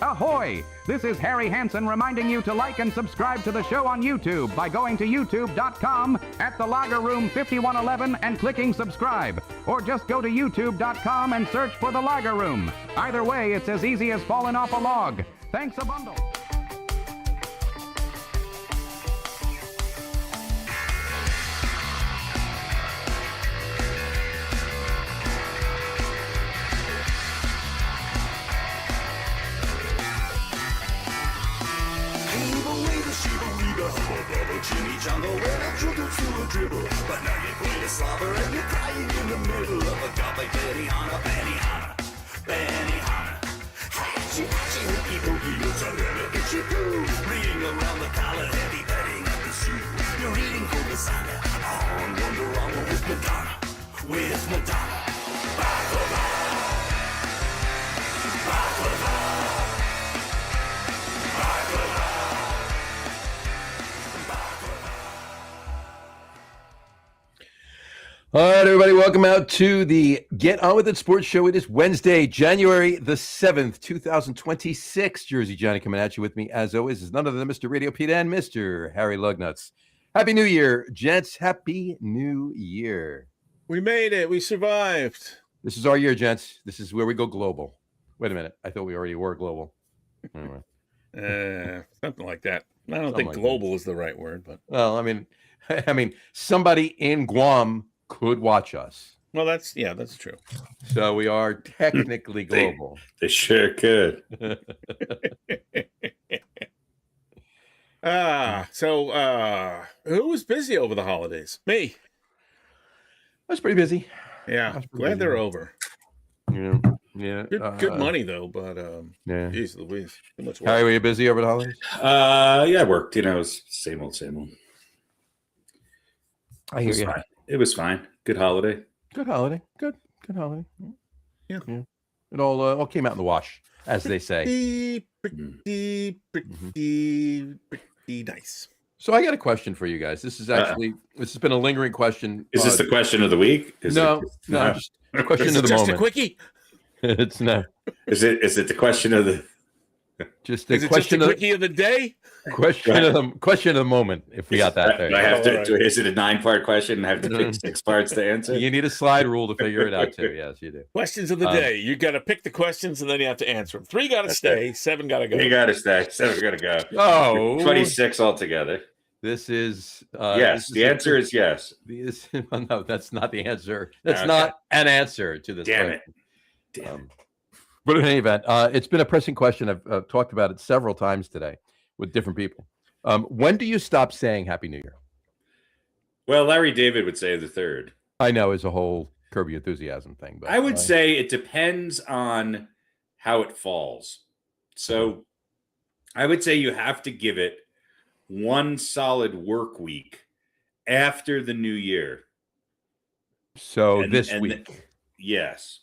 Ahoy! This is Harry Hansen reminding you to like and subscribe to the show on YouTube by going to youtube.com at the Lager Room 5111 and clicking subscribe. Or just go to youtube.com and search for the Lager Room. Either way, it's as easy as falling off a log. Thanks a bundle. Jimmy Jungle, well, I'm sure to through a dribble. But now you're going to slobber and you're crying in the middle of a goblet. Benihana, Benihana, Benihana. Hatchy, hatchy, hooky, boogie, you're a little itchy poo. Reading around the collar, heavy betting at the shoe. You're reading for the saga on Wonder Woman with Madonna, with Madonna. Baklava, baklava, baklava. All right, everybody, welcome out to the Get On With It Sports Show. It is Wednesday, January the 7th, 2026. Jersey Johnny coming at you with me, as always, is none other than Mr. Radio Pete and Mr. Harry Lug Nutz. Happy New Year, gents. Happy New Year. We made it. We survived. This is our year, gents. This is where we go global. Wait a minute. I thought we already were global. Anyway. Something like that. I don't Something think like global is the right word, but well, I mean, somebody in Guam could watch us. well, that's true. So we are technically global. They sure could. Who was busy over the holidays? Me. I was pretty busy. Yeah, That's pretty glad busy. they're over. Yeah. Good money though, but Yeah. geez Louise, too much work. Harry, were you busy over the holidays? Yeah, I worked. It was same old, same old. I It hear was you. fine. It was fine. Good holiday. Good holiday. Good holiday. Yeah. It all came out in the wash, as they say. Pretty nice. So I got a question for you guys. This has been a lingering question. Is this the question of the week? No, just a question of the Just moment. a quickie. It's no, Is it the question of the? just Is a it just a question of quickie of the day? question of the moment. If we got that Do I there, have to? All right. Is it a 9-part question and I have to pick 6 parts to answer? you need a slide rule to figure it out too. Yes, you do. Questions of the day. You got to pick the questions and then you have to answer them. 3 got to stay. 7 got to go. You got to stay. 7 got to go. Oh, 26 altogether. This is Yes. The answer is yes. no, that's not the answer. That's Okay. not an answer to this. Damn question. it. Damn it. But in any event, it's been a pressing question. I've talked about it several times today with different people. When do you stop saying Happy New Year? Well, Larry David would say the 3rd. I know it's a whole Curb Your Enthusiasm thing, but I would say it depends on how it falls. So I would say you have to give it one solid work week after the new year. so And- this and week. Yes.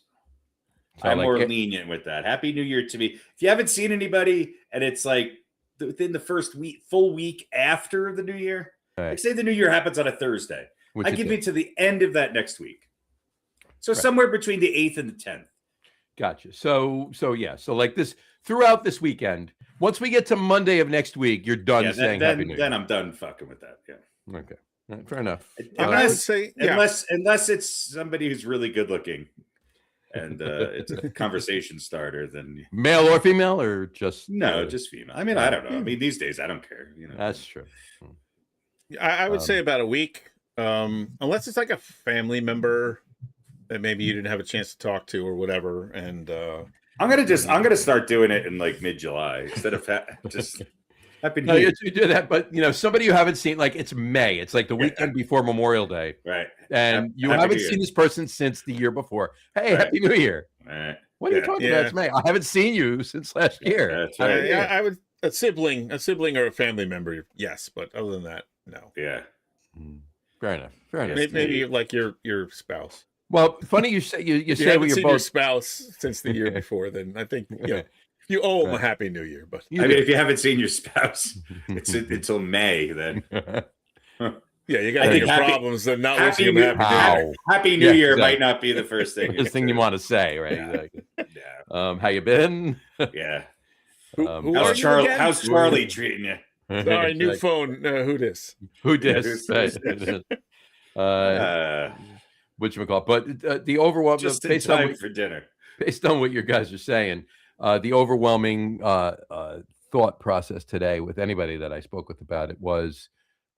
So I'm like more it- lenient with that. Happy New Year to me. If you haven't seen anybody and it's like within the first full week after the new year, Right. like say the new year happens on a Thursday, which I is give it. it to the end of that next week. So Right. somewhere between the 8th and the 10th. Gotcha. So yeah. So like this throughout this weekend. Once we get to Monday of next week, you're done Yeah, saying Happy New then Year. I'm done fucking with that. Yeah. Okay. All right, fair enough. I would say, yeah. Unless it's somebody who's really good looking and it's a conversation starter, then Male or female, or just no, just female. I mean, I don't know. I mean, these days I don't care. You know, that's true. I would say about a week, unless it's like a family member that maybe you didn't have a chance to talk to or whatever. And I'm gonna start doing it in like mid-July instead of just Happy New No, Year. you do that, but somebody you haven't seen, like it's May. It's like the weekend before Memorial Day, Right. and you Happy haven't New Year. seen this person since the year before. Hey, Right. Happy New Year! Right. What are you Yeah. talking Yeah. about? It's May. I haven't seen you since last year. That's right. I would a sibling or a family member, yes, but other than that, no. Yeah. Fair enough. Fair enough. Yes. Maybe like your spouse. Well, funny you say you If you say haven't we are seen your both. spouse since the year before, then I think you owe them a Happy New Year. But You I mean, do. if you haven't seen your spouse, it's until May. Then yeah, you I got think your happy- problems. Then not Happy wishing New, them Happy New Year. Happy New Yeah, Year exactly. might not be the first thing. First thing you want to say, right? Yeah. Exactly. Yeah. How you been? Yeah. Who are you again? How's Charlie treating you? Sorry, new phone. Who this? Who dis? Whatchamacallit. But the overwhelming, Just in time for dinner. Based on what you guys are saying, the overwhelming thought process today with anybody that I spoke with about it was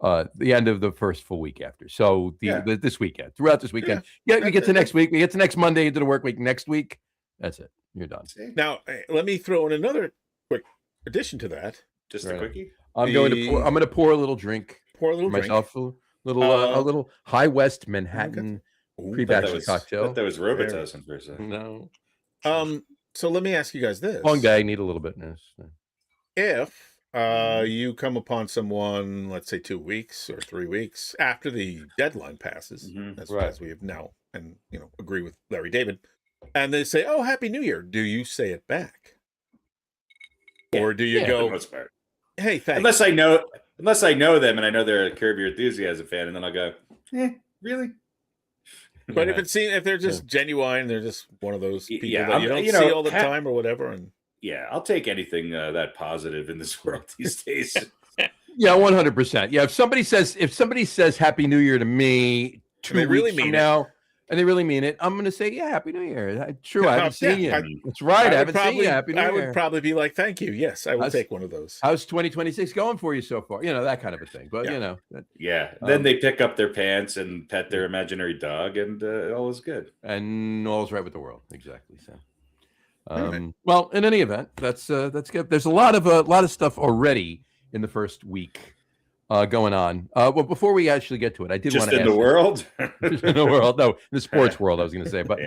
the end of the first full week after. So this weekend, throughout this weekend, we get to next week, we get to next Monday into the work week. Next week, that's it. You're done. Now, let me throw in another quick addition to that. Just a quickie. I'm going to pour a little drink. Pour a little drink. Myself a little High West Manhattan pre-batch cocktail. That was Robitussin for a second. No. So let me ask you guys this. Long day, need a little bit. If you come upon someone, let's say 2 weeks or 3 weeks after the deadline passes, as we have now, and agree with Larry David, and they say, "Oh, Happy New Year," do you say it back, or do you go, "Hey, thanks"? Unless I know them and I know they're a Curb Your Enthusiasm fan, and then I'll go, really? But if they're just genuine, they're just one of those people that you don't see all the time or whatever, and I'll take anything that positive in this world these days. Yeah, 100%. Yeah, if somebody says Happy New Year to me 2 weeks from now, and they really mean it, I'm going to say, Happy New Year. True, I haven't seen you. That's right, I haven't seen you. Happy New Year. I would probably be like, thank you. Yes, I will take one of those. How's 2026 going for you so far? That kind of a thing. But, then they pick up their pants and pet their imaginary dog, and all is good. And all's right with the world. Exactly. So, well, in any event, that's good. There's a lot of stuff already in the first week going on. Well, before we actually get to it, I did want to ask the world? In the world, no, in the sports world, I was going to say, but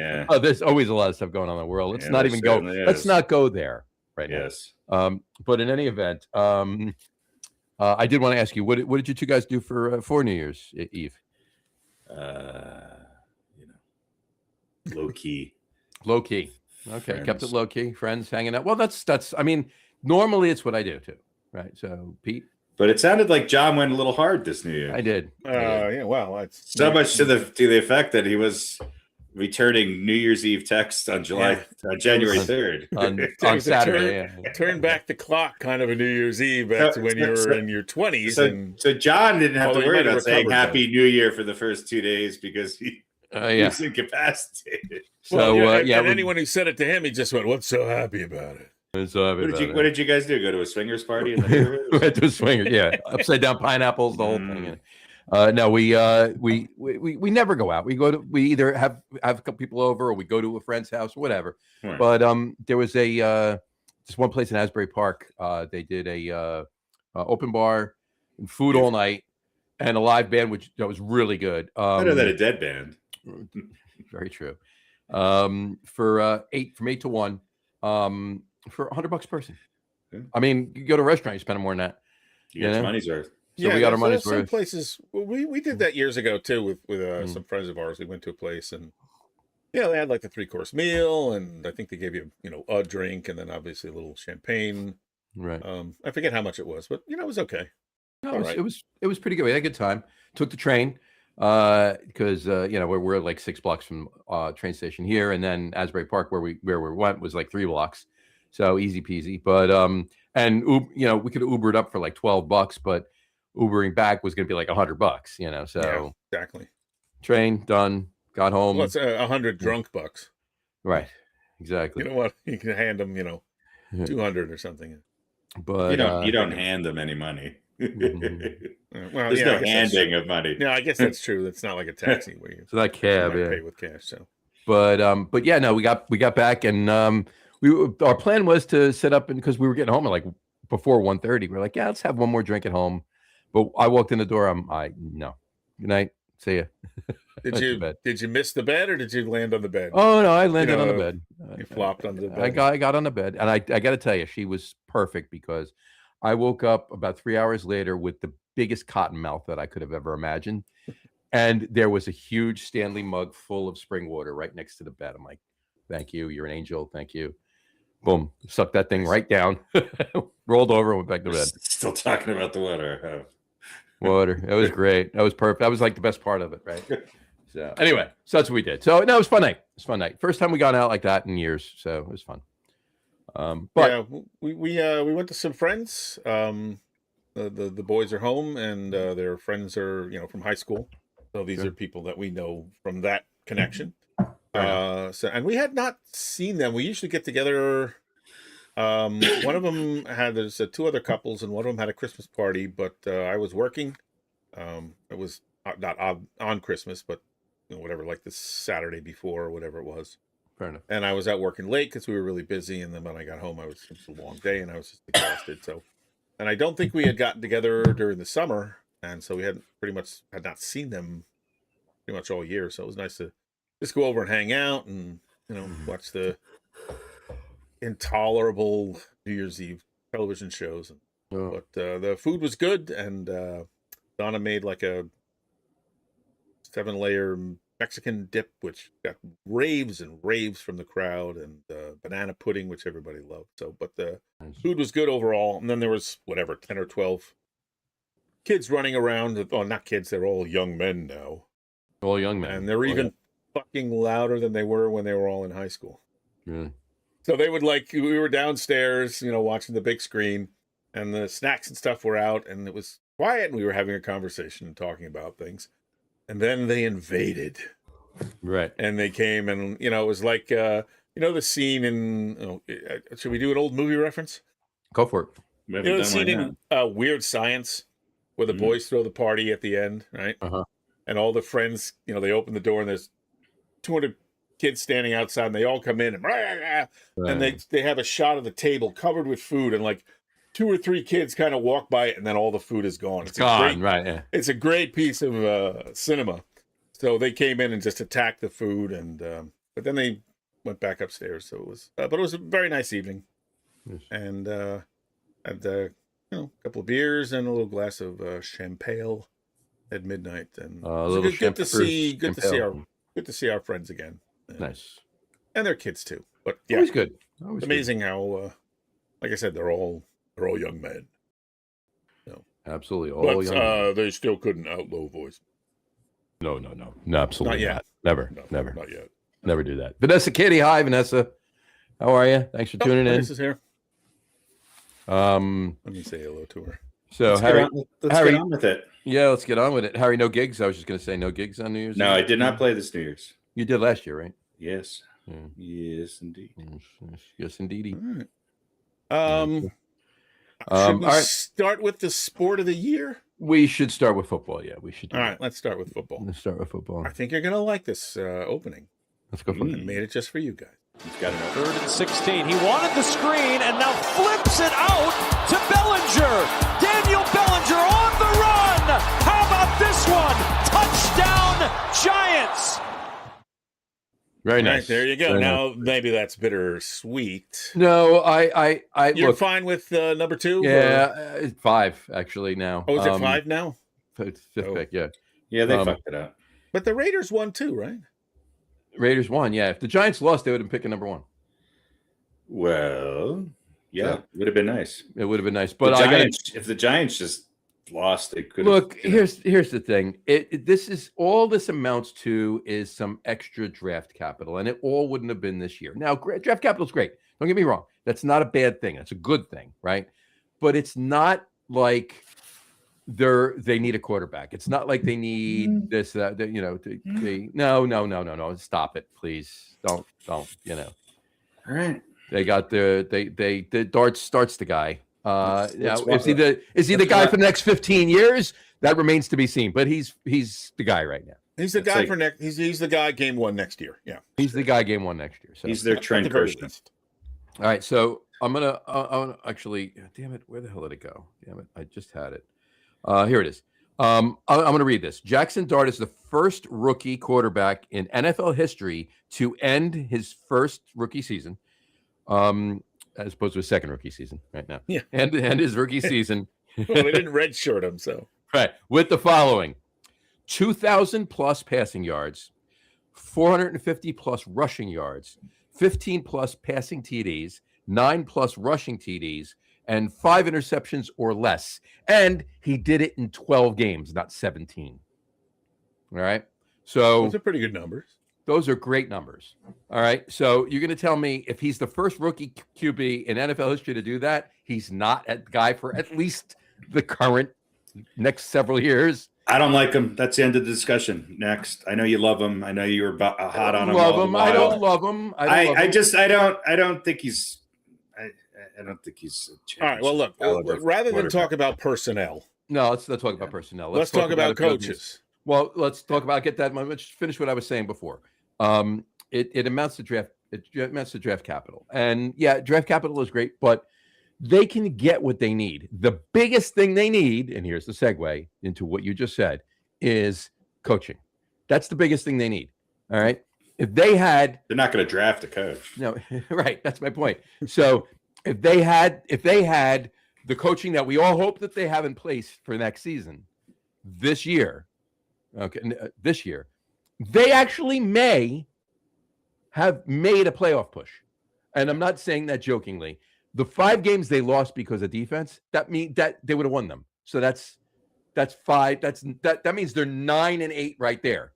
there's always a lot of stuff going on in the world. Let's not even go. Let's not go there right now. Yes. But in any event, I did want to ask you, what did you two guys do for New Year's Eve? Low key. Low key. Okay, friends. Kept it low key. Friends hanging out. Well, that's. I mean, normally it's what I do too, right? So, Pete. But it sounded like John went a little hard this New Year. I did. Well, it's so much to the effect that he was returning New Year's Eve texts on January 3rd on Saturday. Turn back the clock, kind of a New Year's Eve back to when you were in your 20s. So John didn't have to worry about saying Happy New Year for the first 2 days because he was incapacitated. And anyone who said it to him, he just went, "What's so happy about it?" What did you guys do? Go to a swingers party in the neighborhood? Went to a swingers, upside down pineapples, the whole thing. No, we never go out. We either have a couple people over, or we go to a friend's house, or whatever. Right. But there was just one place in Asbury Park. They did a open bar and food all night, and a live band, which was really good. Better than a dead band. Very true. From 8 to 1. For $100 a person. Yeah. I mean, you go to a restaurant, you spend more than that. You get your money's worth. So we got our money's worth. Some places, we did that years ago too with some friends of ours. We went to a place and they had like a 3-course meal, and I think they gave you a drink and then obviously a little champagne. Right. I forget how much it was, but it was okay. No, it was pretty good. We had a good time. Took the train because we're like 6 blocks from train station here, and then Asbury Park where we went was like 3 blocks. So easy peasy, but and we could have Ubered up for like $12, but Ubering back was going to be like $100, So exactly. Train done, got home. Well, it's 100 drunk bucks, right? Exactly. You know what? You can hand them, 200 or something. But you don't hand them any money. Mm-hmm. Well, there's no handing of money. Yeah, I guess that's true. That's not like a taxi where you so that cab, pay with cash. So, but yeah, no, we got back and our plan was to set up, and because we were getting home at like before 1:30, we're like, let's have one more drink at home. But I walked in the door. No. Good night. See ya. Did you miss the bed, or did you land on the bed? Oh no, I landed on the bed. You flopped on the bed. I got on the bed, and I got to tell you, she was perfect because I woke up about 3 hours later with the biggest cotton mouth that I could have ever imagined, and there was a huge Stanley mug full of spring water right next to the bed. I'm like, thank you. You're an angel. Thank you. Boom. Sucked that thing right down. Rolled over and went back to bed. Still talking about the water. Water. It was great. That was perfect. That was like the best part of it, right? So anyway, so that's what we did. So no, it was fun night. It was fun night. First time we got out like that in years. So it was fun. But yeah, we went to some friends. The boys are home, and their friends are from high school. So these are people that we know from that connection. And we had not seen them. We usually get together. One of them there's two other couples, and one of them had a Christmas party, but I was working. It was not on Christmas, but whatever, like the Saturday before or whatever it was. fair enough. And I was out working late because we were really busy. And then when I got home, it was a long day, and I was just exhausted. So, and I don't think we had gotten together during the summer, and so we had not seen them pretty much all year. So it was nice to just go over and hang out and watch the intolerable New Year's Eve television shows. But the food was good, and Donna made like a 7-layer Mexican dip, which got raves and raves from the crowd, and banana pudding, which everybody loved. So, but the food was good overall. And then there was 10 or 12 kids running around. Oh, not kids; they're all young men now. All young men, and they're even fucking louder than they were when they were all in high school. Really? So they would we were downstairs, watching the big screen, and the snacks and stuff were out, and it was quiet, and we were having a conversation and talking about things. And then they invaded. Right. And they came, and, it was like, the scene in, should we do an old movie reference? Go for it. The scene in Weird Science where the boys throw the party at the end, right? Uh-huh. And all the friends, they open the door, and there's 200 kids standing outside, and they all come in, and they have a shot of the table covered with food, and like 2 or 3 kids kind of walk by it, and then all the food is gone. It's gone, right? Yeah. It's a great piece of cinema. So they came in and just attacked the food, and but then they went back upstairs. So it was, but it was a very nice evening, and had a couple of beers and a little glass of champagne at midnight, and good to see our friends again. Nice, and their kids too. But yeah, always good. Always amazing how, like I said, they're all young men. Absolutely, all young men. They still couldn't outlaw voice. No, absolutely not yet. Not. Never, No, never, not yet. Never do that. Vanessa Kitty, hi Vanessa. How are you? Thanks for tuning in. Vanessa's here. Let me say hello to her. So let's Harry, get on with it. Yeah, let's get on with it. Harry, no gigs. I was just going to say no gigs on New Year's. No, I did not play this New Year's. You did last year, right? Yes. Yes, indeed. Yes, indeedy. All right. Should we start with the sport of the year? We should start with football. Yeah, we should. All right, let's start with football. Let's start with football. I think you're going to like this opening. Let's go for it. I made it just for you guys. He's got an 3rd and 16. He wanted the screen and now flips it out to Bellinger. Daniel Bellinger on the run. How about this one? Touchdown, Giants. Very nice. nice. Right, there you go. Very now nice. Maybe that's bittersweet. No, I You're look, fine with number 2? Yeah, it's 5 actually now. Oh, is it 5 now? Fifth pick. Yeah. Yeah, they fucked it up. But the Raiders won too, right? Raiders won. Yeah, if the Giants lost, they would have been picking number 1. Well, yeah, it would have been nice. It would have been nice, but if the Giants just lost, they could look. Here's the thing. All this amounts to is some extra draft capital, and it all wouldn't have been this year. Now, draft capital is great. Don't get me wrong. That's not a bad thing. That's a good thing, right? But it's not like they need a quarterback. It's not like they need this, no. Stop it, please. Don't. All right. They got the Dart starts the guy. Is he the guy for the next 15 years? That remains to be seen. But he's the guy right now. He's the guy for next. He's the guy game 1 next year. Yeah, he's the guy game 1 next year. So he's their Trent Kirsten. All right, so I'm gonna actually. Damn it, where the hell did it go? Damn it, I just had it. Here it is. I'm going to read this. Jackson Dart is the first rookie quarterback in NFL history to end his first rookie season, as opposed to a second rookie season right now. Yeah. And his rookie season. Well, they didn't redshirt him, so. Right. With the following: 2,000 plus passing yards, 450 plus rushing yards, 15 plus passing TDs, 9 plus rushing TDs, and 5 interceptions or less. And he did it in 12 games, not 17. All right. So those are pretty good numbers. Those are great numbers. All right. So you're going to tell me if he's the first rookie QB in NFL history to do that, he's not a guy for at least the current next several years. I don't like him. That's the end of the discussion. Next. I know you love him. I know you were hot on him. I don't love him. I don't think he's I don't think he's all right. Well, look, rather than talk about personnel. No, let's talk about personnel. Let's talk about coaches. Well, let's talk about let's finish what I was saying before. It amounts to draft. It amounts to draft capital, and yeah, draft capital is great, but they can get what they need. The biggest thing they need, and here's the segue into what you just said, is coaching. That's the biggest thing they need. All right. If they had, they're not going to draft a coach. No, right. That's my point. So if they had the coaching that we all hope that they have in place for next season, this year, they actually may have made a playoff push. And I'm not saying that jokingly. The 5 games they lost because of defense, that means that they would have won them. So that's 5. That means they're 9-8 right there.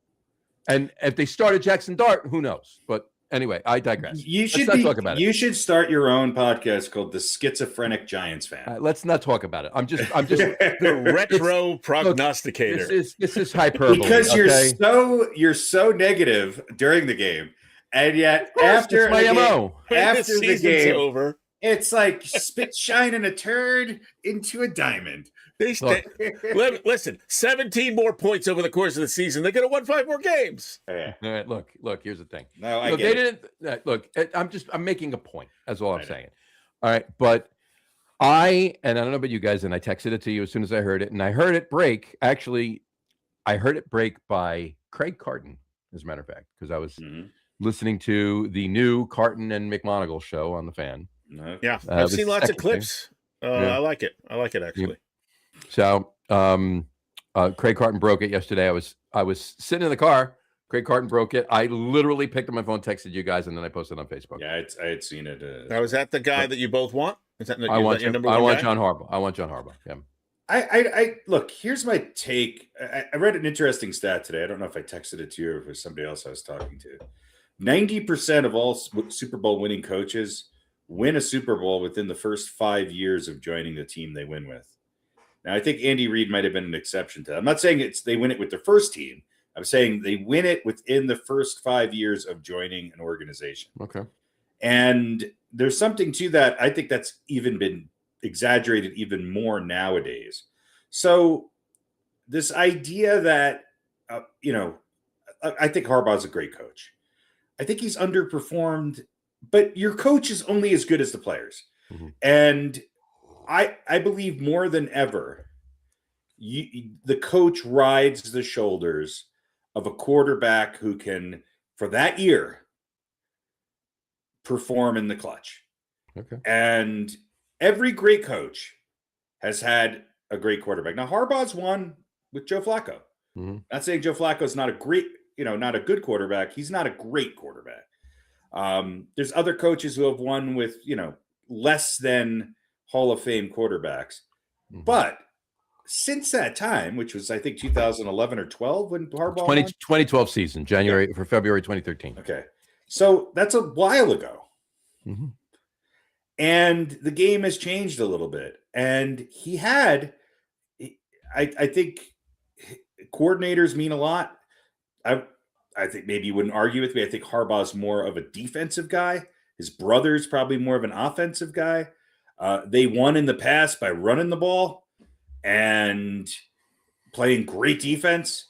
And if they started Jackson Dart, who knows? But anyway, I digress. Let's not talk about it. You should start your own podcast called The Schizophrenic Giants Fan. Let's not talk about it. I'm just the retro prognosticator. This is hyperbole. Because you're so negative during the game, and yet after the game over, it's like spit shining a turd into a diamond. Listen, 17 more points over the course of the season. They're going to win 5 more games. Yeah. All right, look. Here's the thing. No, I get it. Look, I'm making a point. That's all I'm saying. All right, but I don't know about you guys, and I texted it to you as soon as I heard it, and I heard it break. Actually, I heard it break by Craig Carton, as a matter of fact, because I was listening to the new Carton and McMonagle show on the Fan. Yeah, I've seen lots of clips. I like it. I like it actually. Yeah. So Craig Carton broke it yesterday. I was sitting in the car. Craig Carton broke it. I literally picked up my phone, texted you guys, and then I posted on Facebook. Yeah, I had seen it. Now, is that the guy that you both want? Is that I want John Harbaugh. I want John Harbaugh. Yeah. I look. Here's my take. I read an interesting stat today. I don't know if I texted it to you or if it was somebody else I was talking to. 90% of all Super Bowl winning coaches win a Super Bowl within the first 5 years of joining the team they win with. Now, I think Andy Reid might have been an exception to that. I'm not saying they win it with their first team. I'm saying they win it within the first 5 years of joining an organization. Okay. And there's something to that. I think that's even been exaggerated even more nowadays. So this idea that, I think Harbaugh's a great coach. I think he's underperformed, but your coach is only as good as the players. Mm-hmm. And I believe more than ever, the coach rides the shoulders of a quarterback who can, for that year, perform in the clutch. Okay. And every great coach has had a great quarterback. Now, Harbaugh's won with Joe Flacco. Mm-hmm. Not saying Joe Flacco's not a great, not a good quarterback. He's not a great quarterback. There's other coaches who have won with, less than Hall of Fame quarterbacks. Mm-hmm. But since that time, which was, I think, 2011 or 12 when Harbaugh 2012 season, for February 2013. Okay. So that's a while ago. Mm-hmm. And the game has changed a little bit. And I think coordinators mean a lot. I think maybe you wouldn't argue with me. I think Harbaugh's more of a defensive guy. His brother's probably more of an offensive guy. They won in the past by running the ball and playing great defense.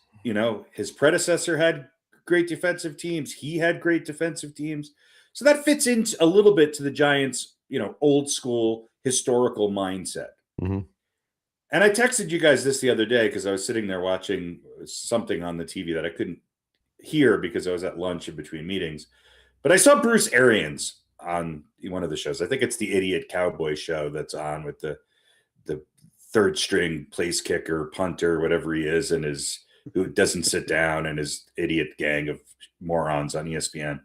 His predecessor had great defensive teams. He had great defensive teams. So that fits in a little bit to the Giants, old school historical mindset. Mm-hmm. And I texted you guys this the other day because I was sitting there watching something on the TV that I couldn't hear because I was at lunch in between meetings. But I saw Bruce Arians on one of the shows. I think it's the Idiot Cowboy show that's on with the third string place kicker, punter, whatever he is, and who doesn't sit down, and his idiot gang of morons on ESPN.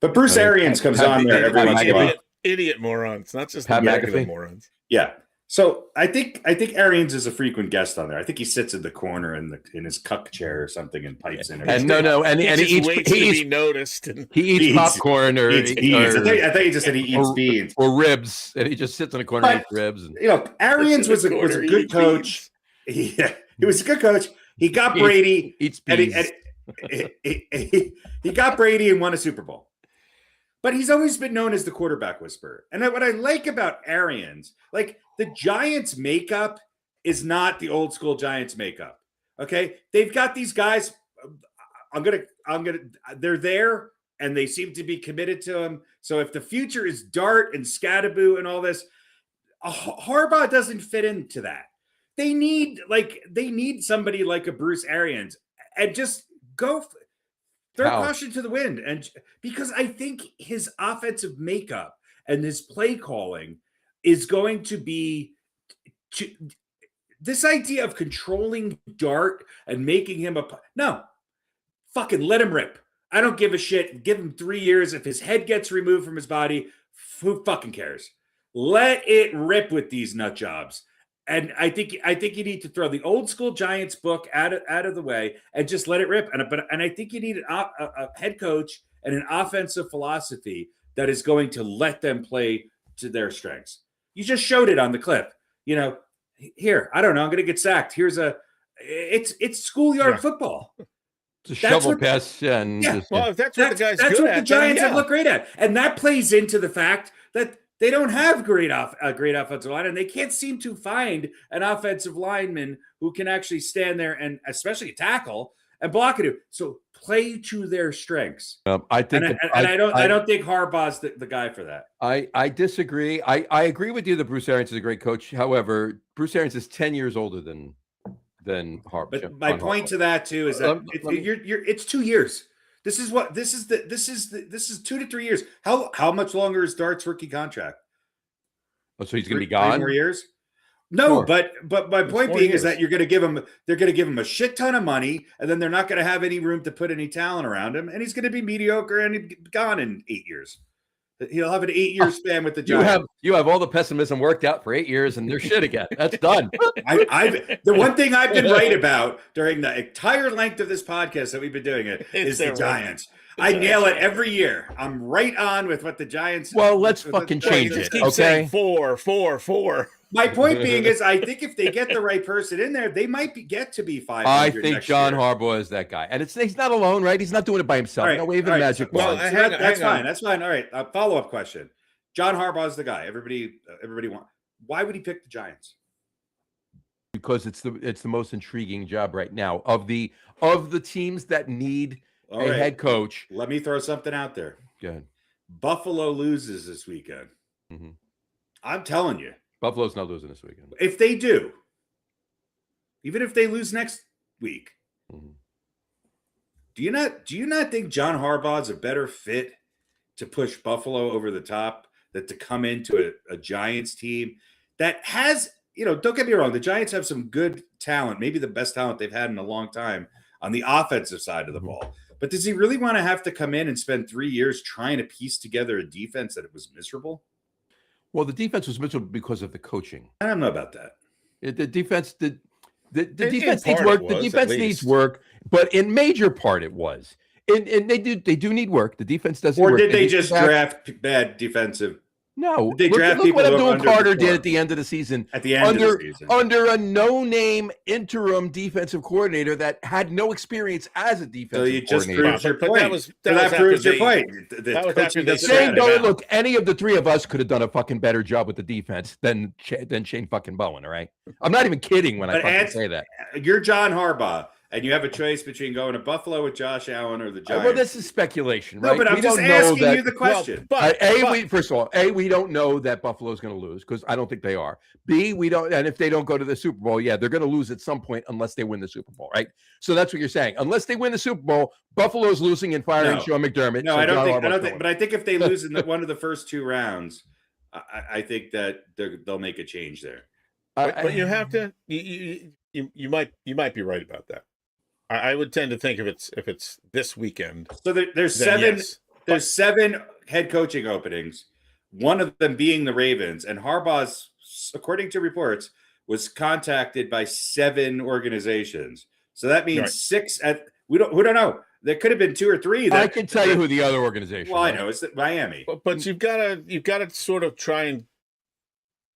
But Bruce Arians comes on there every once in a while. Idiot morons, not just the regular morons. Yeah. So I think Arians is a frequent guest on there. I think he sits in the corner in his cuck chair or something and pipes in. And he waits to be noticed. And he eats popcorn or eats beans. I thought you just said he eats beans or ribs, and he just sits in the corner and eats ribs. And, Arians was a good coach. He was a good coach. He got Brady. Eats beans. He got Brady and won a Super Bowl. But he's always been known as the quarterback whisperer. And what I like about Arians, like the Giants makeup is not the old school Giants makeup. Okay. They've got these guys. They're there and they seem to be committed to him. So if the future is Dart and Scadaboo and all this, Harbaugh doesn't fit into that. They need somebody like a Bruce Arians and just go throw caution to the wind. And because I think his offensive makeup and his play calling is going to be this idea of controlling Dart and making him fucking let him rip. I don't give a shit. Give him 3 years. If his head gets removed from his body, who fucking cares? Let it rip with these nut jobs. And I think you need to throw the old school Giants book out of the way and just let it rip. And I think you need a head coach and an offensive philosophy that is going to let them play to their strengths. You just showed it on the clip. Here, I don't know. I'm going to get sacked. It's schoolyard football. It's a shovel pass. And well, if that's what the guy's that's good what at, the Giants then, have looked great at. And that plays into the fact that they don't have a great offensive line, and they can't seem to find an offensive lineman who can actually stand there and especially tackle and block it. So play to their strengths. I think, I don't think Harbaugh's the guy for that. I disagree. I agree with you that Bruce Arians is a great coach. However, Bruce Arians is 10 years older than Harbaugh. But my point to that too is that it's 2 years. This is 2 to 3 years. How much longer is Dart's rookie contract? Oh, so he's going to be gone 3 more years? No, but my point being is that they're going to give him a shit ton of money, and then they're not going to have any room to put any talent around him, and he's going to be mediocre and gone in 8 years. He'll have an 8-year span with the Giants. You have all the pessimism worked out for 8 years, and they're shit again. That's done. The one thing I've been right about during the entire length of this podcast that we've been doing is the Giants. I nail it every year. I'm right on with what the Giants. Well, let's fucking change it. Keep okay, saying 4. My point being is, I think if they get the right person in there, they might get to be 500. I think John Harbaugh is that guy, and he's not alone, right? He's not doing it by himself. Right, no waving magic wand. That's fine. That's fine. All right. Follow-up question. John Harbaugh is the guy. Everybody wants. Why would he pick the Giants? Because it's the most intriguing job right now of the teams that need a head coach. Let me throw something out there. Go ahead. Buffalo loses this weekend. Mm-hmm. I'm telling you. Buffalo's not losing this weekend. If they do, even if they lose next week, do you not think John Harbaugh is a better fit to push Buffalo over the top than to come into a Giants team that has, don't get me wrong, the Giants have some good talent, maybe the best talent they've had in a long time on the offensive side of the ball. But does he really want to have to come in and spend 3 years trying to piece together a defense that it was miserable? Well, the defense was miserable because of the coaching. I don't know about that. The defense, the defense needs work. The defense needs work, but in major part it was. And they do need work. The defense doesn't work. Or did they just draft bad defensive? No. They draft people what Abdul Carter did at the end of the season. At the end of the season. Under a no-name interim defensive coordinator that had no experience as a defensive coordinator. Proved your point. That proves your point. Look, any of the three of us could have done a fucking better job with the defense than Shane fucking Bowen, all right? I'm not even kidding when I say that. You're John Harbaugh. And you have a choice between going to Buffalo with Josh Allen or the Giants. Well, this is speculation, right? No, but I'm just asking you the question. First of all, we don't know that Buffalo's going to lose because I don't think they are. B, we don't, and if they don't go to the Super Bowl, they're going to lose at some point unless they win the Super Bowl, right? So that's what you're saying. Unless they win the Super Bowl, Buffalo's losing and firing Sean McDermott. No, I don't think. But I think if they lose in one of the first 2 rounds, I think that they'll make a change there. But you have to. You might be right about that. I would tend to think if it's this weekend. So there's 7. Yes. There's 7 head coaching openings. One of them being the Ravens, and Harbaugh's according to reports, was contacted by 7 organizations. So that means 6 at we don't know. There could have been 2 or 3. I can tell you who the other organization. Well, I know it's Miami, but you've got to sort of try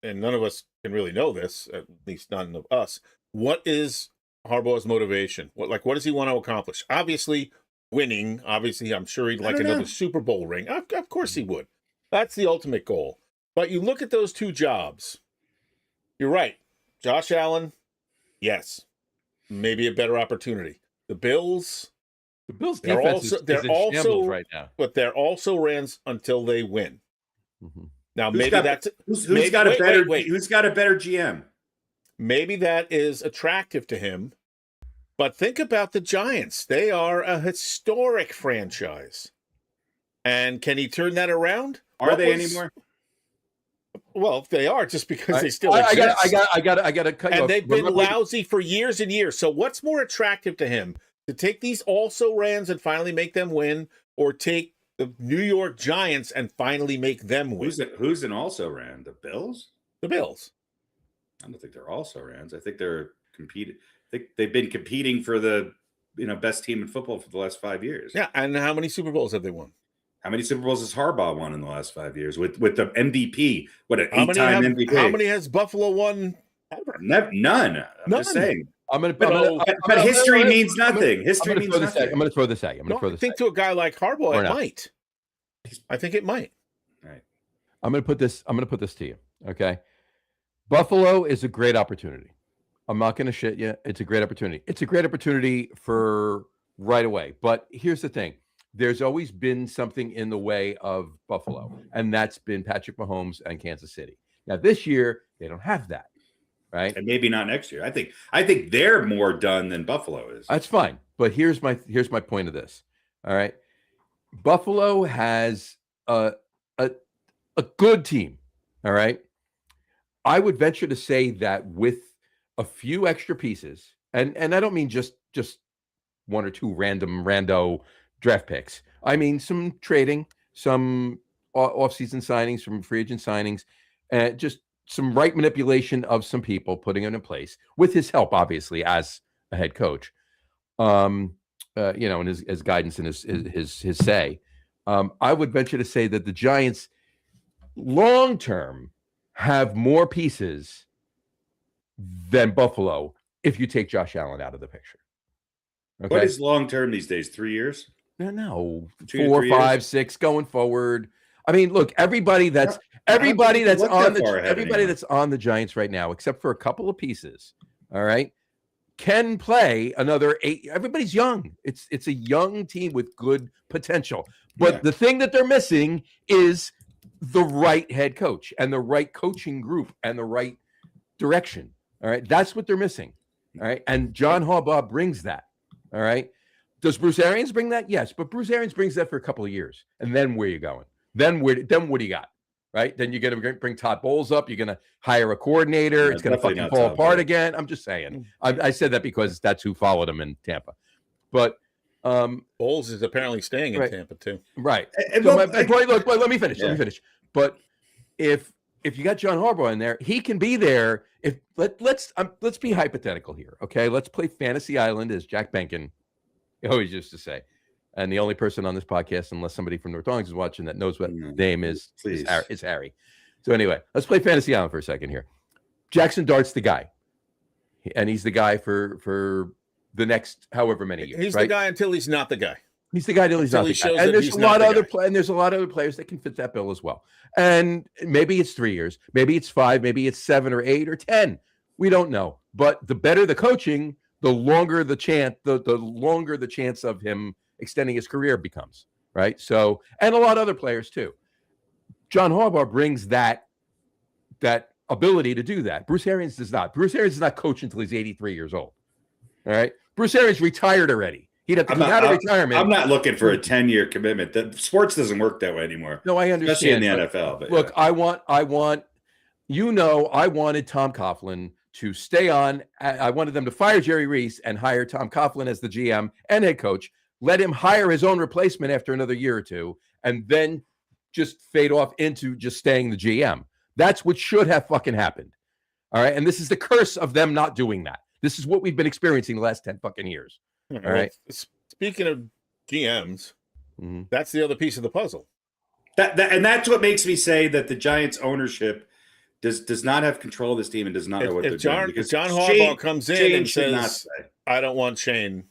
and none of us can really know this, at least none of us. What is Harbaugh's motivation? What does he want to accomplish? Obviously, winning. Obviously, I'm sure he'd like another Super Bowl ring. Of course he would. That's the ultimate goal. But you look at those 2 jobs. You're right. Josh Allen, yes, maybe a better opportunity. The Bills defense is in shambles right now, but they're also Rams until they win. Mm-hmm. Now who's got a better GM? Maybe that is attractive to him. But think about the Giants. They are a historic franchise. And can he turn that around? Are they anymore? Well, they are, just because they still exist. I got to cut you off. And they've been lousy for years and years. So what's more attractive to him? To take these also-rans and finally make them win, or take the New York Giants and finally make them win? Who's an also-ran? The Bills? The Bills. I don't think they're also-rans. I think they're competing. I think they've been competing for the best team in football for the last 5 years. Yeah, and how many Super Bowls have they won? How many Super Bowls has Harbaugh won in the last 5 years with the MVP? What, an 8-time MVP? How many has Buffalo won ever? None. I'm just saying. But history means nothing. History means nothing. I'm going to throw this at you. I think to a guy like Harbaugh, it might. I think it might. All right. I'm going to put this to you. Okay. Buffalo is a great opportunity. I'm not going to shit you. It's a great opportunity. It's a great opportunity for right away. But here's the thing. There's always been something in the way of Buffalo, and that's been Patrick Mahomes and Kansas City. Now, this year, they don't have that, right? And maybe not next year. I think they're more done than Buffalo is. That's fine. But here's my point of this. All right. Buffalo has a good team. All right. I would venture to say that with a few extra pieces, and I don't mean just 1 or 2 rando draft picks. I mean some trading, some off-season signings, some free agent signings, and just some right manipulation of some people, putting it in place with his help, obviously, as a head coach. And his guidance and his say. I would venture to say that the Giants, long term, have more pieces than Buffalo if you take Josh Allen out of the picture. Okay? What is long term these days? 3 years? No, 4, 5, 6 going forward. I mean, look, everybody that's on the Giants right now, except for a couple of pieces, all right, can play another 8. Everybody's young. It's a young team with good potential. But the thing that they're missing is the right head coach and the right coaching group and the right direction. All right. That's what they're missing. All right. And John Harbaugh brings that. All right. Does Bruce Arians bring that? Yes. But Bruce Arians brings that for a couple of years. And then where are you going? Then what do you got? Right. Then you're going to bring Todd Bowles up. You're going to hire a coordinator. Yeah, it's going to fucking fall apart again. I'm just saying. I said that because that's who followed him in Tampa. But Bowles is apparently staying in Tampa too. Right. Let me finish. Let me finish. But if you got John Harbaugh in there, he can be there. Let's be hypothetical here, okay? Let's play Fantasy Island, as Jack Benkin always used to say. And the only person on this podcast, unless somebody from North Owings is watching, that knows what name is Harry. So anyway, let's play Fantasy Island for a second here. Jackson Dart's the guy, and he's the guy for the next however many years. He's the guy until he's not the guy. He's the guy until he's not the guy. And there's a lot of other players that can fit that bill as well. And maybe it's 3 years, maybe it's 5, maybe it's 7 or 8 or 10. We don't know. But the better the coaching, the longer the chance of him extending his career becomes, right? So, and a lot of other players too. John Harbaugh brings that ability to do that. Bruce Arians does not. Bruce Arians does not coach until he's 83 years old. All right. Bruce Arians retired already. He'd have to come out of retirement. I'm not looking for a 10-year commitment. The sports doesn't work that way anymore. No, I understand. Especially in the NFL. But look, I wanted Tom Coughlin to stay on. I wanted them to fire Jerry Reese and hire Tom Coughlin as the GM and head coach. Let him hire his own replacement after another year or two, and then just fade off into just staying the GM. That's what should have fucking happened. All right. And this is the curse of them not doing that. This is what we've been experiencing the last 10 fucking years. All right. Speaking of GMs, that's the other piece of the puzzle. And that's what makes me say that the Giants ownership does not have control of this team and does not know what they're doing. Because John Harbaugh comes in and says, I don't want Shane.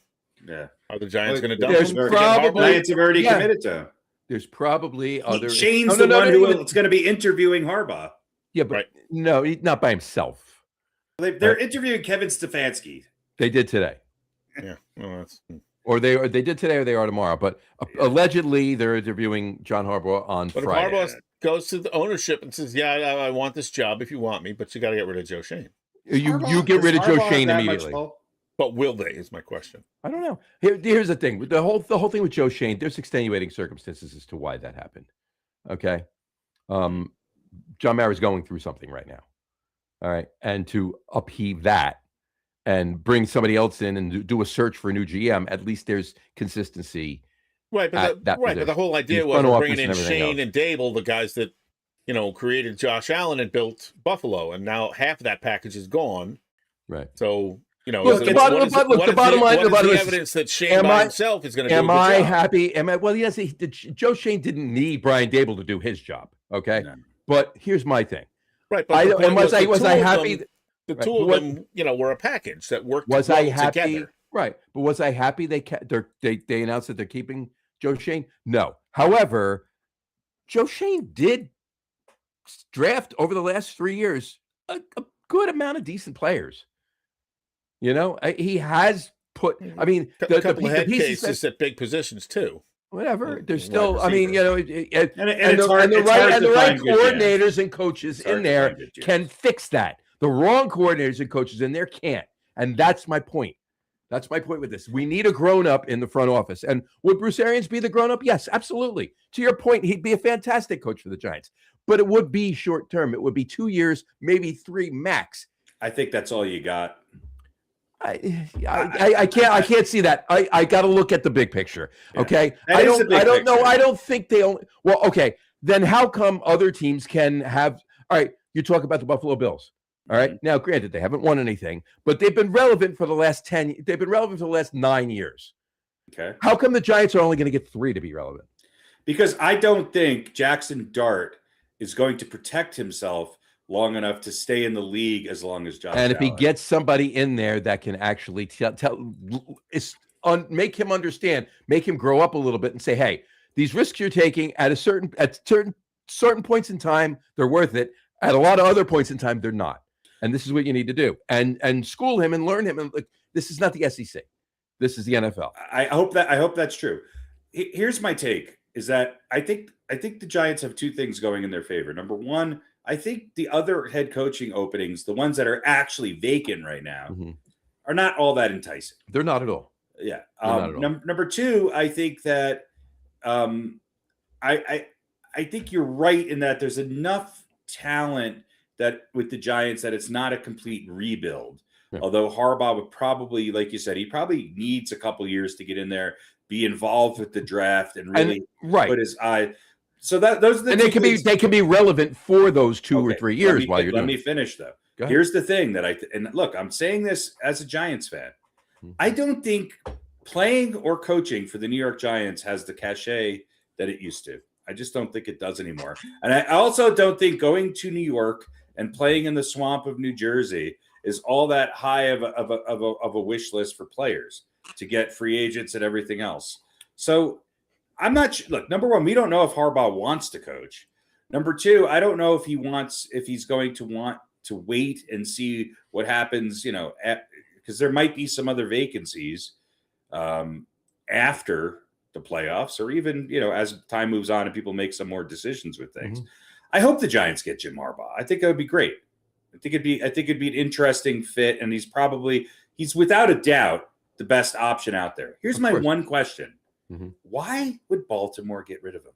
Yeah. Are the Giants going to dump him? The Giants have already committed to him. There's probably other. Shane's the one who's going to be interviewing Harbaugh. Yeah, but no, not by himself. They're interviewing Kevin Stefanski. They did today. Yeah. Well, or they did today, or they are tomorrow. But allegedly, they're interviewing John Harbaugh on Friday. But if Harbaugh goes to the ownership and says, "Yeah, I want this job if you want me, but you got to get rid of Joe Shane." You get rid of Joe Shane immediately. But will they? Is my question. I don't know. Here's the thing. The whole thing with Joe Shane, there's extenuating circumstances as to why that happened. Okay. John Mara's going through something right now. All right. And to upheave that and bring somebody else in and do a search for a new GM, at least there's consistency. Right. But the whole idea was bringing in Shane and Dable, the guys that, created Josh Allen and built Buffalo. And now half of that package is gone. Right. So, the bottom line is the evidence that Shane by himself is going to do a good job. Am I happy? Well, yes, Joe Shane didn't need Brian Dable to do his job. Okay. No. But here's my thing. Right. But was I happy? The two of them, were a package that worked together. Right. But was I happy they announced that they're keeping Joe Shane? No. However, Joe Shane did draft over the last 3 years a good amount of decent players. He has put. I mean, a couple of head cases at big positions too. Whatever. There's still. I mean, and the right coordinators and coaches in there can fix that. The wrong coordinators and coaches in there can't. And that's my point. That's my point with this. We need a grown-up in the front office. And would Bruce Arians be the grown-up? Yes, absolutely. To your point, he'd be a fantastic coach for the Giants. But it would be short-term. It would be 2 years, maybe 3 max. I think that's all you got. I can't see that. I got to look at the big picture. Okay. I don't know. I don't think they only. Well, okay. Then how come other teams can have? All right. You talk about the Buffalo Bills. All right. Now, granted, they haven't won anything, but they've been relevant for the last 10. They've been relevant for the last 9 years. Okay. How come the Giants are only going to get 3 to be relevant? Because I don't think Jackson Dart is going to protect himself long enough to stay in the league as long as Josh And if Allen. he gets somebody in there that can actually make him understand, make him grow up a little bit and say, hey, these risks you're taking at certain points in time, they're worth it. At a lot of other points in time, they're not. And this is what you need to do. And school him and learn him. And this is not the SEC. This is the NFL. I hope that's true. Here's my take is that I think the Giants have 2 things going in their favor. Number one, I think the other head coaching openings, the ones that are actually vacant right now, are not all that enticing. They're not at all. Yeah. Number 2, I think that I think you're right in that there's enough talent that with the Giants that it's not a complete rebuild. Yeah. Although Harbaugh would probably, like you said, he probably needs a couple years to get in there, be involved with the draft, and really put his eye. So those are the and they can be relevant for those 2 or 3 years while you're doing. Let me finish though. Here's the thing that and look, I'm saying this as a Giants fan. I don't think playing or coaching for the New York Giants has the cachet that it used to. I just don't think it does anymore. And I also don't think going to New York and playing in the swamp of New Jersey is all that high of a wish list for players to get free agents and everything else. So I'm not sure. Look, number one, we don't know if Harbaugh wants to coach. Number 2, I don't know if he's going to want to wait and see what happens, because there might be some other vacancies after the playoffs, or even, as time moves on and people make some more decisions with things. I hope the Giants get Jim Harbaugh. I think that would be great. I think it'd be an interesting fit, and he's without a doubt the best option out there. Here's my one question. Why would Baltimore get rid of him?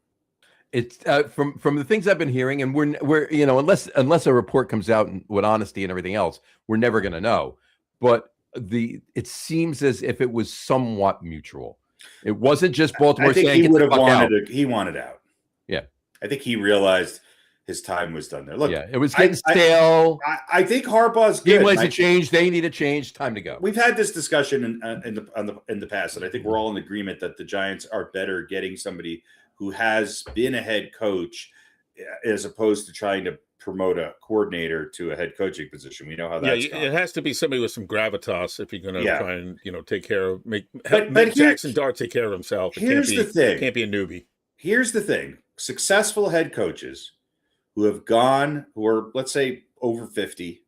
It's from the things I've been hearing, and we're unless a report comes out with honesty and everything else, we're never going to know. But it seems as if it was somewhat mutual. It wasn't just Baltimore saying he wanted out. Yeah, I think he realized his time was done there. Look, yeah, it was getting stale. I think Harbaugh's good. Game ways to change. They need a change. Time to go. We've had this discussion in the past, and I think we're all in agreement that the Giants are better getting somebody who has been a head coach as opposed to trying to promote a coordinator to a head coaching position. We know how that's gone. It has to be somebody with some gravitas if you're going to try and take care of make Jackson Dart take care of himself. Here's the thing: it can't be a newbie. Here's the thing: successful head coaches who are, let's say, over 50.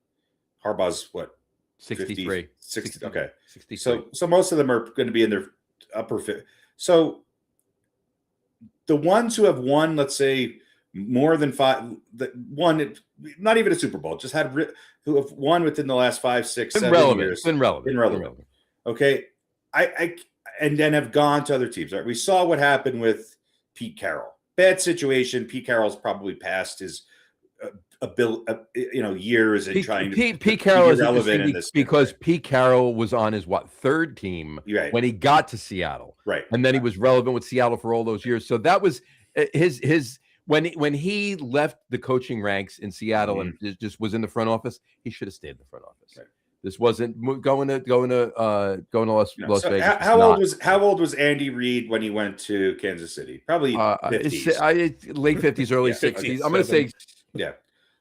Harbaugh's what? 63. 60. Okay. 63. So most of them are going to be in their upper 50. So the ones who have won, let's say, more than not even a Super Bowl, just who have won within the last 5, 6, 7 years. Been relevant. Okay. And then have gone to other teams. Right? We saw what happened with Pete Carroll. Bad situation. Pete Carroll's probably past his years in trying to Pete Carroll is relevant in this because Pete Carroll was on his third team when he got to Seattle, right? And then he was relevant with Seattle for all those years. So that was his when he left the coaching ranks in Seattle and just was in the front office. He should have stayed in the front office. Right. This wasn't going to Las Vegas. How old was Andy Reid when he went to Kansas City? Probably 50s. Late 50s, early 60s. I'm going to say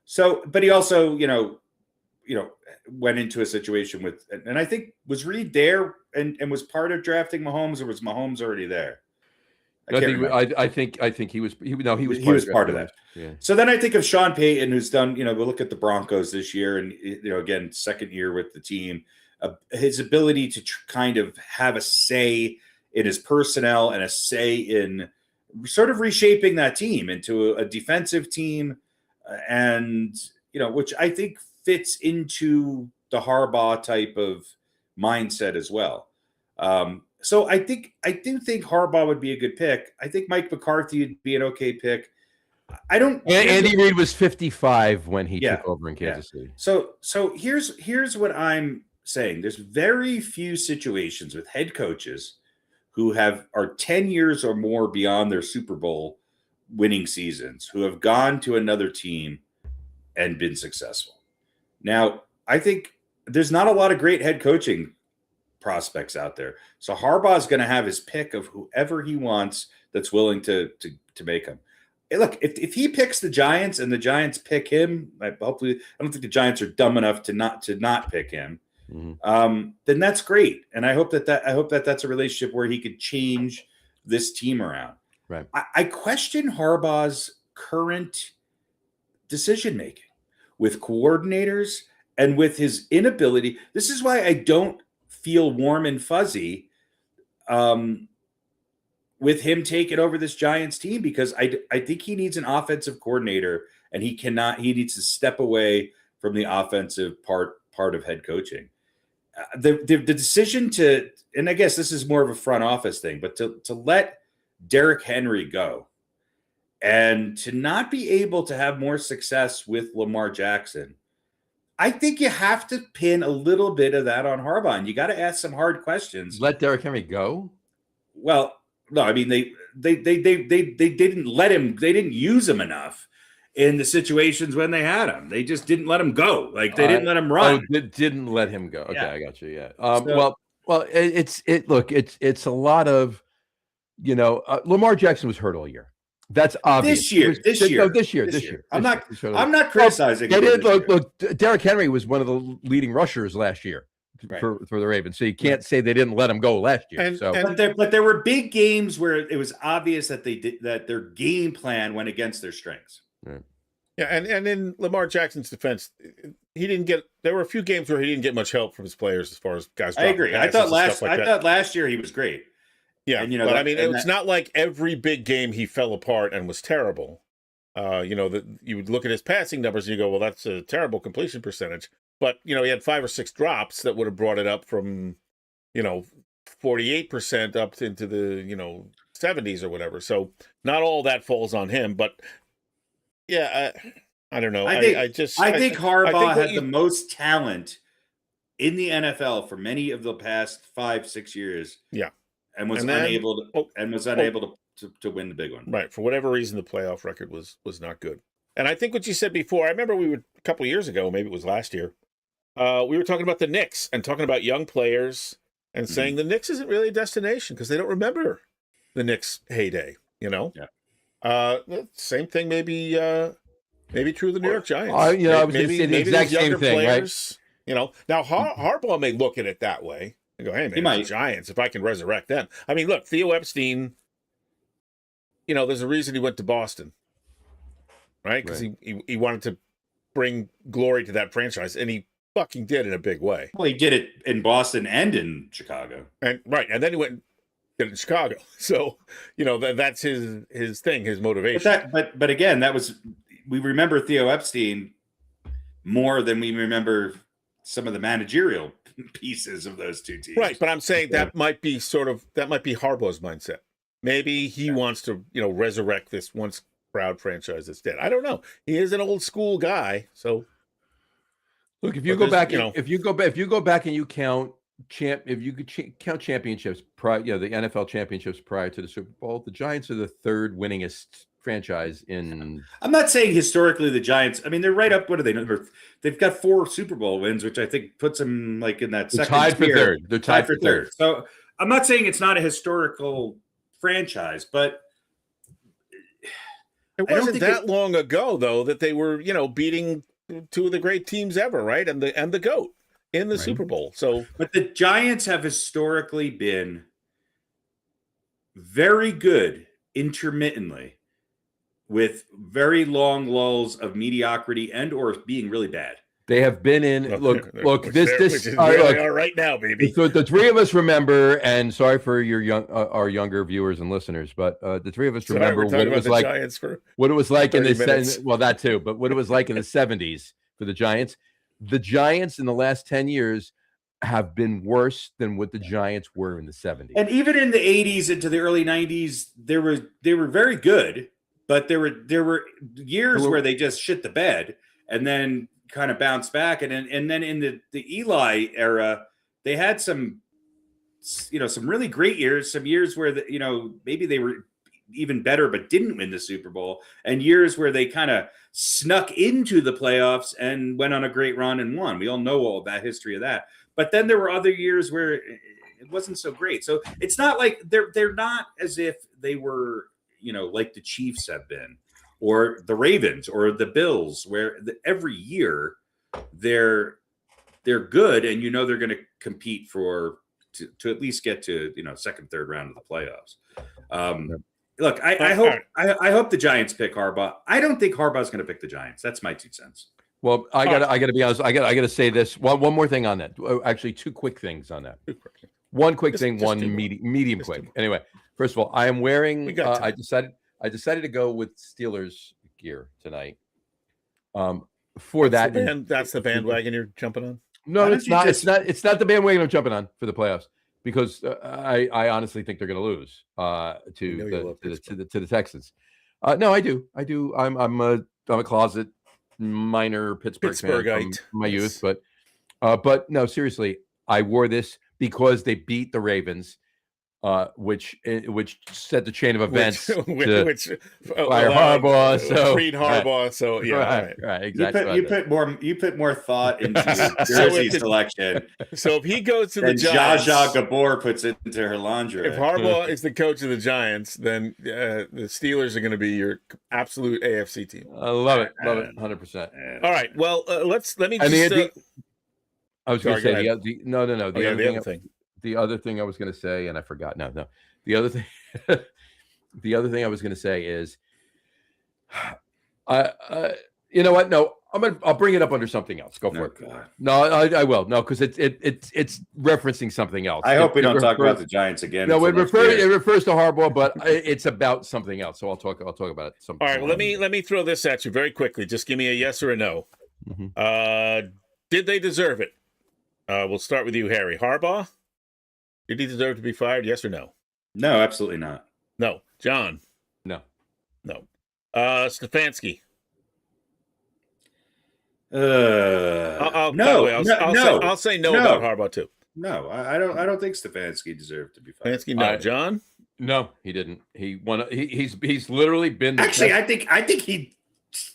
So, but he also, went into a situation with, and I think was Reid there and was part of drafting Mahomes, or was Mahomes already there? I think he was part of that. Yeah. So then I think of Sean Payton, who's done, we look at the Broncos this year, and again, second year with the team, his ability to kind of have a say in his personnel and a say in sort of reshaping that team into a defensive team, and which I think fits into the Harbaugh type of mindset as well. So I do think Harbaugh would be a good pick. I think Mike McCarthy would be an okay pick. Andy Reid was 55 when he took over in Kansas City. So here's what I'm saying. There's very few situations with head coaches who are 10 years or more beyond their Super Bowl winning seasons, who have gone to another team and been successful. Now, I think there's not a lot of great head coaching prospects out there. So Harbaugh is going to have his pick of whoever he wants that's willing to make him. Hey, look, if he picks the Giants and the Giants pick him, hopefully, I don't think the Giants are dumb enough to not pick him. Mm-hmm. Then that's great, and I hope that that's a relationship where he could change this team around. Right. I question Harbaugh's current decision making with coordinators and with his inability. This is why I don't feel warm and fuzzy with him taking over this Giants team, because I think he needs an offensive coordinator, and he needs to step away from the offensive part of head coaching. The decision to, and I guess this is more of a front office thing, but to let Derrick Henry go and to not be able to have more success with Lamar Jackson, I think you have to pin a little bit of that on Harbaugh, and you got to ask some hard questions. Let Derrick Henry go? Well, no, I mean they didn't let him. They didn't use him enough in the situations when they had him. They just didn't let him go. Like they didn't let him run. Oh, didn't let him go. Okay, I got you. Yeah. Well, it's a lot of, Lamar Jackson was hurt all year. That's obvious. This year. I'm not criticizing. Look, Derrick Henry was one of the leading rushers last year for the Ravens. So you can't say they didn't let him go last year. But there were big games where it was obvious that that their game plan went against their strengths. Right. Yeah, and in Lamar Jackson's defense, there were a few games where he didn't get much help from his players as far as guys. I agree. I thought last year he was great. Yeah, and, it's not like every big game he fell apart and was terrible. That you would look at his passing numbers and you go, well, that's a terrible completion percentage. But he had 5 or 6 drops that would have brought it up from 48% up into the 70s or whatever. So not all that falls on him, but yeah, I don't know. I think Harbaugh had the most talent in the NFL for many of the past 5-6 years. Yeah. And was unable to win the big one. Right. For whatever reason, the playoff record was not good. And I think what you said before, I remember we were a couple of years ago, maybe it was last year, we were talking about the Knicks and talking about young players and saying the Knicks isn't really a destination because they don't remember the Knicks' heyday, you know? Yeah. Same thing maybe true of the New York Giants. I was going to say the exact same thing, players, right? You know, now Harbaugh may look at it that way and go, hey, man, the Giants, if I can resurrect them. I mean, look, Theo Epstein, you know, there's a reason he went to Boston, right? Because he wanted to bring glory to that franchise, and he fucking did in a big way. Well, he did it in Boston and in Chicago. And then he went did it in Chicago. So, you know, that's his thing, his motivation. But again, we remember Theo Epstein more than we remember some of the managerial pieces of those two teams. Right, but I'm saying that might be Harbaugh's mindset. Maybe he wants to, you know, resurrect this once proud franchise that's dead. I don't know. He is an old school guy, so look, if you go back, if you go back and you count count championships prior, the NFL championships prior to the Super Bowl, the Giants are the third winningest franchise in. I'm not saying historically the Giants. I mean, they're right up. What are they? They've got 4 Super Bowl wins, which I think puts them like in that second tied for tier. third. They're tied for third. So I'm not saying it's not a historical franchise, but it wasn't that long ago though that they were, you know, beating 2 of the great teams ever, right? And the GOAT in the Super Bowl. So, but the Giants have historically been very good intermittently, with very long lulls of mediocrity and or being really bad. They have been in. Look. Which is really all right now, baby. So the 3 of us remember, and sorry for our younger viewers and listeners, but the 3 of us remember what it was like. What it was like in the well, that too, but what it was like in the 70s for the Giants. The Giants in the last 10 years have been worse than what the Giants were in the 70s. And even in the 80s into the early 90s, they were very good, but there were years where they just shit the bed and then kind of bounced back. And then in the Eli era, they had some really great years, some years where maybe they were even better but didn't win the Super Bowl, and years where they kind of snuck into the playoffs and went on a great run and won. We all know all that history of that. But then there were other years where it wasn't so great. So it's not like they're not as if they were, like the Chiefs have been, or the Ravens, or the Bills, where every year they're good, and they're going to compete to at least get to second, third round of the playoffs. Look, I hope the Giants pick Harbaugh. I don't think Harbaugh's going to pick the Giants. That's my 2 cents. Well, I gotta be honest. I gotta say this. One more thing on that. Actually, 2 quick things on that. One quick thing. One medium quick. Anyway, first of all, I am wearing. I decided to go with Steelers gear tonight. That's the bandwagon you're jumping on. No, it's not. It's not the bandwagon I'm jumping on for the playoffs, because I honestly think they're going to lose to the Texans. No, I do. I'm a closet minor Pittsburgh fan from my youth, but no, seriously, I wore this because they beat the Ravens, which set the chain of events by Harbaugh. So Creed Harbaugh. So yeah, right, exactly. You put more thought into jersey selection. So if he goes to the Giants, Zsa Zsa Gabor puts it into her lingerie. If Harbaugh is the coach of the Giants, then the Steelers are going to be your absolute AFC team. I love it, 100%. All right, well, let me. I was going to say the other thing. The other thing I was going to say, and I forgot. No. The other thing I was going to say is, you know what? No, I'll bring it up under something else. Go for it. God. No, I will. No, because it's referencing something else. I hope we don't talk about the Giants again. No, it refers to Harbaugh, but it's about something else. So I'll talk about it. All right. Well, let me throw this at you very quickly. Just give me a yes or a no. Mm-hmm. Did they deserve it? We'll start with you, Harry. Harbaugh. Did he deserve to be fired? Yes or no? No, absolutely not. No. John? No. Stefanski? No. I'll say no about Harbaugh too. No, I don't think Stefanski deserved to be fired. Stefanski, no. John? No, he didn't. He won. He's literally been. Actually, I think he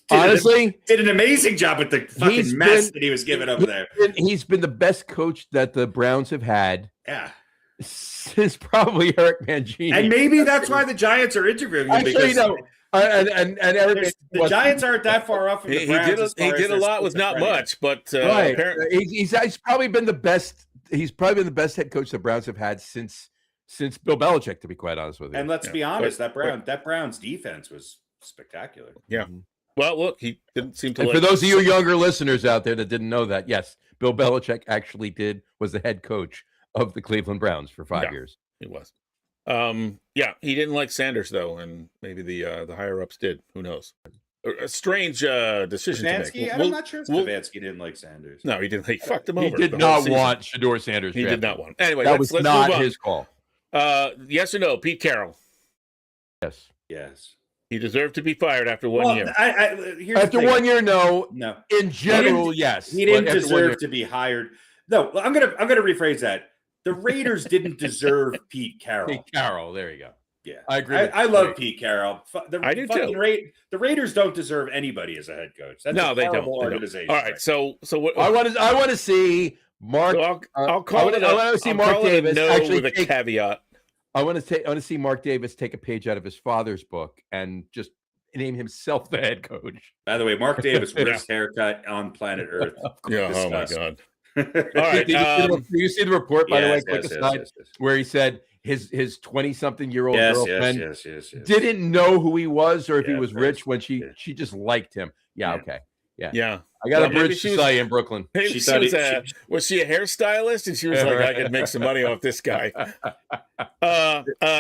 Honestly, did an amazing job with the fucking mess that he was giving over there. He's been the best coach that the Browns have had. Yeah. Since probably Eric Mangini. And maybe that's why the Giants are interviewing him. Actually, no. And Eric, the Giants aren't that far off from the Browns. He did a lot with not much, but right. apparently He's probably been the best. He's probably been the best head coach the Browns have had since Bill Belichick, to be quite honest with you. And let's be honest, that Browns defense was spectacular. Yeah. Well, look, he didn't seem to. And for those of you younger listeners out there that didn't know that, yes, Bill Belichick actually was the head coach of the Cleveland Browns for 5 years. He was. He didn't like Sanders though, and maybe the higher ups did. Who knows? A strange decision Stefanski? to make. I'm not sure if Stefanski didn't like Sanders. No, he didn't. He fucked him over. He did not want Shedeur Sanders. He did not want. Anyway, that let's was not move on. his call. Yes or no, Pete Carroll? Yes. He deserved to be fired after 1 year. After 1 year, no. No. In general, yes. He didn't deserve to be hired. No, I'm gonna rephrase that. The Raiders didn't deserve Pete Carroll. Pete Carroll, there you go. Yeah, I agree. I love Pete Carroll. I do too. The Raiders don't deserve anybody as a head coach. That's no, a they don't. organization. All right, so what? I want to see Mark. So I'll call it. I want to see Mark Davis no actually with a caveat. I want to see Mark Davis take a page out of his father's book and just name himself the head coach. By the way, Mark Davis, worst haircut on planet Earth. Yeah. Oh my God. All right. Did you see the report, by the way, quick aside, where he said his 20-something-year-old girlfriend didn't know who he was or if he was rich when she just liked him. Yeah. Okay. Yeah. I got a bridge to say in Brooklyn. Was she a hairstylist? And she was like, I could make some money off this guy.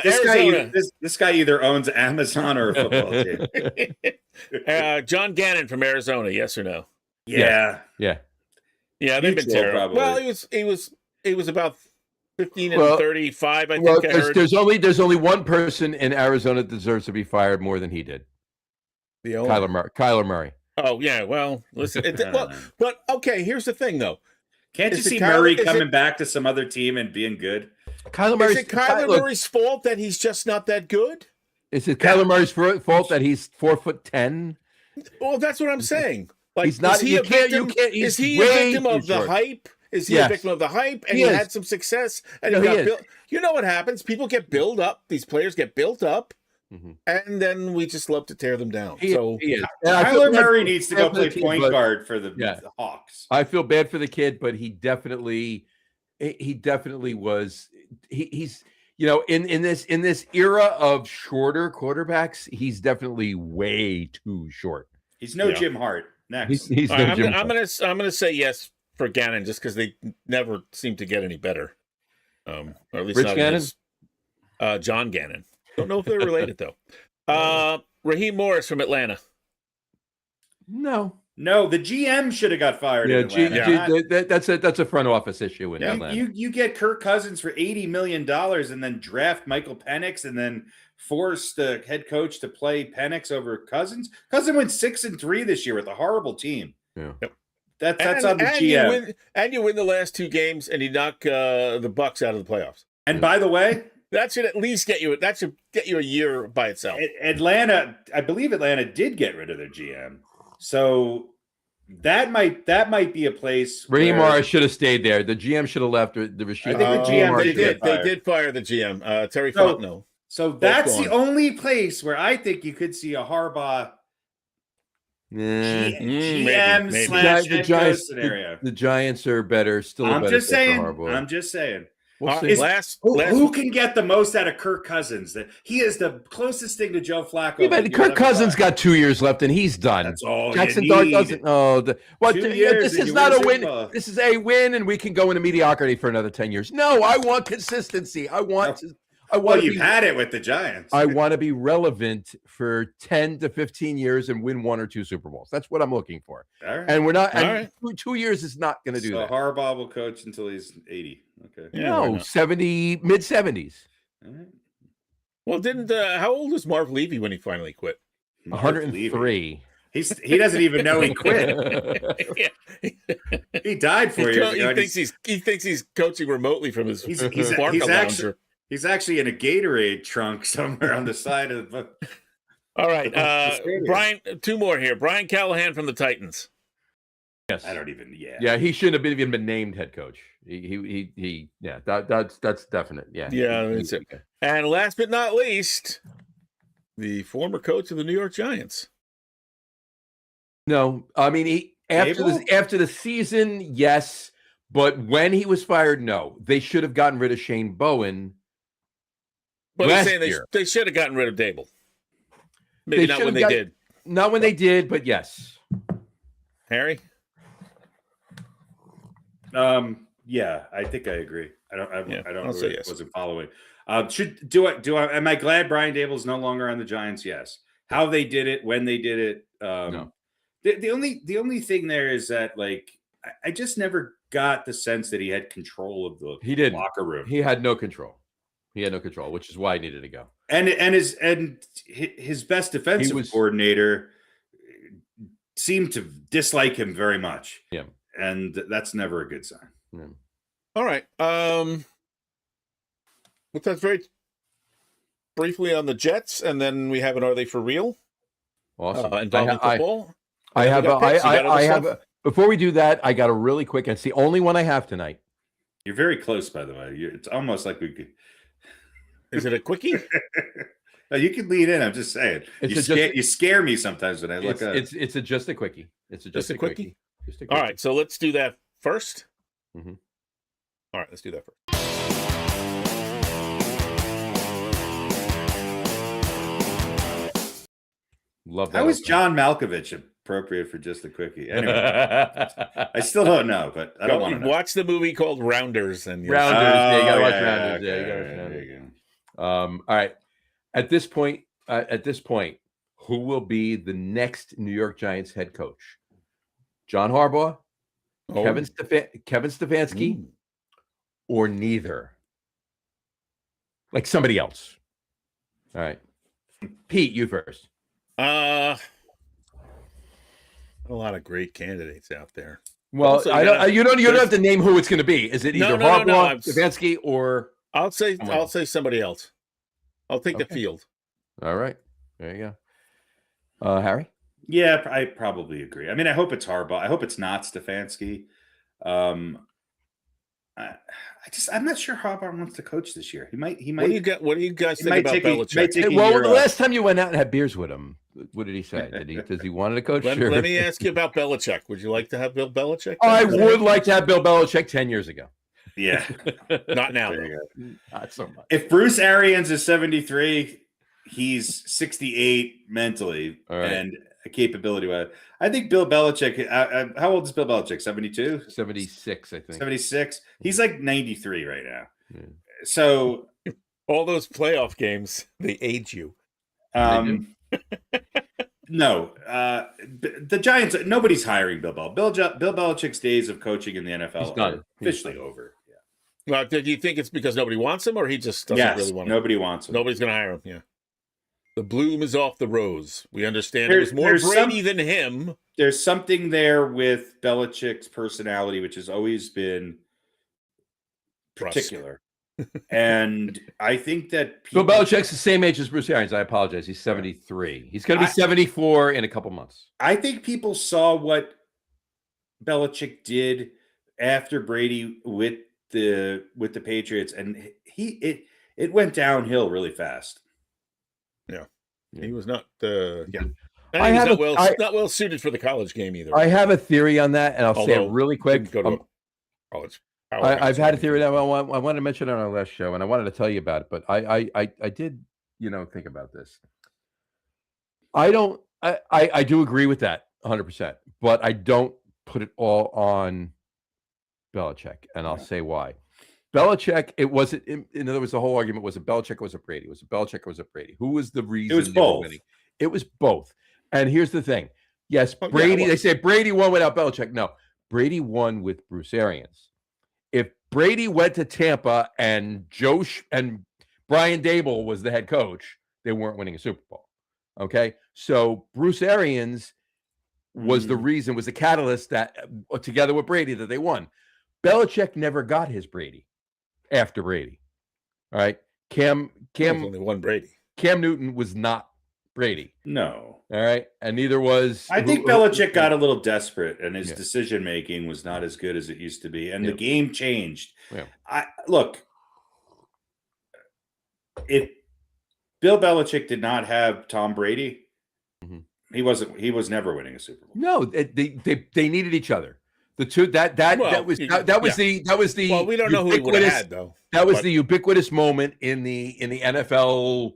This guy either owns Amazon or a football team. John Gannon from Arizona, yes or no? Yeah. Yeah, they've been terrible. Well, he was about 15 and 35, I think. I heard. There's only one person in Arizona that deserves to be fired more than he did. Kyler Murray. Oh yeah, well, listen. But okay, here's the thing though. Can't you see Murray coming back to some other team and being good? Is it Kyler Murray's fault that he's just not that good? Is it Kyler Murray's fault that he's 4'10"? Well, that's what I'm saying. Like, he's not. Is he a victim of the hype? Is he a victim of the hype? And he had some success, and he got built. You know what happens? People get built up. These players get built up. Mm-hmm. And then we just love to tear them down. Kyler Murray needs to go play point guard for the Hawks. I feel bad for the kid, but he definitely was. He's in this era of shorter quarterbacks, he's definitely way too short. He's no Jim Hart. Next, I'm gonna say yes for Gannon just because they never seem to get any better. Or at least Rich Gannon, John Gannon. Don't know if they're related though. Raheem Morris from Atlanta. No, the GM should have got fired. That's a front office issue in Atlanta. You get Kirk Cousins for $80 million and then draft Michael Penix and then force the head coach to play Penix over Cousins. Cousins went 6-3 this year with a horrible team. Yeah. Yep. That's on the GM. You win the last two games and you knock the Bucks out of the playoffs. And by the way, that should at least get you a year by itself. Atlanta, I believe Atlanta did get rid of their GM. So that might be a place. Raheem Morris should have stayed there. The GM should have left. I think the GM they did fire the GM, Terry Fontenot. So that's the only place where I think you could see a Harbaugh GM / head coach scenario. The Giants are better. I'm just saying. We'll see. Who can get the most out of Kirk Cousins? That he is the closest thing to Joe Flacco. Yeah, but Kirk Cousins got 2 years left, and he's done. That's all. Jackson Dart doesn't. This is not a win. This is a win, and we can go into mediocrity for another 10 years. No, I want consistency. You've had it with the Giants. I want to be relevant for 10 to 15 years and win 1 or 2 Super Bowls. That's what I'm looking for. All right. And we're not. And 2 years is not going to do that. So Harbaugh will coach until he's 80. Okay. Yeah, no, 70, mid 70s. All right. Well, how old was Marv Levy when he finally quit? 103. He doesn't even know he quit. He died 4 years ago. He thinks he's coaching remotely from his He's actually in a Gatorade trunk somewhere on the side of the. All right, Brian. 2 more here. Brian Callahan from the Titans. Yes. I don't even. Yeah. Yeah, he shouldn't have even been named head coach. He yeah, that's definite. Yeah. That's it. And last but not least, the former coach of the New York Giants. No, I mean after the season, yes, but when he was fired, no. They should have gotten rid of Shane Bowen. But he's saying they should have gotten rid of Dable. Maybe not when they did. Not when they did, but yes. Harry? Yeah, I think I agree. I wasn't following. Am I glad Brian Dable is no longer on the Giants? Yes. How they did it, when they did it. No. The only thing there is that, like, I just never got the sense that he had control of the locker room. He had no control. Which is why he needed to go. And his best defensive coordinator seemed to dislike him very much. Yeah. And that's never a good sign. Yeah. All right. We'll touch very briefly on the Jets, and then we have an Are They For Real? Awesome. And football. I have before we do that, I got a really quick, and it's the only one I have tonight. You're very close, by the way. It's almost like we could. Is it a quickie? No, you can lead in. I'm just saying. You scare me sometimes when I look up. It's just a quickie. It's just a quickie. All right, so let's do that first. Mm-hmm. All right, let's do that first. Love that. How is John Malkovich appropriate for just a quickie? Anyway, I still don't know, but I don't want to know. Watch the movie called Rounders. And Rounders. Yeah, you gotta watch Rounders. Yeah, you gotta watch Rounders. All right. At this point, who will be the next New York Giants head coach? John Harbaugh, Kevin Stefanski, or neither? Like somebody else. All right. Pete, you first. A lot of great candidates out there. Well, also, you don't have to name who it's going to be. Is it either Harbaugh, Stefanski, or I'll say somebody else. I'll take the field. All right. There you go. Harry? Yeah, I probably agree. I mean, I hope it's Harbaugh. I hope it's not Stefanski. I'm not sure Harbaugh wants to coach this year. He might. What do you guys think about Belichick? Well, the last time you went out and had beers with him, what did he say? Does he want to coach? Let me ask you about Belichick. Would you like to have Bill Belichick? I would like to have Bill Belichick 10 years ago. Yeah. Not now. Not so much. If Bruce Arians is 73, he's 68 mentally and a capability wise. I think Bill Belichick, how old is Bill Belichick? 72? 76, I think. 76. He's like 93 right now. Yeah. So all those playoff games, they age you. No, the Giants. Nobody's hiring Bill Belichick. Bill Belichick's days of coaching in the NFL are officially over. Yeah. Well, do you think it's because nobody wants him, or he just doesn't really want him? Nobody wants him. Nobody's going to hire him. Yeah. The bloom is off the rose. We understand it was more Brady than him. There's something there with Belichick's personality, which has always been particular. And I think that Bill Belichick's the same age as Bruce Arians. I apologize. He's 73. He's going to be 74 in a couple months. I think people saw what Belichick did after Brady with the Patriots, and it went downhill really fast. Yeah. He was not not well suited for the college game either. I have a theory on that, and I'll say it really quick. Go to college. I've had a theory that I wanted to mention on our last show, and I wanted to tell you about it, but I did, think about this. I do agree with that 100%, but I don't put it all on Belichick, and I'll say why. Belichick, it wasn't, in other words, the whole argument was it Belichick or was it Brady? Was it Belichick or was it Brady? Who was the reason? It was both. It was both. And here's the thing. Yes, Brady, they say Brady won without Belichick. No, Brady won with Bruce Arians. If Brady went to Tampa and Brian Dable was the head coach, they weren't winning a Super Bowl. Okay? So Bruce Arians was the reason, was the catalyst that, together with Brady, that they won. Belichick never got his Brady after Brady. All right. Cam only one Brady. Cam Newton was not Brady. No. All right, and neither was. I think Belichick got a little desperate, and his decision making was not as good as it used to be, and the game changed. Yeah. Look, if Bill Belichick did not have Tom Brady, he was never winning a Super Bowl. No, they needed each other. The two that was the well, we don't know who he would have had though. That was the ubiquitous moment in the NFL,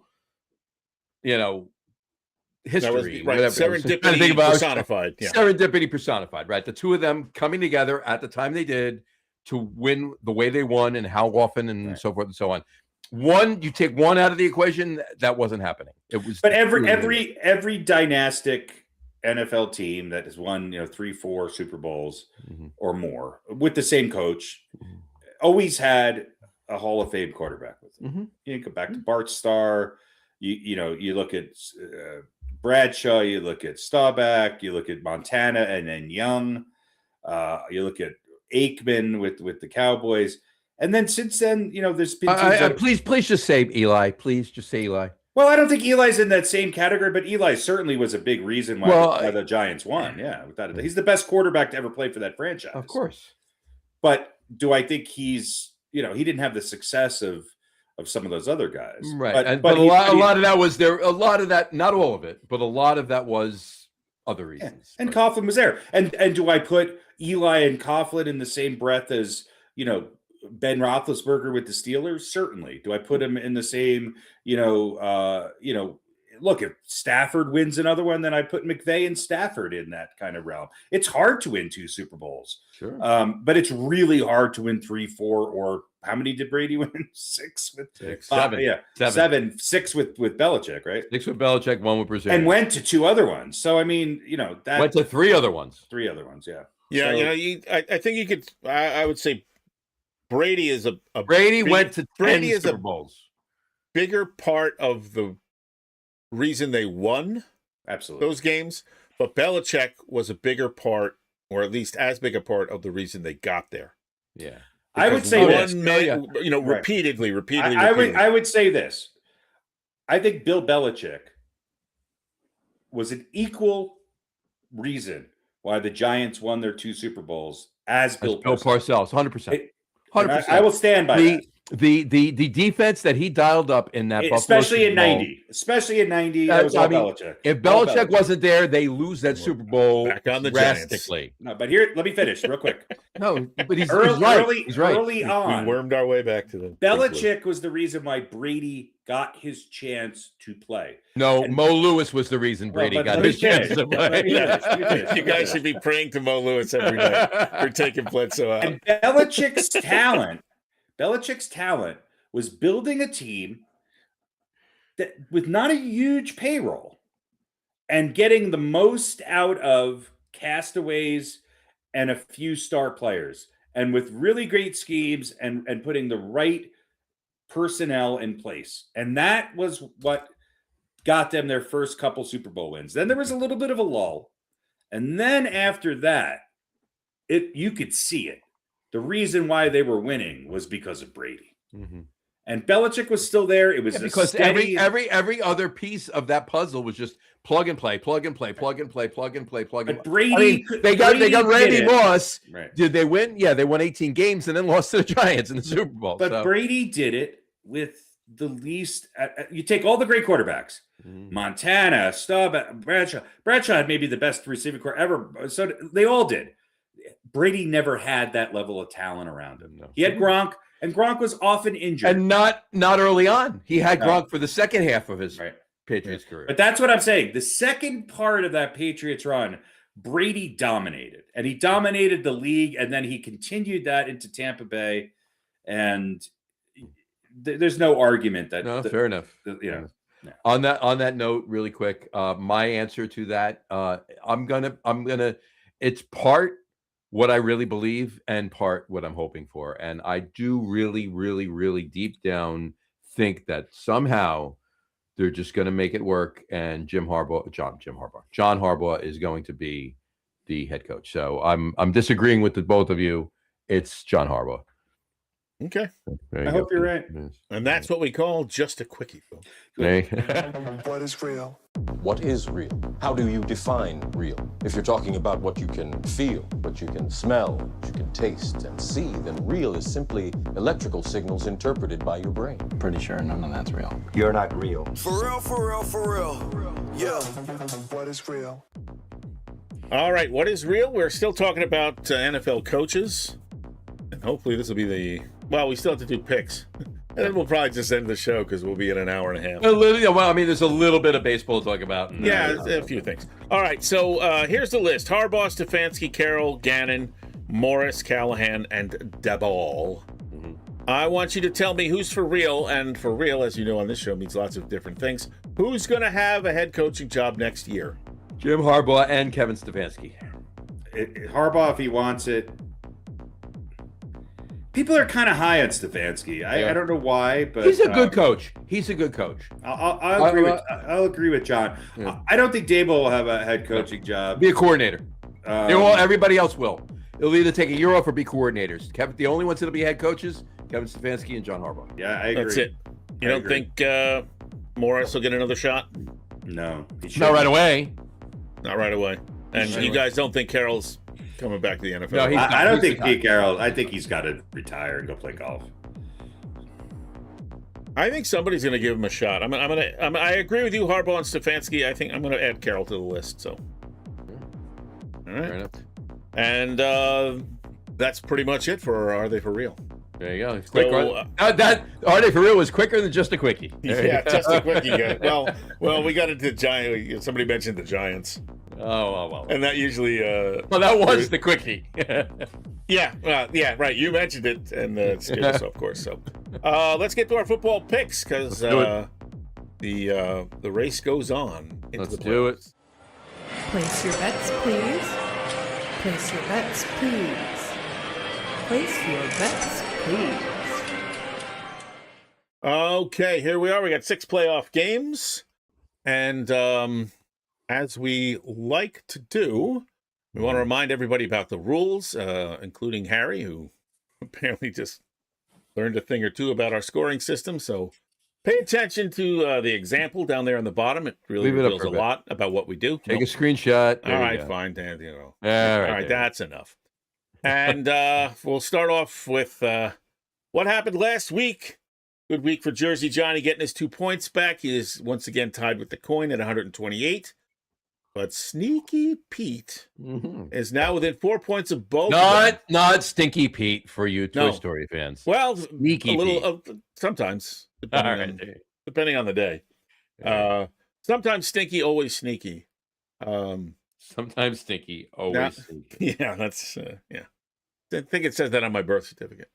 history. Serendipity personified. Yeah. Serendipity personified, right? The two of them coming together at the time they did to win the way they won and how often and so forth and so on. You take one out of the equation, that wasn't happening. It was, but every dynastic NFL team that has won 3-4 Super Bowls or more with the same coach always had a Hall of Fame quarterback with them. You go back to Bart Starr. You look at Bradshaw. You look at Staubach. You look at Montana and then Young. You look at Aikman with the Cowboys. And then since then, there's been please just say Eli. Please just say Eli. Well, I don't think Eli's in that same category, but Eli certainly was a big reason why the Giants won. Yeah, without it. He's the best quarterback to ever play for that franchise. Of course. But do I think he's, he didn't have the success of some of those other guys. Right. But a lot of that was there. A lot of that, not all of it, but a lot of that was other reasons. Yeah. And Coughlin was there. And do I put Eli and Coughlin in the same breath as, Ben Roethlisberger with the Steelers? Certainly. Do I put him in the same, look, if Stafford wins another one, then I put McVay and Stafford in that kind of realm. It's hard to win 2 Super Bowls. Sure. But it's really hard to win 3, 4, or how many did Brady win? 6 with 7. Yeah. 7, 6 with Belichick, right? 6 with Belichick, 1 with Brazil. And went to 2 other ones. So, I mean, that went to 3 other ones. 3 other ones, yeah. Yeah, so, I think you could, I would say Brady is went to 10 Super Bowls. Bigger part of the reason they won those games, but Belichick was a bigger part, or at least as big a part of the reason they got there. Yeah, I would say this. Repeatedly. I would say this. I think Bill Belichick was an equal reason why the Giants won their 2 Super Bowls as Bill Parcells, 100%. 100%. I will stand by that. The defense that he dialed up in that especially in 90. Especially in 90, that was all Belichick. If Belichick wasn't there, they lose that Super Bowl back on the drastically. Giants. No, but here, let me finish real quick. No, but he's right. He's right. Early on, we wormed our way back to the Belichick was the reason why Brady got his chance to play. No, Mo Lewis was the reason Brady got his chance to play. You guys should be praying to Mo Lewis every night for taking Bledsoe out. And Belichick's talent was building a team that with not a huge payroll and getting the most out of castaways and a few star players, and with really great schemes and putting the right personnel in place. And that was what got them their first couple Super Bowl wins. Then there was a little bit of a lull. And then after that, you could see it. The reason why they were winning was because of Brady. Mm-hmm. And Belichick was still there. It was because every other piece of that puzzle was just plug and play. But Brady, they got Randy Moss. Right. Did they win? Yeah, they won 18 games and then lost to the Giants in the Super Bowl. But Brady did it with the least. You take all the great quarterbacks, Montana, Staubach, Bradshaw. Bradshaw had maybe the best receiving core ever. So they all did. Brady never had that level of talent around him. No. He had Gronk. And Gronk was often injured. And not early on. He had Gronk for the second half of his Patriots career. But that's what I'm saying. The second part of that Patriots run, Brady dominated. And he dominated the league, and then he continued that into Tampa Bay. And there's no argument that... No, fair enough. No. On that note, really quick, my answer to that, I'm gonna it's part what I really believe and part what I'm hoping for. And I do really, really, really deep down think that somehow they're just going to make it work. And John Harbaugh is going to be the head coach. So I'm disagreeing with the both of you. It's John Harbaugh. Okay. I hope you're right. And that's what we call just a quickie, Phil. What is real? What is real? How do you define real? If you're talking about what you can feel, what you can smell, what you can taste and see, then real is simply electrical signals interpreted by your brain. Pretty sure none of that's real. You're not real. For real, for real, for real. Yeah. What is real? All right, what is real? We're still talking about NFL coaches. And hopefully this will be well, we still have to do picks. And then we'll probably just end the show because we'll be in an hour and a half. Well, I mean, there's a little bit of baseball to talk about. Yeah, a few things. All right, so here's the list. Harbaugh, Stefanski, Carroll, Gannon, Morris, Callahan, and Daboll. Mm-hmm. I want you to tell me who's for real. And for real, as you know on this show, means lots of different things. Who's going to have a head coaching job next year? Jim Harbaugh and Kevin Stefanski. Harbaugh, if he wants it. People are kind of high on Stefanski. I don't know why, but he's a good coach. He's a good coach. I'll agree with John. Yeah. I don't think Dable will have a head coaching job. Be a coordinator. Everybody else will. It'll either take a year off or be coordinators. Kevin, the only ones that'll be head coaches, Kevin Stefanski and John Harbaugh. Yeah, I agree. That's it. You don't think Morris will get another shot? No. Not right away. Not right away. And you guys don't think Carroll's coming back to the NFL? No, I don't think Pete Carroll. I think he's got to retire and go play golf. I think somebody's going to give him a shot. I agree with you, Harbaugh and Stefanski. I think I'm going to add Carroll to the list. So, all right. Fair enough. And that's pretty much it for Are They For Real? There you go. It's quick. That Are They For Real was quicker than just a quickie. Yeah, just a quickie. Well, we got into Giants. Somebody mentioned the Giants. Oh, well. And that usually... well, that was the quickie. Yeah, right. You mentioned it, and it scared us, of course. So let's get to our football picks, because the race goes on. Let's do it. Place your bets, please. Place your bets, please. Place your bets, please. Okay, here we are. We got 6 playoff games. And as we like to do, we want to remind everybody about the rules, including Harry, who apparently just learned a thing or two about our scoring system. So pay attention to the example down there on the bottom. It really reveals a lot about what we do. Take a screenshot. All right, fine. Dan, All right, that's enough. And we'll start off with what happened last week. Good week for Jersey Johnny getting his 2 points back. He is once again tied with the coin at 128. But Sneaky Pete is now within 4 points of both. Not Stinky Pete for you Toy Story fans. Well, Sneaky Pete. Sometimes, depending on the day. Sometimes stinky, always sneaky. Sometimes stinky, always sneaky. Yeah, that's yeah. I think it says that on my birth certificate.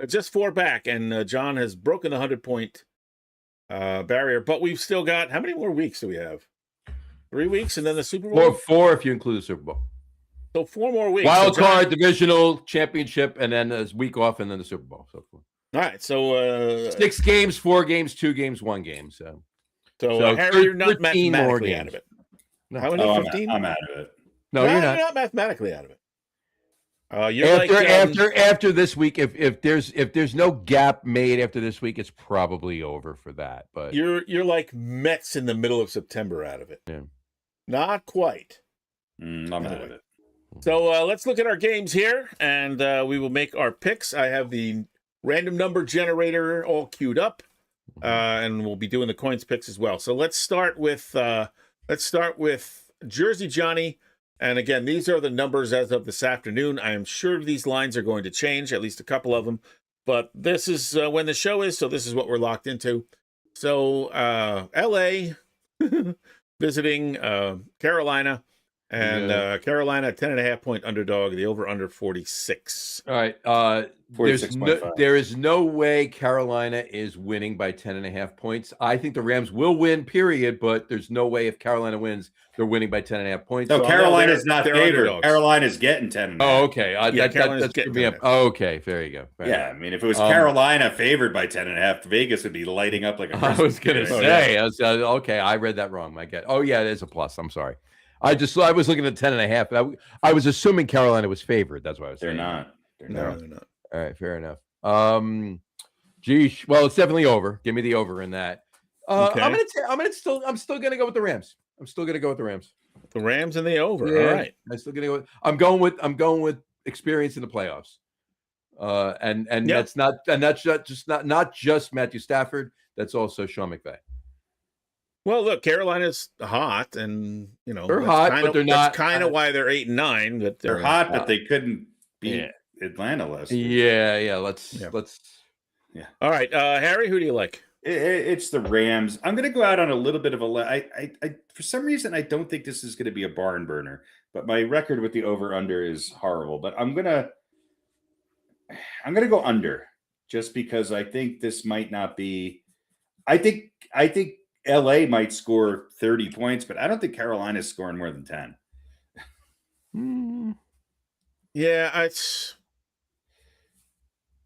Just 4 back, and John has broken the 100-point barrier. But we've still got, how many more weeks do we have? 3 weeks, and then the Super Bowl. Four if you include the Super Bowl. So 4 more weeks. Wild card, divisional, championship, and then a week off, and then the Super Bowl. So all right, so 6 games, 4 games, 2 games, 1 game. So Harry, you're not mathematically out of it. No. How many? 15? I'm out of it. No, you're not. You're not mathematically out of it. After this week, if there's no gap made after this week, it's probably over for that. But you're like Mets in the middle of September out of it. Yeah. Not quite. I'm out of it. So let's look at our games here, and we will make our picks. I have the random number generator all queued up, and we'll be doing the coins picks as well. So let's start with Jersey Johnny. And again, these are the numbers as of this afternoon. I am sure these lines are going to change, at least a couple of them. But this is when the show is, so this is what we're locked into. So L.A. visiting Carolina, and Carolina 10.5-point underdog. The over/under 46. All right. There is no way Carolina is winning by 10.5 points. I think the Rams will win, period, but there's no way if Carolina wins, they're winning by 10.5 points. No, Carolina's not favored. Underdogs. Carolina's getting 10. Oh, okay. Carolina's getting 10. Okay, there you go. Yeah, I mean, if it was Carolina favored by 10.5, Vegas would be lighting up like a Christmas I was going to tree. say, okay, I read that wrong. I get. Oh, yeah, it is a plus. I'm sorry. I was looking at 10.5. I was assuming Carolina was favored. That's why I was saying. They're not. No, they're not. All right, fair enough. Geesh. Well, it's definitely over. Give me the over in that. Okay. I'm still gonna go with the Rams. I'm still gonna go with the Rams. The Rams and the over. Yeah, All right. I'm still gonna go. I'm going with experience in the playoffs. And Yep. that's not just Matthew Stafford. That's also Sean McVay. Well, look, Carolina's hot, and they're hot, but they're not. That's kind of why they're 8-9. But They're hot, but they couldn't beat Atlanta last week. Yeah. Let's. Yeah. All right, Harry, who do you like? It's the Rams. I'm going to go out on a little bit of I for some reason I don't think this is going to be a barn burner, but my record with the over under is horrible. But I'm gonna go under just because I think this might not be. I think LA might score 30 points, but I don't think Carolina's scoring more than 10. Yeah,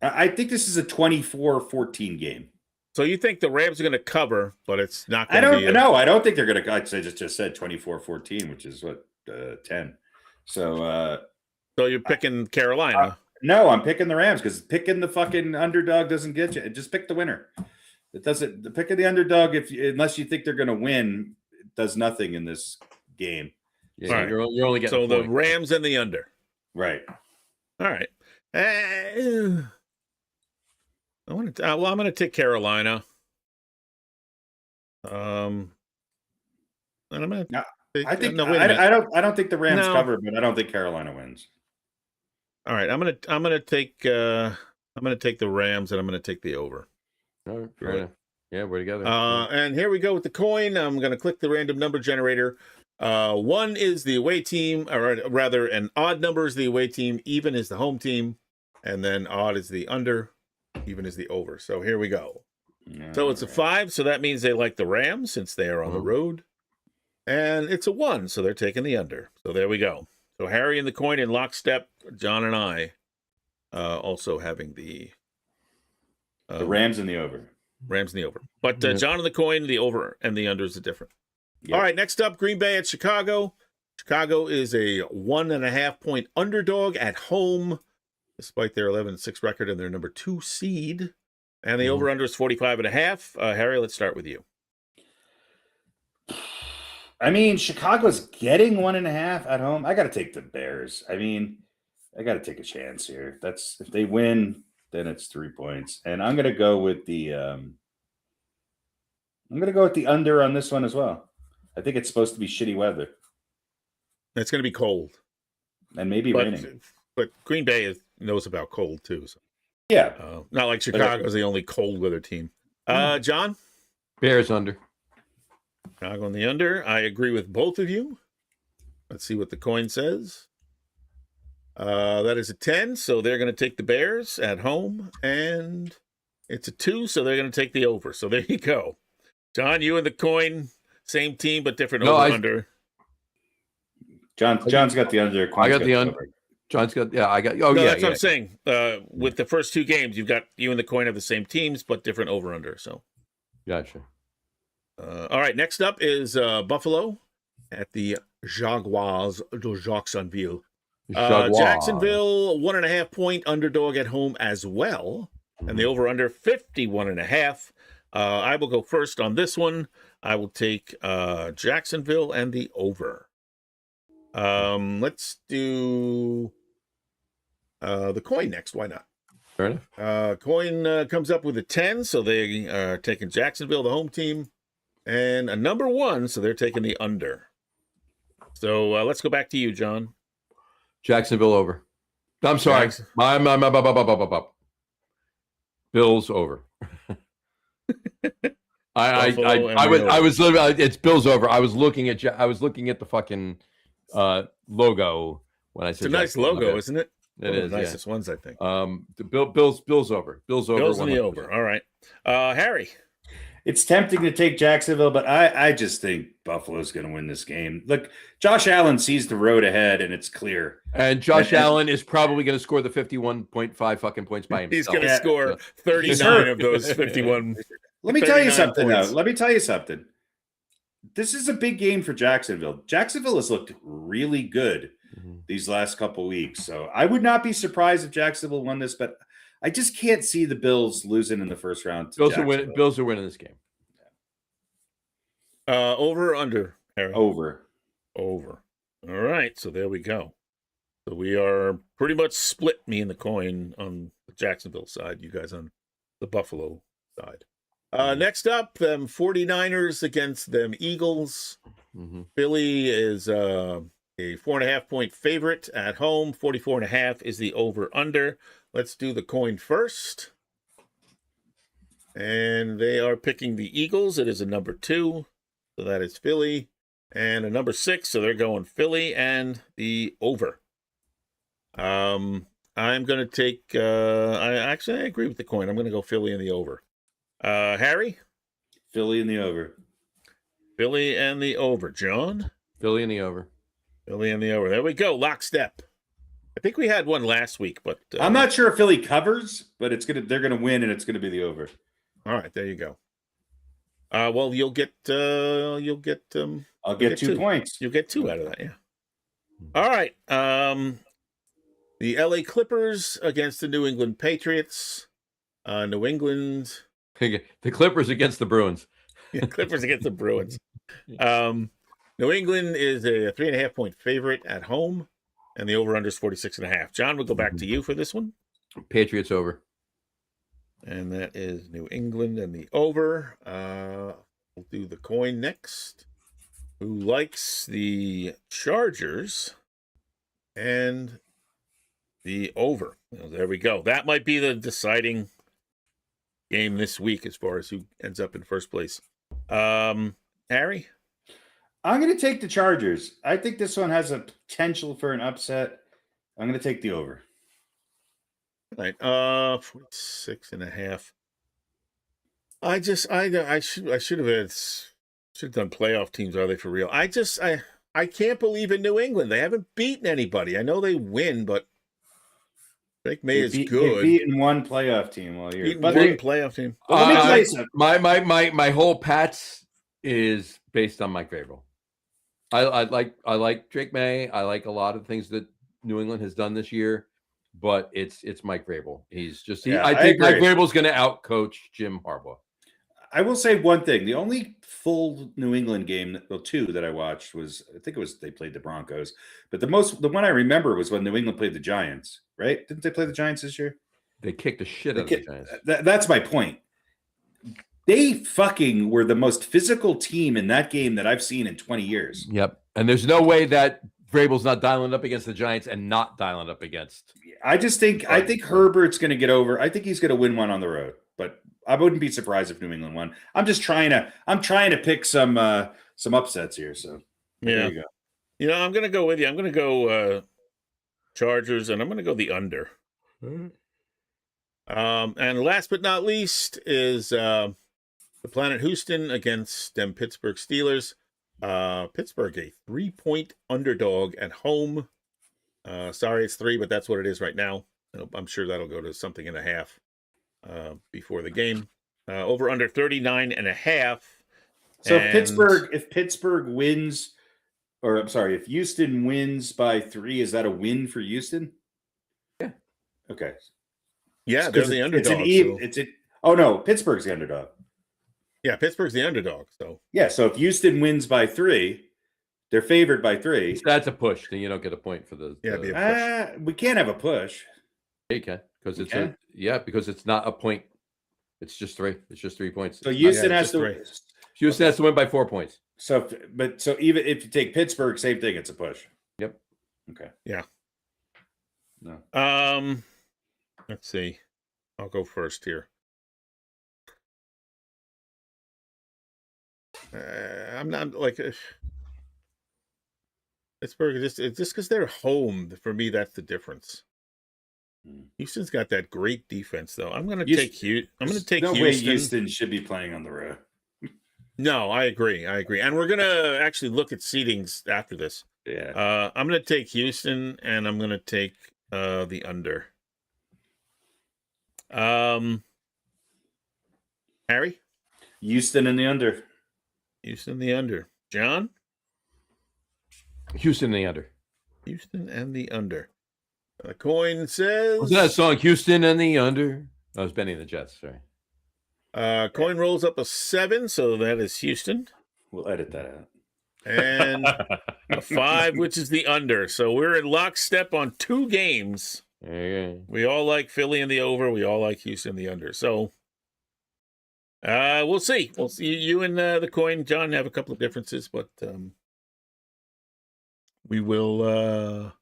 I think this is a 24-14 game. So you think the Rams are going to cover, but it's not going to be. I don't think they're going to. I just said 24-14, which is what 10. So you're picking Carolina. No, I'm picking the Rams because picking the fucking underdog doesn't get you. Just pick the winner. It doesn't. The pick of the underdog, unless you think they're going to win, it does nothing in this game. Yeah, right. You're only getting the Rams and the under. Right. All right. I'm going to take Carolina. And I'm going to. I don't think the Rams cover, but I don't think Carolina wins. All right, I'm gonna take the Rams, and I'm gonna take the over. All right, fair enough. Yeah, we're together. And here we go with the coin. I'm gonna click the random number generator. 1 is the away team, or rather, an odd number is the away team, even is the home team, and then odd is the under, even is the over. So here we go. So it's a 5, so that means they like the Rams since they are on the road, and it's a 1, so they're taking the under. So there we go. So Harry and the coin in lockstep. John and I also having the Rams and the over. Rams and the over. But John and the coin, the over and the under is different. Yep. All right, next up, Green Bay at Chicago. Chicago is a 1.5 point underdog at home, despite their 11-6 record and their number 2 seed. And the over-under is 45.5. Harry, let's start with you. I mean, Chicago's getting 1.5 at home. I got to take the Bears. I mean, I got to take a chance here. If they win, then it's 3 points. And I'm going to go with the under on this one as well. I think it's supposed to be shitty weather. It's going to be cold. And maybe raining. But Green Bay knows about cold too. So. Yeah. Not like Chicago's the only cold weather team. John? Bears under. Chicago on the under. I agree with both of you. Let's see what the coin says. That is a 10, so they're going to take the Bears at home. And it's a 2, so they're going to take the over. So there you go. John, you and the coin, same team, but different over-under. John's got the under. I got the under. John's got, I got, that's what I'm saying. With the first 2 games, you've got you and the coin have the same teams, but different over-under. So, gotcha. All right, next up is Buffalo at the Jaguars de Jacksonville. Jacksonville, 1.5 point underdog at home as well. And the over-under 51.5. I will go first on this one. I will take Jacksonville and the over. Let's do the coin next. Why not? Fair enough. Coin comes up with a 10, so they are taking Jacksonville, the home team, and a number 1, so they're taking the under. So let's go back to you, John. Jacksonville over. I'm sorry. Bills over. I was it's Bills over. I was looking at the fucking logo when I said it's a nice logo, isn't it? It is the nicest ones, I think. The Bills over. Bills over. Bills in the over. All right, Harry. It's tempting to take Jacksonville, but I just think Buffalo's going to win this game. Look, Josh Allen sees the road ahead, and it's clear. And Josh Allen is probably going to score the 51.5 fucking points by himself. He's going to score 39 of those 51. Let me tell you something, points. though. Let me tell you something. This is a big game for Jacksonville. Jacksonville has looked really good these last couple weeks. So I would not be surprised if Jacksonville won this, but I just can't see the Bills losing in the first round. To Bills are winning this game. Over or under, Harry? Over. Over. All right, so there we go. So we are pretty much split, me and the coin on the Jacksonville side, you guys on the Buffalo side. Next up, them 49ers against them Eagles. Mm-hmm. Philly is a 4.5-point favorite at home. 44.5 is the over-under. Let's do the coin first. And they are picking the Eagles. It is a number 2. So that is Philly. And a number 6. So they're going Philly and the over. I'm going to take... I agree with the coin. I'm going to go Philly and the over. Harry? Philly and the over. Philly and the over. John? Philly and the over. Philly and the over. There we go. Lockstep. I think we had one last week, but I'm not sure if Philly covers, but they're gonna win, and it's gonna be the over. All right, there you go. Well, you'll get I'll get 2 points. You'll get 2 out of that, yeah. All right. The LA Clippers against the New England Patriots. New England. The Clippers against the Bruins. Yeah, Clippers against the Bruins. New England is a 3.5-point favorite at home, and the over-under is 46.5. John, we'll go back to you for this one. Patriots over. And that is New England and the over. We'll do the coin next. Who likes the Chargers and the over? Well, there we go. That might be the deciding game this week as far as who ends up in first place. Harry? I'm going to take the Chargers. I think this one has a potential for an upset. I'm going to take the over. All right. 46.5. I should have done playoff teams. Are they for real? I can't believe in New England. They haven't beaten anybody. I know they win, but Drake May is good. They've beaten one playoff team all year. One playoff team. Well, let me tell you something. My whole Pats is based on Mike Vrabel. I like Drake May. I like a lot of things that New England has done this year, but it's Mike Vrabel. I think Mike Vrabel's going to outcoach Jim Harbaugh. I will say one thing. The only full New England game, well, 2 that I watched they played the Broncos, but the one I remember was when New England played the Giants, right? Didn't they play the Giants this year? They kicked the shit out of the Giants. That's my point. They fucking were the most physical team in that game that I've seen in 20 years. Yep. And there's no way that Vrabel's not dialing up against the Giants and not dialing up against. I think Herbert's going to get over. I think he's going to win one on the road, but I wouldn't be surprised if New England won. I'm trying to pick some upsets here. So there you go. I'm going to go with you. I'm going to go Chargers, and I'm going to go the under. Mm-hmm. And last but not least is the Planet Houston against them Pittsburgh Steelers. Pittsburgh, a 3-point underdog at home. Sorry, it's 3, but that's what it is right now. I'm sure that'll go to something and a half before the game. Over under 39.5. So if Pittsburgh wins, if Houston wins by 3, is that a win for Houston? Yeah. Okay. Yeah, they're the underdog. Pittsburgh's the underdog. Yeah, Pittsburgh's the underdog. So yeah, so if Houston wins by 3, they're favored by 3. That's a push. Then you don't get a point for the. Yeah, be a push. We can't have a push. You can because because it's not a point. It's just 3. It's just 3 points. So Houston has to. Houston has to win by 4 points. So even if you take Pittsburgh, same thing. It's a push. Yep. Okay. Yeah. No. Let's see. I'll go first here. I'm not like Pittsburgh. Just because they're home for me, that's the difference. Houston's got that great defense, though. I'm going to take Houston. No way Houston should be playing on the road. No, I agree. And we're going to actually look at seedings after this. Yeah. I'm going to take Houston, and I'm going to take the under. Harry? Houston and the under. Houston the under. John? Houston the under. Houston and the under. The coin says. What's that song? Houston and the Under. I was Benny and the Jets. Sorry. Coin rolls up a 7, so that is Houston. We'll edit that out. And a 5, which is the under. So we're in lockstep on 2 games. There you go. We all like Philly in the over. We all like Houston in the under. So we'll see. We'll see. You and the coin, John, have a couple of differences, but we will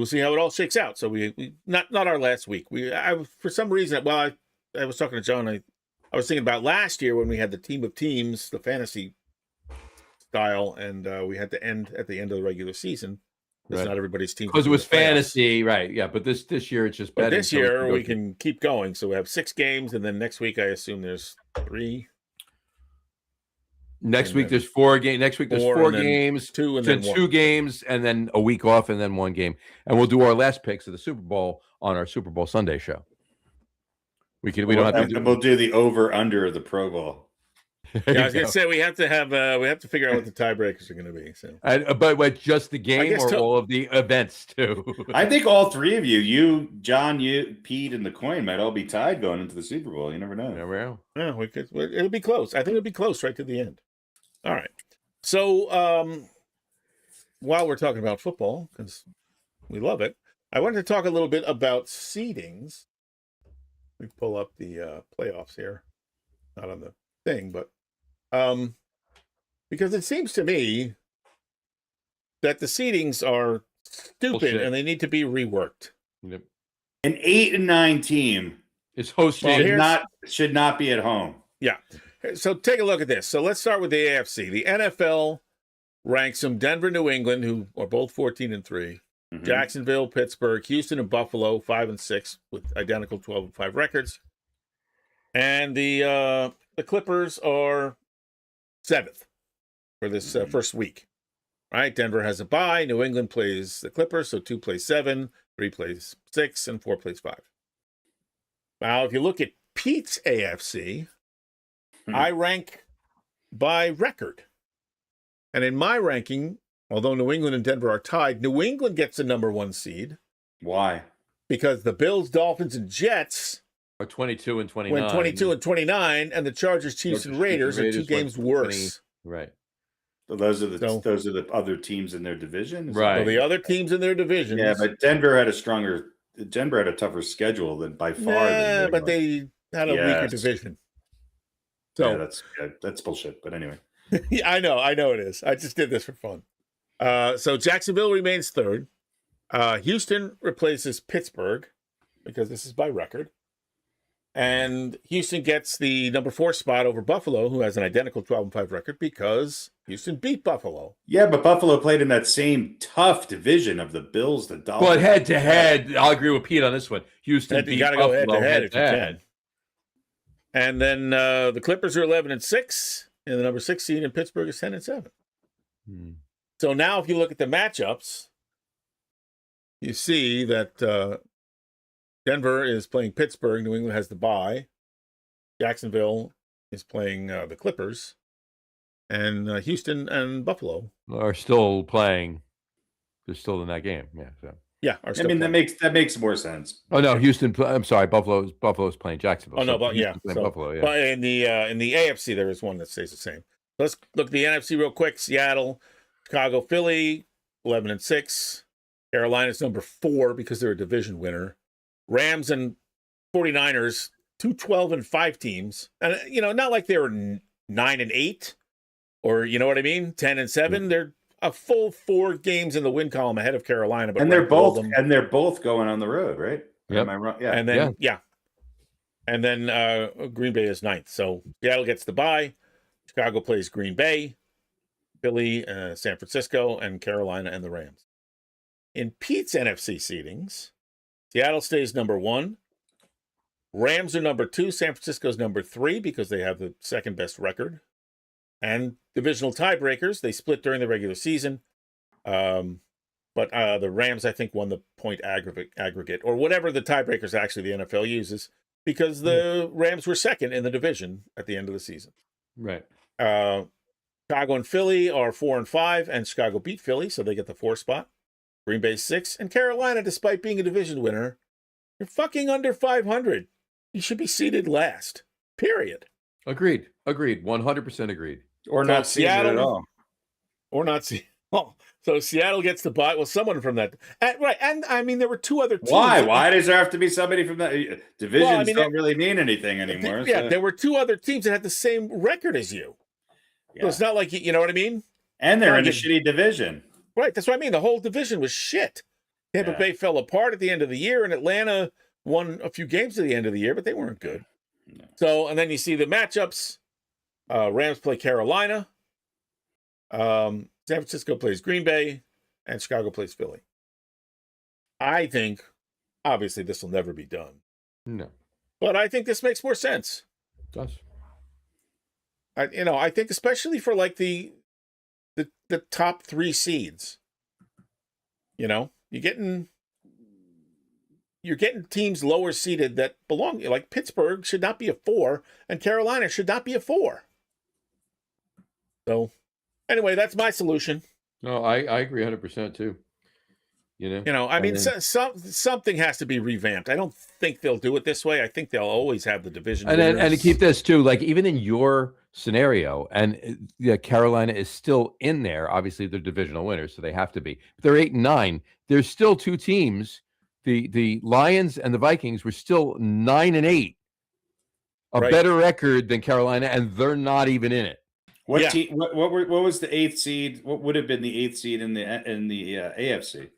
see how it all shakes out. So we not our last week. For some reason, well, I was talking to John. I was thinking about last year when we had the team of teams, the fantasy style, and we had to end at the end of the regular season. It's not everybody's team. Because it was fantasy, right? Yeah, but this year it's just betting. But this year we can keep going. So we have 6 games, and then next week I assume there's 3. Next week there's 4 games. Next week there's 4 games, 2, and then 2 games, and then a week off, and then 1 game. And we'll do our last picks of the Super Bowl on our Super Bowl Sunday show. We don't have to. We'll do the over under of the Pro Bowl. Yeah, I was gonna say we have to figure out what the tiebreakers are going to be. So, but just the game or all of the events too? I think all 3 of you, John, you, Pete, and the coin might all be tied going into the Super Bowl. You never know. Never know. Yeah, we could. It'll be close. I think it'll be close right to the end. All right. So, while we're talking about football, because we love it, I wanted to talk a little bit about seedings. We pull up the playoffs here, not on the thing, but. Because it seems to me that the seedings are stupid and they need to be reworked. Yep. An 8 and 9 team is hosting should not be at home. Yeah. So take a look at this. So let's start with the AFC. The NFL ranks them: Denver, New England, who are both 14 and 3, Jacksonville, Pittsburgh, Houston, and Buffalo, 5 and 6 with identical 12 and 5 records, and the Clippers are 7th for this first week, right? Denver has a bye. New England plays the Clippers, so 2 plays 7, 3 plays 6, and 4 plays 5. Now, if you look at Pete's AFC, I rank by record. And in my ranking, although New England and Denver are tied, New England gets the number 1 seed. Why? Because the Bills, Dolphins, and Jets are 22 and 29. Went 22 and 29, and the Chargers, Chiefs, and Raiders are 2 games worse. Right. So those are the other teams in their division. Right. So the other teams in their division. Yeah, but Denver had a tougher schedule than by far. Yeah, but they had a weaker division. So yeah, that's bullshit. But anyway. Yeah, I know it is. I just did this for fun. So Jacksonville remains 3rd. Houston replaces Pittsburgh because this is by record. And Houston gets the number 4 spot over Buffalo, who has an identical 12 and 5 record, because Houston beat Buffalo. Yeah, but Buffalo played in that same tough division of the Bills, the Dolphins. But head to head, I'll agree with Pete on this one. Houston beat You got to go head to head if you can. And then the Clippers are 11 and 6, and the number 6 seed in Pittsburgh is 10 and 7. So now, if you look at the matchups, you see that Denver is playing Pittsburgh. New England has the bye. Jacksonville is playing the Clippers. And Houston and Buffalo are still playing. They're still in that game. Yeah. So. Yeah. I mean, that makes more sense. Oh, no. Houston. I'm sorry. Buffalo's playing Jacksonville. Oh, no. But yeah. Buffalo, yeah. But in the AFC, there is one that stays the same. Let's look at the NFC real quick. Seattle, Chicago, Philly, 11 and 6. Carolina's number 4 because they're a division winner. Rams and 49ers, 2 12 and 5 teams. And, not like they were 9 and 8 or, you know what I mean? 10 and 7. Yeah. They're a full 4 games in the win column ahead of Carolina. But they're both going on the road, right? Yep. Am I wrong? Yeah. And then, And then Green Bay is 9th. So Seattle gets the bye. Chicago plays Green Bay, Philly, San Francisco, and Carolina and the Rams. In Pete's NFC seedings, Seattle stays number 1. Rams are number 2. San Francisco's number 3 because they have the second best record. And divisional tiebreakers, they split during the regular season. But the Rams, I think, won the point aggregate or whatever the tiebreakers actually the NFL uses because the Rams were 2nd in the division at the end of the season. Right. Chicago and Philly are 4 and 5, and Chicago beat Philly, so they get the 4 spot. Green Bay 6, and Carolina, despite being a division winner, you're fucking under 500. You should be seated last. Period. Agreed. 100% agreed. Or So not seated at all. Or not see. Oh, so Seattle gets the bye. Well, someone from that, right? And I mean, there were two other teams. Why? Why does there have to be somebody from that? Divisions don't really mean anything anymore. There were two other teams that had the same record as you. Yeah. So it's not like you know what I mean. And they're in a shitty division. Right. That's what I mean. The whole division was shit. Tampa Bay fell apart at the end of the year, and Atlanta won a few games at the end of the year, but they weren't good. No. So, and then you see the matchups. Rams play Carolina. San Francisco plays Green Bay, and Chicago plays Philly. I think, obviously, this will never be done. No. But I think this makes more sense. It does. I think especially for like the top 3 seeds. You're getting teams lower seeded that belong. Like Pittsburgh should not be a 4, and Carolina should not be a 4. So, anyway, that's my solution. No, I agree 100% too. Something has to be revamped. I don't think they'll do it this way. I think they'll always have the division. And to keep this too, like even in your scenario, and Carolina is still in there. Obviously, they're divisional winners, so they have to be. But they're 8-9. There's still 2 teams. The Lions and the Vikings were still 9-8, a better record than Carolina, and they're not even in it. What was the 8th seed? What would have been the 8th seed in the AFC?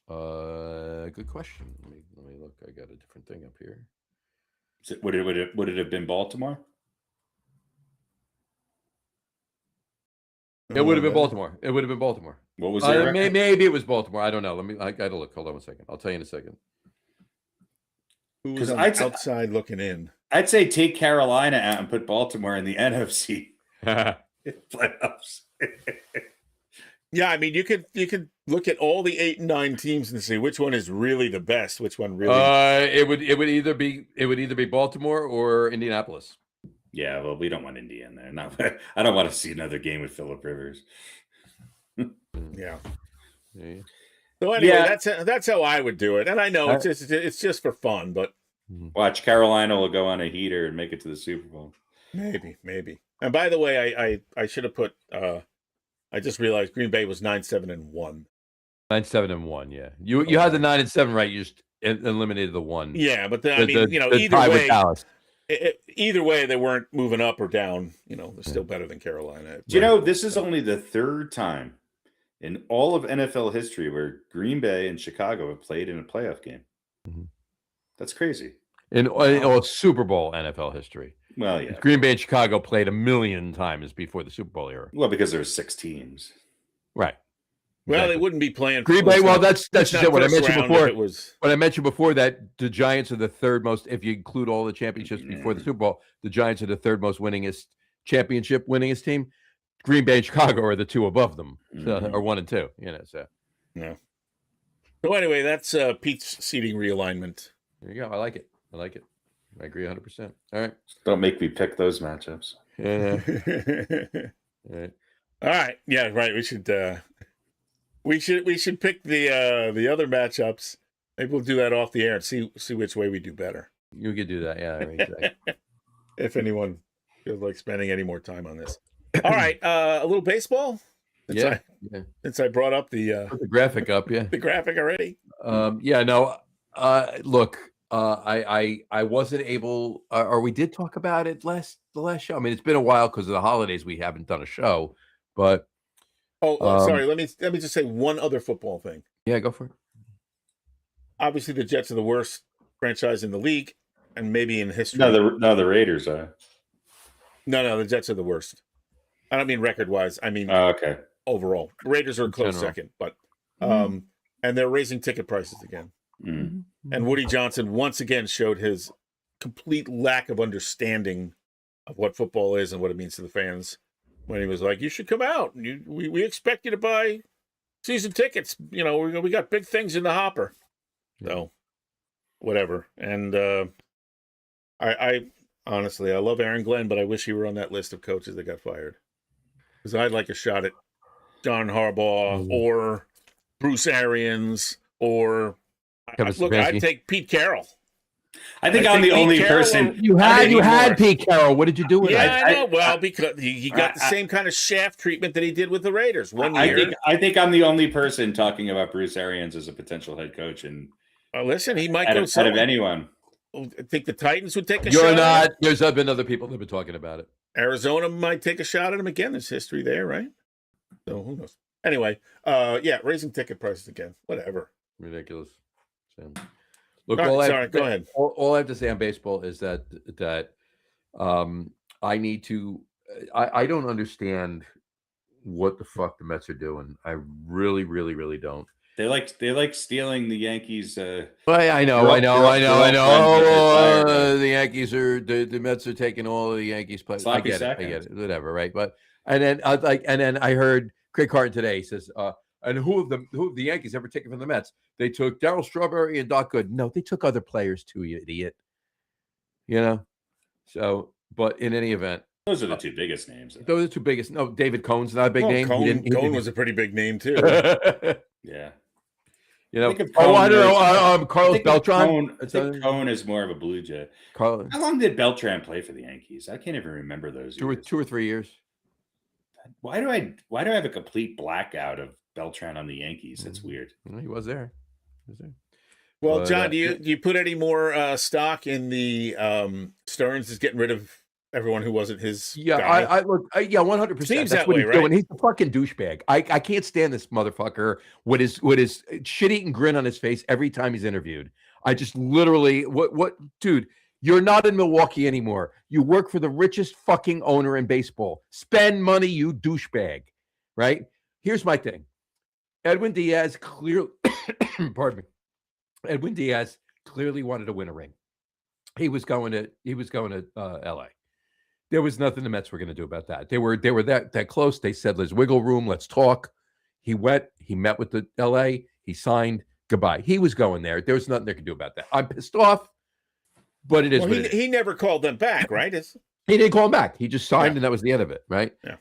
Good question. Let me look. I got a different thing up here. Would it have been Baltimore? It would have been Baltimore. What was it? Maybe it was Baltimore. I don't know. I got to look. Hold on 1 second. I'll tell you in a second. Who's outside looking in? I'd say take Carolina out and put Baltimore in the NFC playoffs. Yeah, I mean, you could look at all the 8 and 9 teams and see which one is really the best, which one really. It would either be Baltimore or Indianapolis. Yeah, well, we don't want Indy in there. No, I don't want to see another game with Phillip Rivers. Yeah. So anyway, that's how I would do it, and I know it's just for fun, but watch Carolina will go on a heater and make it to the Super Bowl. Maybe. And by the way, I should have put. I just realized Green Bay was 9-7-1. 9-7-1. Yeah, you had the 9-7 right. You just eliminated the 1. Yeah, but either way, they weren't moving up or down. They're still better than Carolina. This is only the 3rd time in all of NFL history where Green Bay and Chicago have played in a playoff game. Mm-hmm. That's crazy. In Super Bowl NFL history. Well, yeah. Green Bay and Chicago played 1,000,000 times before the Super Bowl era. Well, because there were 6 teams. Right. Well, exactly. They wouldn't be playing Green Bay. Well, that's just what I mentioned before. What I mentioned before, that the Giants are the 3rd most, if you include all the championships before the Super Bowl, the Giants are the 3rd most championship winningest team. Green Bay and Chicago are the 2 above them, or 1 and 2. So. Yeah. So anyway, that's Pete's seating realignment. There you go. I like it. I agree 100%. All right. Don't make me pick those matchups. Yeah. All right. Yeah. Right. We should pick the other matchups. Maybe we'll do that off the air and see which way we do better. You could do that. Yeah. Exactly. If anyone feels like spending any more time on this. All right. A little baseball. Since I brought up the graphic up. Yeah. The graphic already. Look. I wasn't able, or we did talk about it the last show. I mean, it's been a while because of the holidays. We haven't done a show, but sorry. Let me just say one other football thing. Yeah, go for it. Obviously, the Jets are the worst franchise in the league, and maybe in history. No, the Raiders are. No, the Jets are the worst. I don't mean record-wise. I mean overall. The Raiders are a close second, but and they're raising ticket prices again. Mm-hmm. And Woody Johnson once again showed his complete lack of understanding of what football is and what it means to the fans when he was like, "You should come out. We expect you to buy season tickets. We got big things in the hopper." So, whatever. And I honestly, I love Aaron Glenn, but I wish he were on that list of coaches that got fired, because I'd like a shot at John Harbaugh or Bruce Arians or Kevin look, Stefanski. I'd take Pete Carroll. I think I'm the only person. You had Pete Carroll. What did you do with it? Yeah, I know. Well, because he got the same kind of shaft treatment that he did with the Raiders 1 year. I think I'm the only person talking about Bruce Arians as a potential head coach, and listen, he might out go of anyone. I think the Titans would take a You're shot. not. There's been other people that have been talking about it. Arizona might take a shot at him again. There's history there, right? So who knows? Anyway, yeah, raising ticket prices again. Whatever. Ridiculous. Sam. Look, go ahead. All I have to say on baseball is that I need to. I don't understand what the fuck the Mets are doing. I really, really, really don't. They like stealing the Yankees. I know. The Yankees are the Mets are taking all of the Yankees players. I get it. Whatever, right? But and then I heard Craig Carton today. He says, and who have the Yankees ever taken from the Mets? They took Darryl Strawberry and Doc Good. No, they took other players too, you idiot. You know. So, but in any event, those are the two biggest names. Those are the two biggest. No, David Cohn's not a big name. Cohn was a pretty big name too. Yeah. You know, I don't know. Carlos Beltran. I think Cohn is more of a Blue Jay. How long did Beltran play for the Yankees? I can't even remember those. 2 or 3 years. Why do I have a complete blackout of Beltran on the Yankees? That's weird. Well, he was there. Well, John, do you put any more stock in the Stearns is getting rid of everyone who wasn't his? Yeah, guy? I look. 100%. Seems That's that what way, he's right? doing. He's a fucking douchebag. I can't stand this motherfucker with his shit-eating grin on his face every time he's interviewed. I just literally what dude. You're not in Milwaukee anymore. You work for the richest fucking owner in baseball. Spend money, you douchebag. Right? Here's my thing. Edwin Diaz clearly, pardon me. Edwin Diaz clearly wanted to win a ring. He was going to LA. There was nothing the Mets were going to do about that. They were that close. They said, "Let's wiggle room. Let's talk." He went. He met with the LA. He signed. Goodbye. He was going there. There was nothing they could do about that. I'm pissed off, but it is. Well, he never called them back, right? He didn't call him back. He just signed, and that was the end of it, right? Yeah.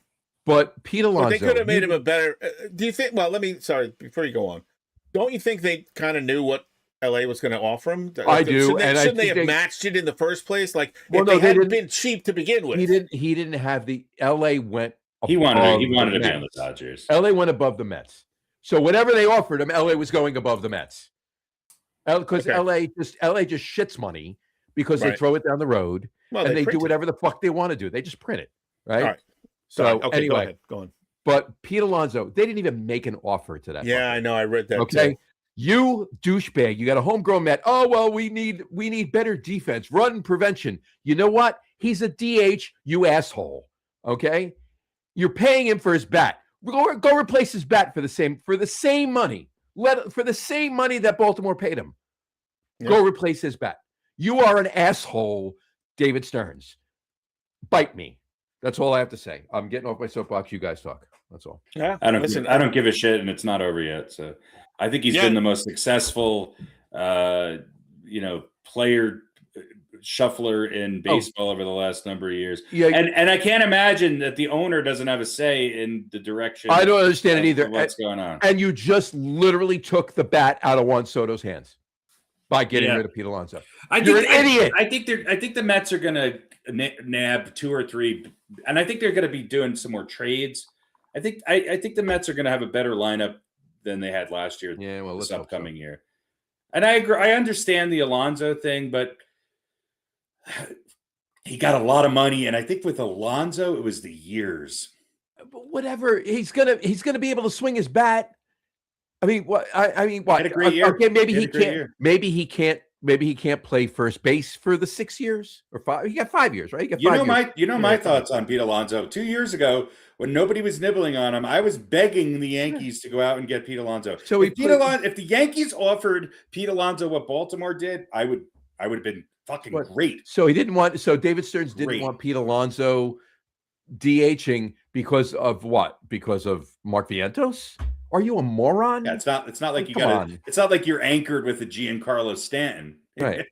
But Pete Alonso, they could have made him a better. Do you think? Well, before you go on, don't you think they kind of knew what LA was going to offer him? I do, shouldn't they have matched it in the first place? Like, if they hadn't been cheap to begin with. He didn't have the LA went. He wanted to be on the Dodgers. LA went above the Mets. So whatever they offered him, LA was going above the Mets. Because LA just shits money because they throw it down the road and they do whatever the fuck they want to do. They just print it, right? All right. So anyway, go on. But Pete Alonso, they didn't even make an offer to that. Yeah, I know. I read that. Okay. Too. You douchebag, you got a homegrown Met. Oh, well, we need better defense, run prevention. You know what? He's a DH, you asshole. Okay? You're paying him for his bat. Go replace his bat for the same money. For the same money that Baltimore paid him. Yeah. Go replace his bat. You are an asshole, David Stearns. Bite me. That's all I have to say. I'm getting off my soapbox. You guys talk. That's all. Yeah. I don't give a shit, and it's not over yet. So I think he's been the most successful, player shuffler in baseball over the last number of years. Yeah. And I can't imagine that the owner doesn't have a say in the direction. I don't understand it either. What's going on? And you just literally took the bat out of Juan Soto's hands by getting rid of Pete Alonso. You're an idiot. I think the Mets are going to nab 2 or 3, and I think they're going to be doing some more trades. I think the Mets are going to have a better lineup than they had last year. Yeah, well, this upcoming year. And I agree. I understand the Alonso thing, but he got a lot of money, and I think with Alonso, it was the years. But whatever, he's gonna be able to swing his bat. I mean, what? I mean, what? Had a great year. Okay, maybe he can't. Maybe he can't. Maybe he can't play first base for the 6 years or 5. He got 5 years, right? My thoughts on Pete Alonso. 2 years ago, when nobody was nibbling on him, I was begging the Yankees to go out and get Pete Alonso. So if the Yankees offered Pete Alonso what Baltimore did, I would have been fucking great. So David Stearns didn't want Pete Alonso DHing because of what? Because of Mark Vientos? Are you a moron? Yeah, it's not like it's not like you're anchored with a Giancarlo Stanton. Right.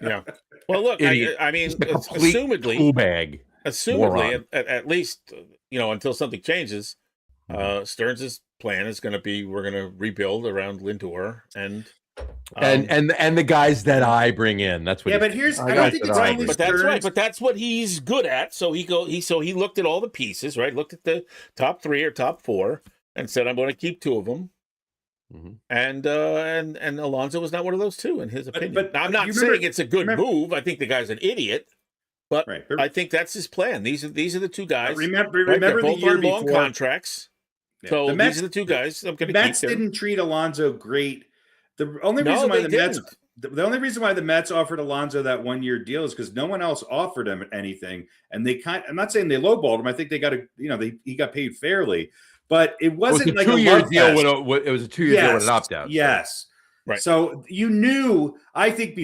Yeah. Well, look, I mean, assumedly, tool bag. Assumedly, at least, until something changes, Stearns' plan is going to be we're going to rebuild around Lindor and the guys that I bring in. That's what. Yeah, but here's I don't think it's right. only But that's right. But that's what he's good at. So he looked at all the pieces, right? Looked at the top 3 or top 4, and said, "I'm going to keep 2 of them." Mm-hmm. And Alonso was not one of those 2, in his opinion. But I'm not saying it's a good move. I think the guy's an idiot. But I think that's his plan. These are the 2 guys. Remember the year on long before contracts. Yeah. So these are the 2 guys. I'm going to keep. Mets didn't treat Alonso great. The only reason why the Mets offered Alonso that 1-year deal is because no one else offered him anything, and I'm not saying they lowballed him. I think they got he got paid fairly, but it wasn't like a 2-year deal. It was a 2-year deal with an opt out. Yes, right. So you knew. I think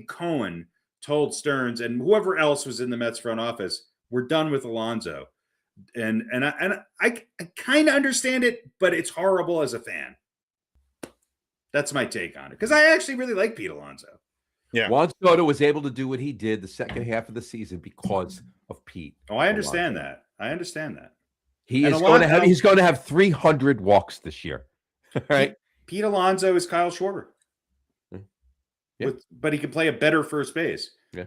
Cohen told Stearns and whoever else was in the Mets front office, we're done with Alonso, and I kind of understand it, but it's horrible as a fan. That's my take on it, because I actually really like Pete Alonso. Yeah, Juan Soto was able to do what he did the second half of the season because of Pete. Oh, I understand that. I understand that. He's going to have 300 walks this year. Right? Pete Alonso is Kyle Schwarber. Yeah. But he can play a better first base. Yeah.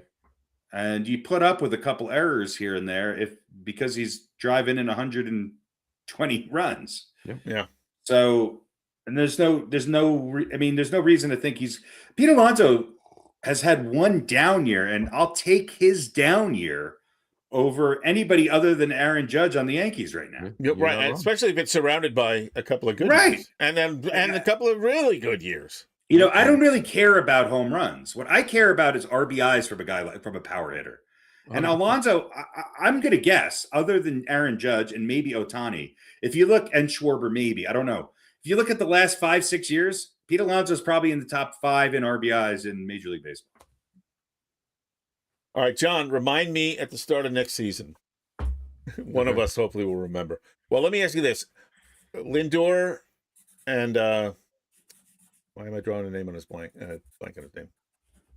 And you put up with a couple errors here and there because he's driving in 120 runs. Yeah. Yeah. So, and there's no reason to think Pete Alonso has had one down year, and I'll take his down year over anybody other than Aaron Judge on the Yankees right now. You're right. And especially if it's surrounded by a couple of good years. And a couple of really good years. I don't really care about home runs. What I care about is RBIs from a power hitter. And Alonso, I'm going to guess, other than Aaron Judge and maybe Ohtani, if you look, and Schwarber maybe, I don't know. If you look at the last 5-6 years, Pete Alonso is probably in the top 5 in RBIs in Major League Baseball. All right, John, remind me at the start of next season. One of us hopefully will remember. Well, let me ask you this. Lindor and why am I drawing a name on his blank? Blank on his name.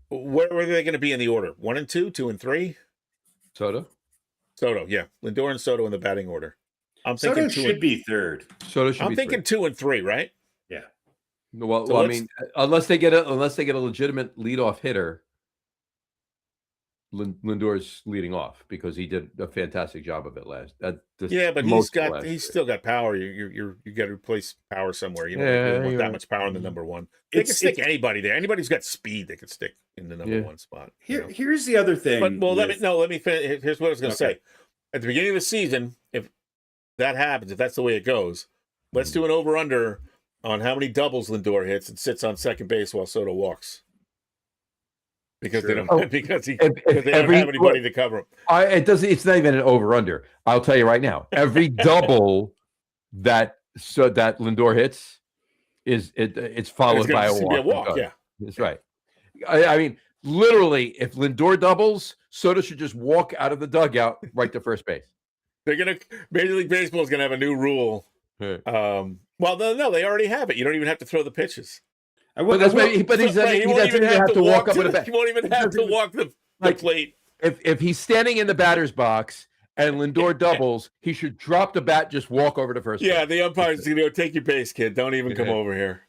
Where were they going to be in the order? 1 and 2, 2 and 3? Soto, yeah. Lindor and Soto in the batting order. I'm thinking Soto should be third. I'm thinking 2 and 3, right? Yeah. Well, I mean, unless they get a legitimate leadoff hitter, Lindor's leading off because he did a fantastic job of it last. But he's still got power. You got to replace power somewhere. You don't want that much power in the number 1. They can stick anybody there. Anybody who's got speed, they can stick in the number 1 spot. Here's the other thing. Let me finish. Here's what I was going to say. At the beginning of the season, if that happens, if that's the way it goes, let's do an over/under on how many doubles Lindor hits and sits on second base while Soto walks. Because they don't have anybody to cover him. It's not even an over/under. I'll tell you right now. Every double that Lindor hits it's followed by a walk. Yeah, that's right. I mean, literally, if Lindor doubles, Soto should just walk out of the dugout right to first base. Major League Baseball is gonna have a new rule. Well, no, they already have it. You don't even have to throw the pitches. He won't even have to walk up with a bat. He won't even have to walk the plate. If he's standing in the batter's box and Lindor doubles, he should drop the bat, just walk over to first base. Yeah, the umpire's going to go, take your base, kid. Don't even come over here.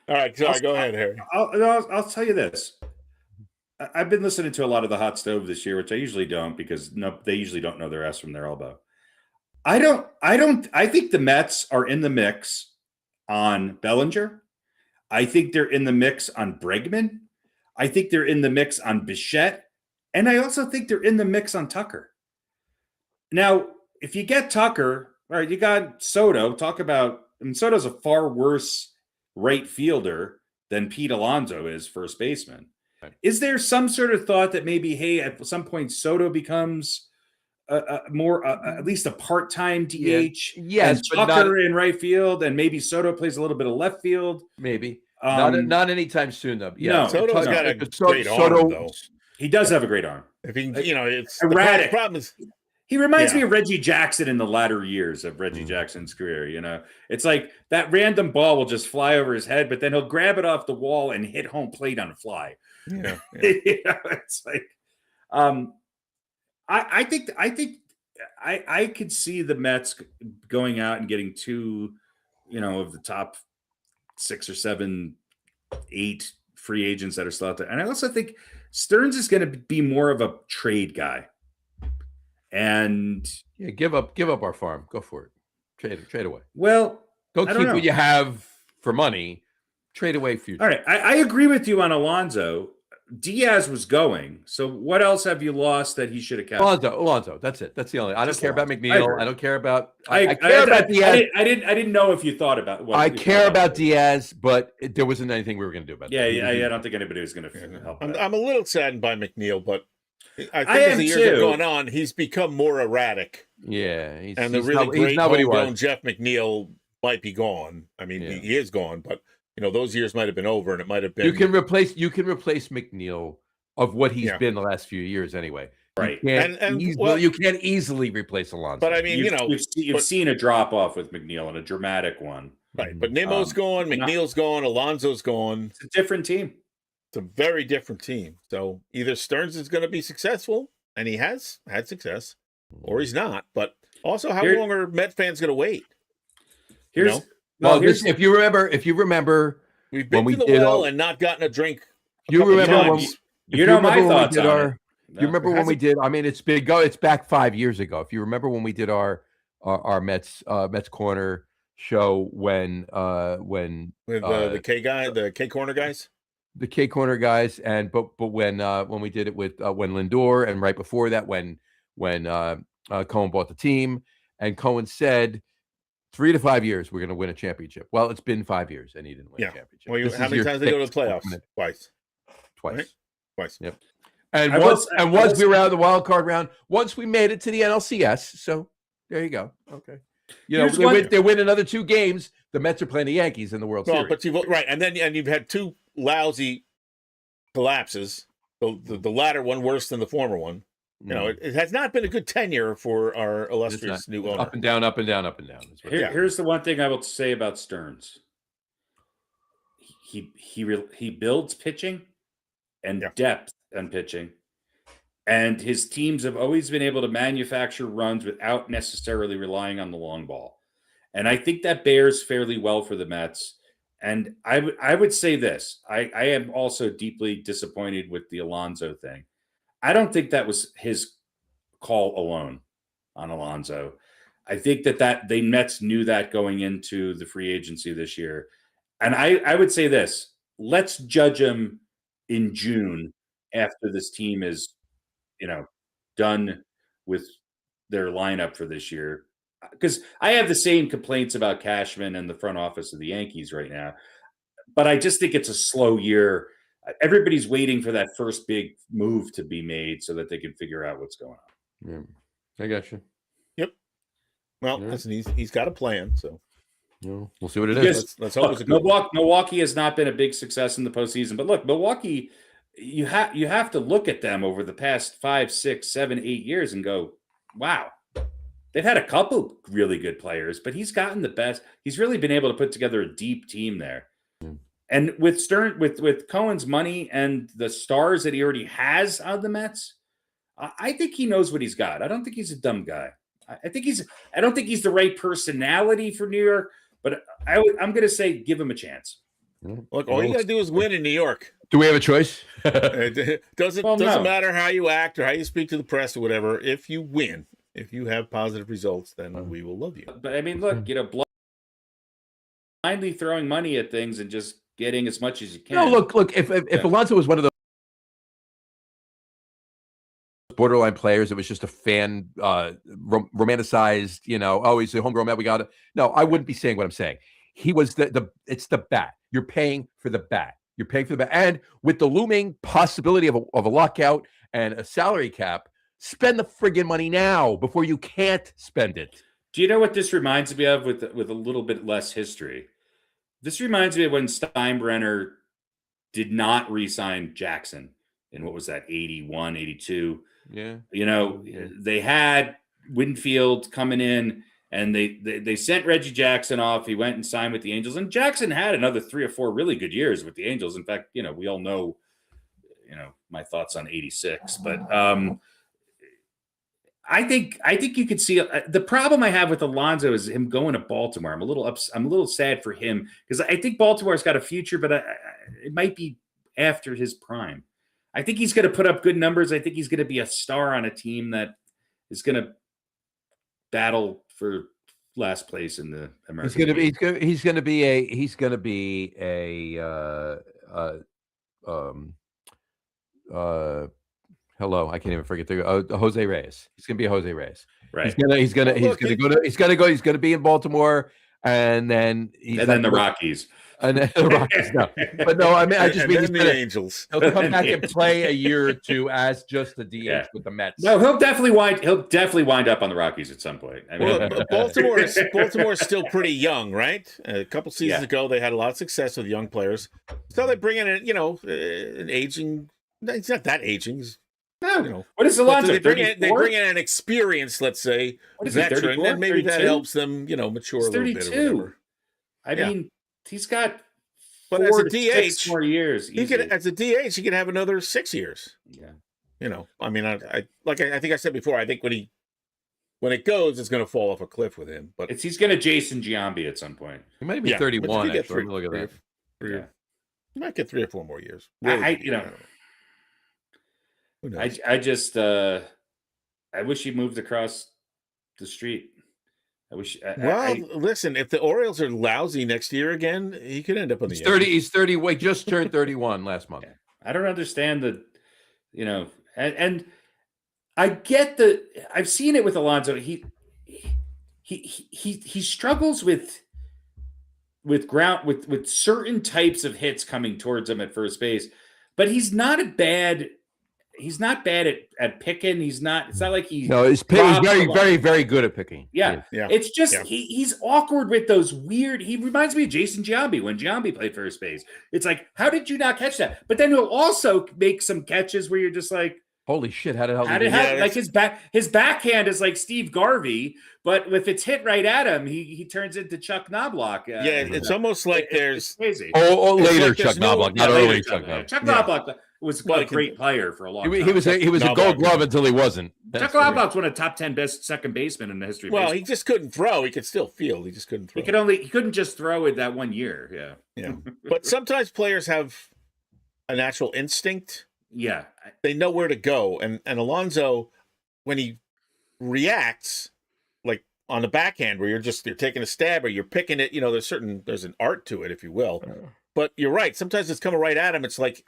All right, sorry, go ahead, Harry. I'll tell you this. I've been listening to a lot of the Hot Stove this year, which I usually don't because they usually don't know their ass from their elbow. I think the Mets are in the mix on Bellinger. I think they're in the mix on Bregman. I think they're in the mix on Bichette. And I also think they're in the mix on Tucker. Now, if you get Tucker, all right, you got Soto. Soto's a far worse right fielder than Pete Alonso is first baseman. Right. Is there some sort of thought that maybe, hey, at some point Soto becomes at least a part-time DH? Yes, and Tucker in right field, and maybe Soto plays a little bit of left field. Maybe not anytime soon, though. Yeah, no, Soto's got a great arm, though. He does have a great arm. If he, it's erratic. The problem is, he reminds me of Reggie Jackson in the latter years of Reggie Jackson's career. It's like that random ball will just fly over his head, but then he'll grab it off the wall and hit home plate on a fly. Yeah. It's like, I think I could see the Mets going out and getting 2, of the top 6 or 7, 8 free agents that are still out there. And I also think Stearns is going to be more of a trade guy. And yeah, give up our farm. Go for it. Trade away. Well, don't keep what you have for money. Trade away future. All right. I agree with you on Alonso. Diaz was going. So what else have you lost that he should have kept? Alonso. That's it. That's the only. I don't care about McNeil. I don't care about. I care about Diaz. I didn't know if you thought about. I care about Diaz, but there wasn't anything we were going to do about that. I don't think anybody was going to help. I'm a little saddened by McNeil, but I think as the years have gone on, he's become more erratic. Yeah, and the really great homegrown Jeff McNeil might be gone. I mean, he is gone, but. Those years might have been over, and it might have been. You can replace McNeil of what he's been the last few years, anyway. Right, you can't easily replace Alonso. But I mean, you've seen a drop off with McNeil and a dramatic one. Right, but Nimmo's gone, McNeil's gone, Alonso's gone. It's a different team. It's a very different team. So either Stearns is going to be successful, and he has had success, or he's not. But also, how long are Met fans going to wait? If you remember, we've been to the well and not gotten a drink. You remember my thoughts on it. You remember when we did? I mean, it's big. It's back 5 years ago. If you remember when we did our Mets Corner show when the K Corner guys, but when we did it with when Lindor, and right before that when Cohen bought the team, and Cohen said 3 to 5 years, we're going to win a championship. Well, it's been 5 years, and he didn't win a championship. Well, how many times did they go to the playoffs? Twice. Right? Twice. Yep. And once we were out of the wild card round, once we made it to the NLCS. So there you go. Okay. They win another 2 games. The Mets are playing the Yankees in the World Series. But you've had 2 lousy collapses. The latter one worse than the former one. It has not been a good tenure for our illustrious new owner. Up and down, up and down, up and down. Here's the one thing I will say about Stearns. He builds pitching and depth on pitching, and his teams have always been able to manufacture runs without necessarily relying on the long ball. And I think that bears fairly well for the Mets. And I would say this. I am also deeply disappointed with the Alonso thing. I don't think that was his call alone on Alonso. I think that the Mets knew that going into the free agency this year. And I would say this, let's judge him in June after this team is, done with their lineup for this year. Because I have the same complaints about Cashman and the front office of the Yankees right now. But I just think it's a slow year. Everybody's waiting for that first big move to be made so that they can figure out what's going on. Yeah, I got you. Yep. Well, listen, he's got a plan, so we'll see what it is. Let's hope it's a good Milwaukee has not been a big success in the postseason, but look, Milwaukee, you have to look at them over the past 5, 6, 7, 8 years and go, wow. They've had a couple really good players, but he's gotten the best. He's really been able to put together a deep team there. And with with Cohen's money and the stars that he already has on the Mets, I think he knows what he's got. I don't think he's a dumb guy. I don't think he's the right personality for New York, but I'm going to say give him a chance. Look, all you got to do is win in New York. Do we have a choice? It doesn't matter how you act or how you speak to the press or whatever. If you win, if you have positive results, then we will love you. But I mean, look, blindly throwing money at things and just getting as much as you can. No, look. If Alonso was one of those borderline players, it was just a fan romanticized. He's a homegrown Met. We got it. No, I wouldn't be saying what I'm saying. He was it's the bat. You're paying for the bat. And with the looming possibility of a lockout and a salary cap, spend the friggin' money now before you can't spend it. Do you know what this reminds me of with a little bit less history? This reminds me of when Steinbrenner did not re-sign Jackson in, what was that, 81, 82? Yeah. They had Winfield coming in, and they sent Reggie Jackson off. He went and signed with the Angels, and Jackson had another 3 or 4 really good years with the Angels. In fact, we all know, my thoughts on 86, but I think you could see the problem I have with Alonso is him going to Baltimore. I'm a little sad for him because I think Baltimore's got a future, but it might be after his prime. I think he's going to put up good numbers. I think he's going to be a star on a team that is going to battle for last place in the American League. He's going to be hello, I can't even forget Jose Reyes. He's going to be a Jose Reyes. Right. He's going to be in Baltimore, and then the Rockies. And then the Rockies. No. But no, I mean, I just mean the Angels. He'll come back and play a year or two as just the DH with the Mets. No, he'll definitely wind up on the Rockies at some point. I mean, well, Baltimore is still pretty young, right? A couple seasons ago, they had a lot of success with young players. So they bring in an aging. He's not that aging. He's, what is Alonso? They bring in an experienced, let's say, veteran, and maybe 32? That helps them, mature a little bit. 32. I mean, he's got. But as a DH, 6 more years. As a DH, he could have another 6 years. Yeah. I mean, I think I said before. I think when it goes, it's going to fall off a cliff with him. But he's going to Jason Giambi at some point. He might be 31. Actually, look at that. He might get 3 or 4 more years. I just I wish he moved across the street. I wish. Listen, if the Orioles are lousy next year again, he could end up on the. He's 30. Wait, just turned 31 last month. I don't understand and I get I've seen it with Alonso. He struggles with certain types of hits coming towards him at first base, but he's not bad at picking. It's not like he's very, very, very good at picking. Yeah. It's just he's awkward with those weird. He reminds me of Jason Giambi when Giambi played first base. It's like, how did you not catch that? But then he'll also make some catches where you're just like, holy shit! How did like his backhand is like Steve Garvey, but if it's hit right at him, he turns into Chuck Knobloch. It's almost like it's crazy. Later like Chuck Knobloch, not early Chuck Knobloch. Chuck Knobloch was a great player for a long time. He was a Gold Glove until he wasn't. Chuck Knobloch's one of the top 10 best second basemen in the history of baseball. He just couldn't throw. He could still field. He just couldn't throw. He couldn't just throw it that 1 year. Yeah. But sometimes players have a natural instinct. Yeah. They know where to go. And Alonso, when he reacts, like on the backhand where you're taking a stab or you're picking it, there's an art to it, if you will. But you're right. Sometimes it's coming right at him. It's like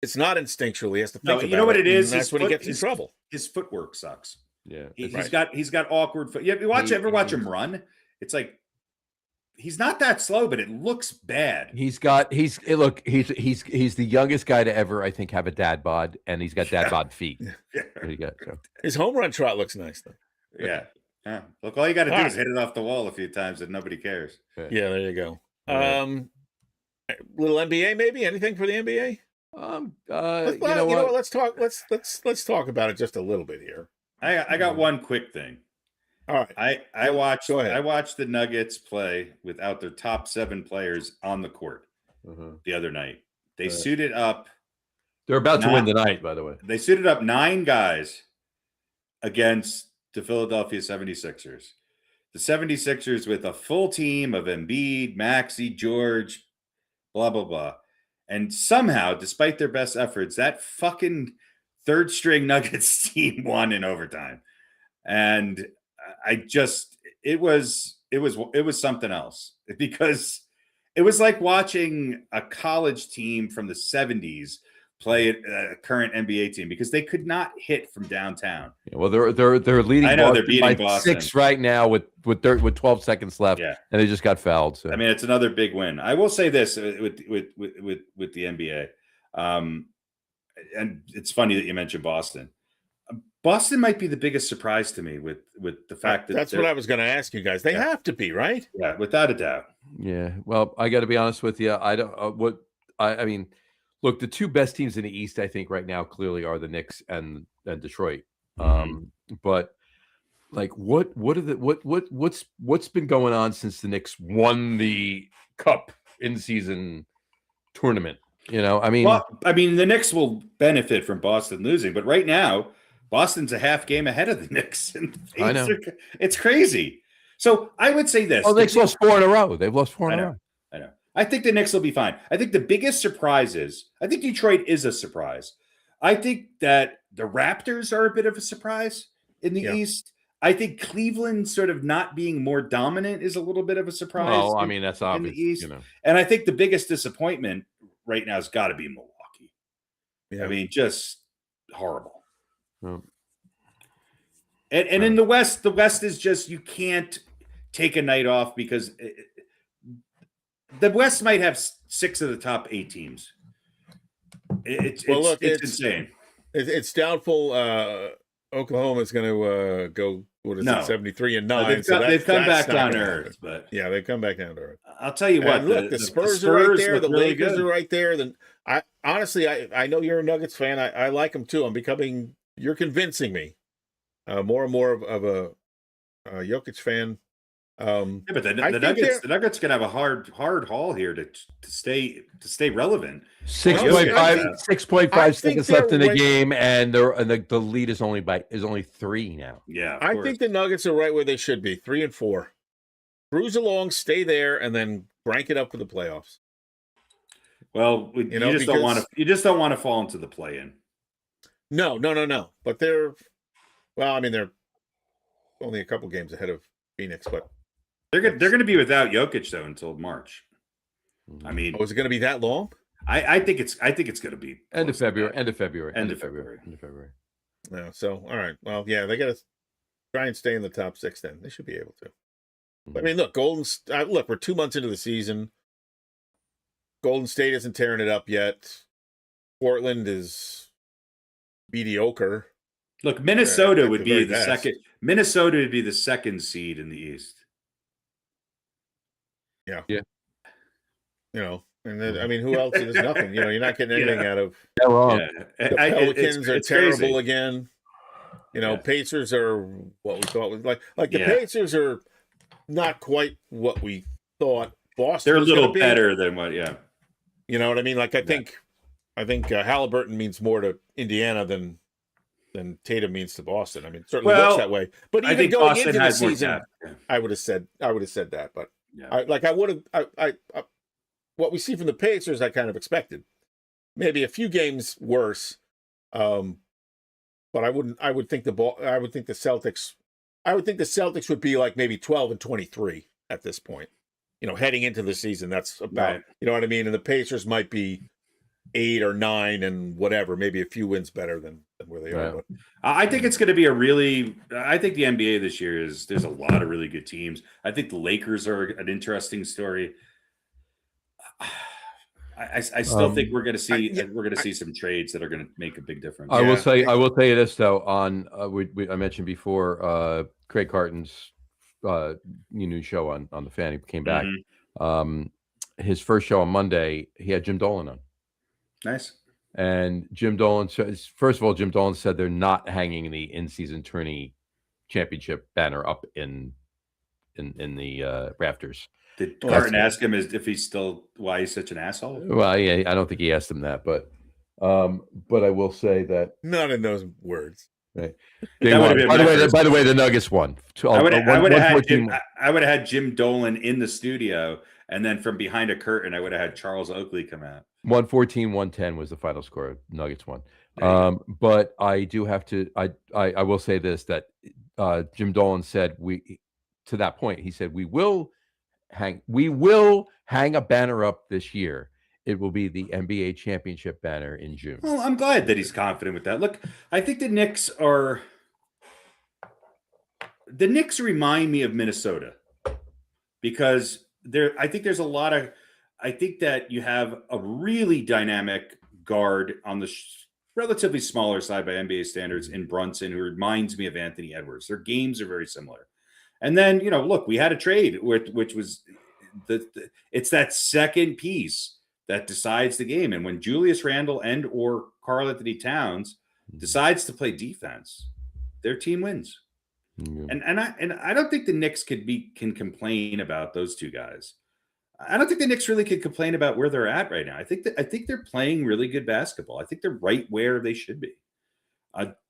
it's not instinctually. He has to think about it. You know what it is? That's when he gets in trouble. His footwork sucks. Yeah. He's got awkward foot. Ever watch him run? It's like he's not that slow, but it looks bad. He's the youngest guy to ever, I think, have a dad bod, and he's got dad bod feet. His home run trot looks nice though. Yeah. Look, all you got to do is hit it off the wall a few times, and nobody cares. Yeah, there you go. Little NBA, maybe anything for the NBA? Let's talk. Let's talk about it just a little bit here. I got one quick thing. All right. I watched I watched the Nuggets play without their top 7 players on the court the other night. They suited up. They're about to win tonight, by the way. They suited up 9 guys against the Philadelphia 76ers. The 76ers with a full team of Embiid, Maxey, George, blah, blah, blah. And somehow, despite their best efforts, that fucking third string Nuggets team won in overtime. And it was something else, because it was like watching a college team from the 70s play a current NBA team, because they could not hit from downtown. Yeah, well, they're leading. I know they're beating by Boston 6 right now with 12 seconds left. Yeah, and they just got fouled. So. I mean, it's another big win. I will say this with the NBA, and it's funny that you mentioned Boston. Boston might be the biggest surprise to me with the fact that that's what I was going to ask you guys. They have to be, right? Yeah, without a doubt. Yeah. Well, I got to be honest with you. I don't. I mean, look, the 2 best teams in the East, I think, right now clearly are the Knicks and Detroit. But like, what's been going on since the Knicks won the Cup in-season tournament? I mean, the Knicks will benefit from Boston losing, but right now, Boston's a half game ahead of the Knicks. And I know. It's crazy. So I would say this. Oh, they've lost 4 in a row. They've lost 4 in a row. I know. I think the Knicks will be fine. I think the biggest surprise is, I think Detroit is a surprise. I think that the Raptors are a bit of a surprise in the East. I think Cleveland sort of not being more dominant is a little bit of a surprise. Well, I mean, that's obvious. In the East. And I think the biggest disappointment right now has got to be Milwaukee. Yeah. I mean, just horrible. And in the West is just, you can't take a night off because the West might have 6 of the top 8 teams. It's insane. It's doubtful. Oklahoma's going to go. What is it? 73-9. They've come back down to earth, but yeah, they've come back down to earth. I'll tell you what. Look, the Spurs are right there. The Lakers are right there. Then I honestly, I know you're a Nuggets fan. I like them too. You're convincing me more and more of a Jokic fan. But the Nuggets gonna have a hard haul here to stay relevant. 6.5 seconds left in the game, and the lead is only 3 now. Yeah, I think the Nuggets are right where they should be, 3 and 4. Cruise along, stay there, and then crank it up for the playoffs. Well, you just don't want to fall into the play-in. No. But they're only a couple games ahead of Phoenix, but. They're going to be without Jokic though until March. I mean, is it going to be that long? I think it's going to be end of February. Yeah. So all right. Well, yeah, they got to try and stay in the top 6. Then they should be able to. I mean, look, we're 2 months into the season. Golden State isn't tearing it up yet. Portland is mediocre. Look, Minnesota would be the second. Minnesota would be the 2nd seed in the East. Yeah. And then, I mean, who else? There's nothing. You're not getting anything out of. Yeah, wrong. The Pelicans are terrible again. Pacers are what we thought was like the Pacers are not quite what we thought. Boston. They're a little better than what. Yeah. You know what I mean? Like I think Halliburton means more to Indiana than Tatum means to Boston. I mean, it certainly looks that way. But even going Boston into the season, I would have said that, but. Yeah. What we see from the Pacers, I kind of expected. Maybe a few games worse, but I would think the Celtics would be like maybe 12 and 23 at this point. Heading into the season, that's about right. You know what I mean. And the Pacers might be 8 or 9 and whatever, maybe a few wins better than where they are. But I think it's going to be I think the NBA this year there's a lot of really good teams. I think the Lakers are an interesting story. I still think we're going to see some trades that are going to make a big difference. I will tell you this though. On I mentioned before, Craig Carton's new show on the Fan. He came back. His first show on Monday, he had Jim Dolan on. Nice. And Jim Dolan says, first of all, Jim Dolan said they're not hanging the in-season tourney championship banner up in the rafters. Did Carton ask him why he's such an asshole? Well, yeah, I don't think he asked him that, but I will say that not in those words. Right. By the way, the Nuggets won. I would have had Jim Dolan in the studio, and then from behind a curtain, I would have had Charles Oakley come out. 114-110 was the final score. Nuggets won. But I do have to. I will say this, that Jim Dolan said to that point. He said we will hang a banner up this year. It will be the NBA championship banner in June. Well, I'm glad that he's confident with that. Look, I think the Knicks remind me of Minnesota because I think that you have a really dynamic guard on the relatively smaller side by NBA standards in Brunson, who reminds me of Anthony Edwards. Their games are very similar. And then, look, we had a trade which was it's that second piece that decides the game. And when Julius Randle and or Karl Anthony Towns decides to play defense, their team wins. And I don't think the Knicks can complain about those two guys. I don't think the Knicks really could complain about where they're at right now. I think they're playing really good basketball. I think they're right where they should be.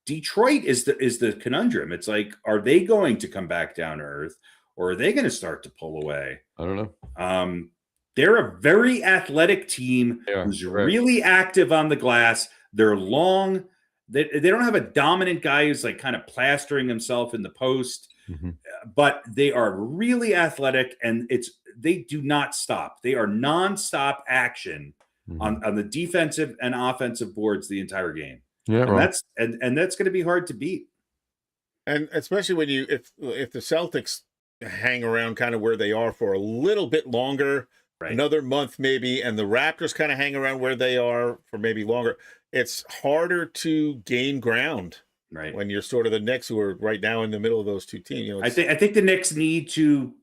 Detroit is the conundrum. It's like, are they going to come back down to earth, or are they going to start to pull away? I don't know. They're a very athletic team who's really active on the glass. They're long. They don't have a dominant guy who's like kind of plastering himself in the post, but they are really athletic, and they do not stop. They are nonstop action on the defensive and offensive boards the entire game. Yeah, and that's going to be hard to beat. And especially when if the Celtics hang around kind of where they are for a little bit longer, another month maybe, and the Raptors kind of hang around where they are for maybe longer, it's harder to gain ground. Right. When you're sort of the Knicks, who are right now in the middle of those two teams. You know, I think the Knicks need to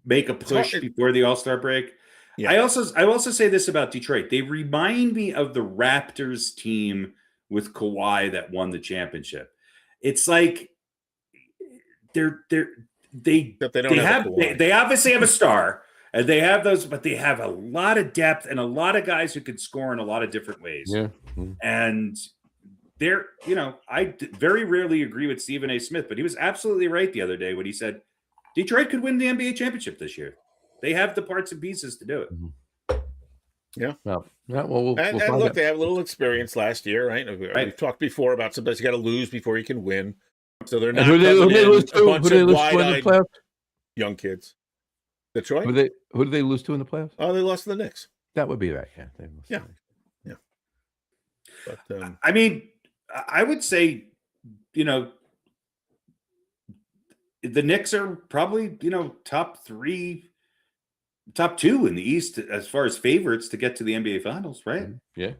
make a push before the All-Star break. Yeah. I also say this about Detroit. They remind me of the Raptors team with Kawhi that won the championship. It's like they obviously have a star, and they have those, but they have a lot of depth and a lot of guys who can score in a lot of different ways. Yeah. And they're, I very rarely agree with Stephen A. Smith, but he was absolutely right the other day when he said Detroit could win the NBA championship this year. They have the parts and pieces to do it. Yeah. Well, we'll look, they have a little experience last year, right? We've talked before about sometimes you got to lose before you can win. So they're not who they lose to? Who they lose to in the playoffs? Young kids. Detroit? Who did they lose to in the playoffs? Oh, they lost to the Knicks. That would be right. Yeah. Yeah. But I mean, I would say, the Knicks are probably, top 2 in the East as far as favorites to get to the NBA Finals, right? Yeah.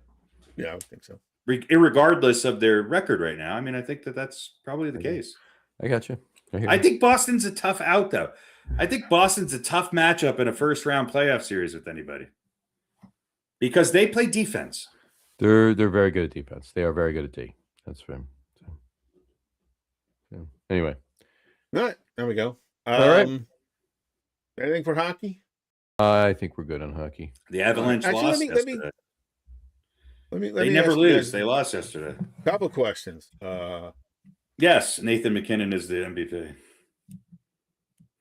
Yeah, I would think so. Irregardless of their record right now. I mean, I think that's probably the case. I got you. I think Boston's a tough out, though. I think Boston's a tough matchup in a first-round playoff series with anybody because they play defense. They're very good at defense. They are very good at D. That's fair. So, anyway. All right. There we go. All right. Anything for hockey? I think we're good on hockey. The Avalanche lost yesterday. They never lose. They lost yesterday. Couple of questions. Yes, Nathan McKinnon is the MVP.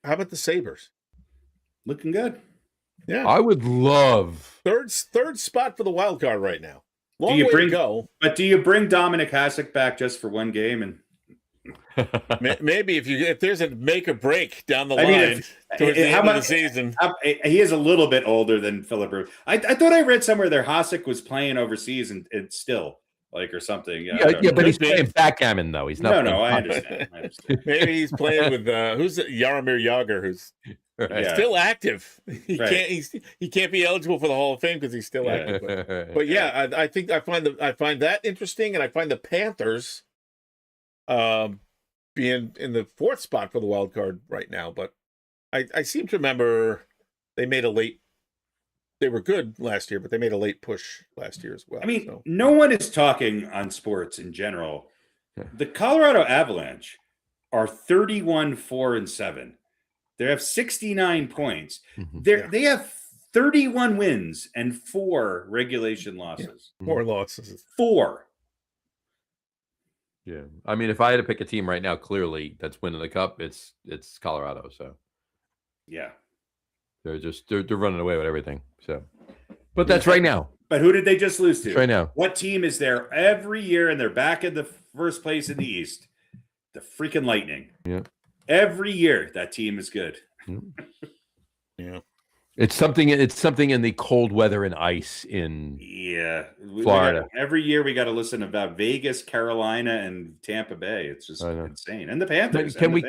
How about the Sabres? Looking good. Yeah. I would love third spot for the wild card right now. Long way to go. But do you bring Dominic Hasek back just for one game? And maybe if there's a make or break down the line towards the end of the season. He is a little bit older than Philip Rivers. I thought I read somewhere there Hasek was playing overseas and still or something. Yeah, but he's playing backgammon though. He's not. No, I understand. Maybe he's playing with who's Jaromir Jagr, who's still active. He can't be eligible for the Hall of Fame because he's still active. But yeah, I think I find that interesting, and I find the Panthers being in the 4th spot for the wild card right now. But I seem to remember they were good last year, but they made a late push last year as well. I mean, no one is talking on sports in general. The Colorado Avalanche are 31-4-7. They have 69 points. They have 31 wins and 4 regulation losses. 4 losses. 4. Yeah. I mean, if I had to pick a team right now, clearly that's winning the cup, it's Colorado. So yeah. They're running away with everything. So, but that's right now. But who did they just lose to? Right now. What team is there every year and they're back in the first place in the East? The freaking Lightning. Yeah. Every year that team is good. Yeah. It's something in the cold weather and ice in Florida. Every year we got to listen about Vegas, Carolina, and Tampa Bay. It's just insane. And the Panthers. Can we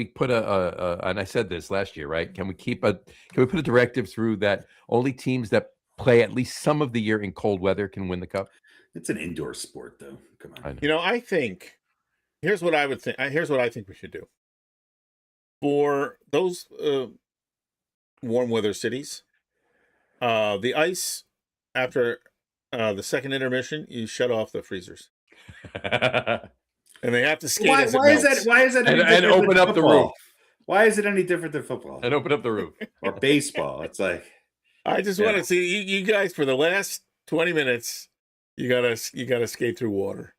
put a and I said this last year, right? Can we put a directive through that only teams that play at least some of the year in cold weather can win the cup? It's an indoor sport though. Come on. I think here's what I would think. Here's what I think we should do. For those warm weather cities, the ice after the second intermission, you shut off the freezers, and they have to skate. Why is that? And open up the roof. Why is it any different than football? And open up the roof or baseball. It's like I just want to see you guys for the last 20 minutes. You gotta skate through water.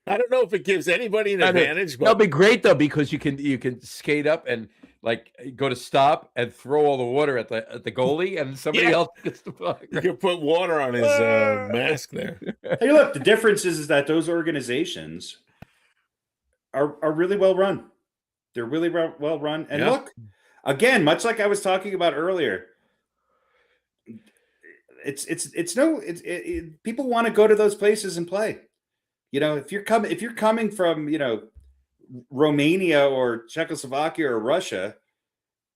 I don't know if it gives anybody an advantage, but that'll be great though, because you can skate up and like go to stop and throw all the water at the goalie, and somebody else gets the puck. You can put water on his mask there. Hey, look, the difference is that those organizations are really well run. They're really well run. And look, again, much like I was talking about earlier, people want to go to those places and play. You know, if you're coming from, you know, Romania or Czechoslovakia or Russia,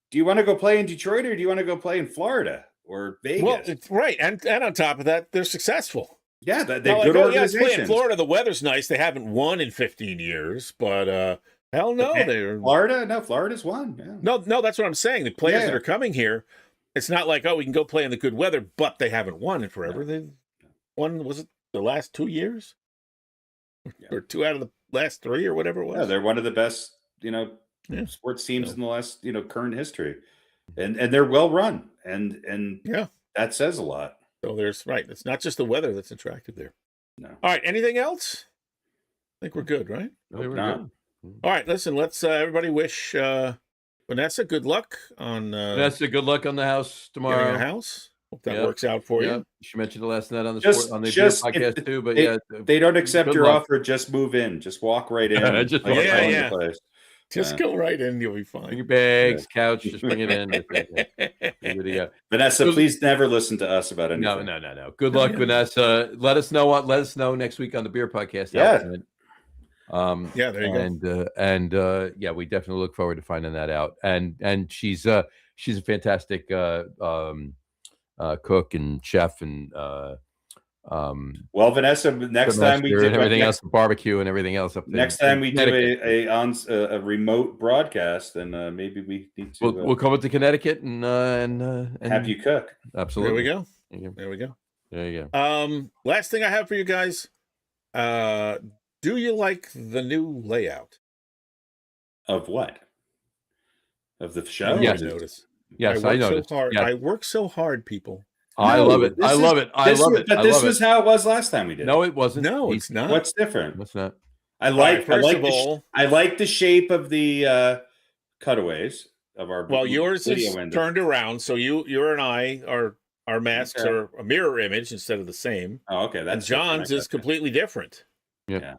do you want to go play in Detroit or do you want to go play in Florida or Vegas? Well, it's right, and on top of that, they're successful. Yeah, they're good organizations. Play in Florida, the weather's nice. They haven't won in 15 years, but hell no, they're Florida. No, Florida's won. Yeah. No, that's what I'm saying. The players that are coming here, it's not like, oh, we can go play in the good weather, but they haven't won in forever. They've won, was it the last 2 years? Or 2 out of the last 3 or whatever it was. Yeah, they're one of the best, you know, sports teams in the last, you know, current history. And they're well run. And that says a lot. So it's not just the weather that's attractive there. No. All right, anything else? I think we're good, right? We're good. All right, listen, let's everybody wish Vanessa good luck on Vanessa, good luck on the house tomorrow. Getting a house. Hope that works out for you. She mentioned it last night on the podcast too. But they don't accept your offer. Just move in. Just walk right in. Just Just go right in. You'll be fine. Bring your bags, couch. Just bring it in. Vanessa, please never listen to us about anything. No. Good luck, Vanessa. Let us know next week on the beer podcast. Yeah. There you go. And we definitely look forward to finding that out. And she's a fantastic cook and chef and well, Vanessa, next time we do everything else, barbecue and everything else up there. Next time we do a remote broadcast, then maybe we need to. We'll come up to Connecticut and have you cook. Absolutely. There we go. There you go. Last thing I have for you guys. Do you like the new layout of what? Of the show? Yes. Yes, I noticed. I work so hard, people. I love it. I love it. But this was how it was last time we did. No, it wasn't. No, it's not. What's different? What's that? I like the shape of the cutaways of our. Well, yours is window. Turned around, so you and I our masks are a mirror image instead of the same. Oh, okay. That's John's is completely different. Yeah.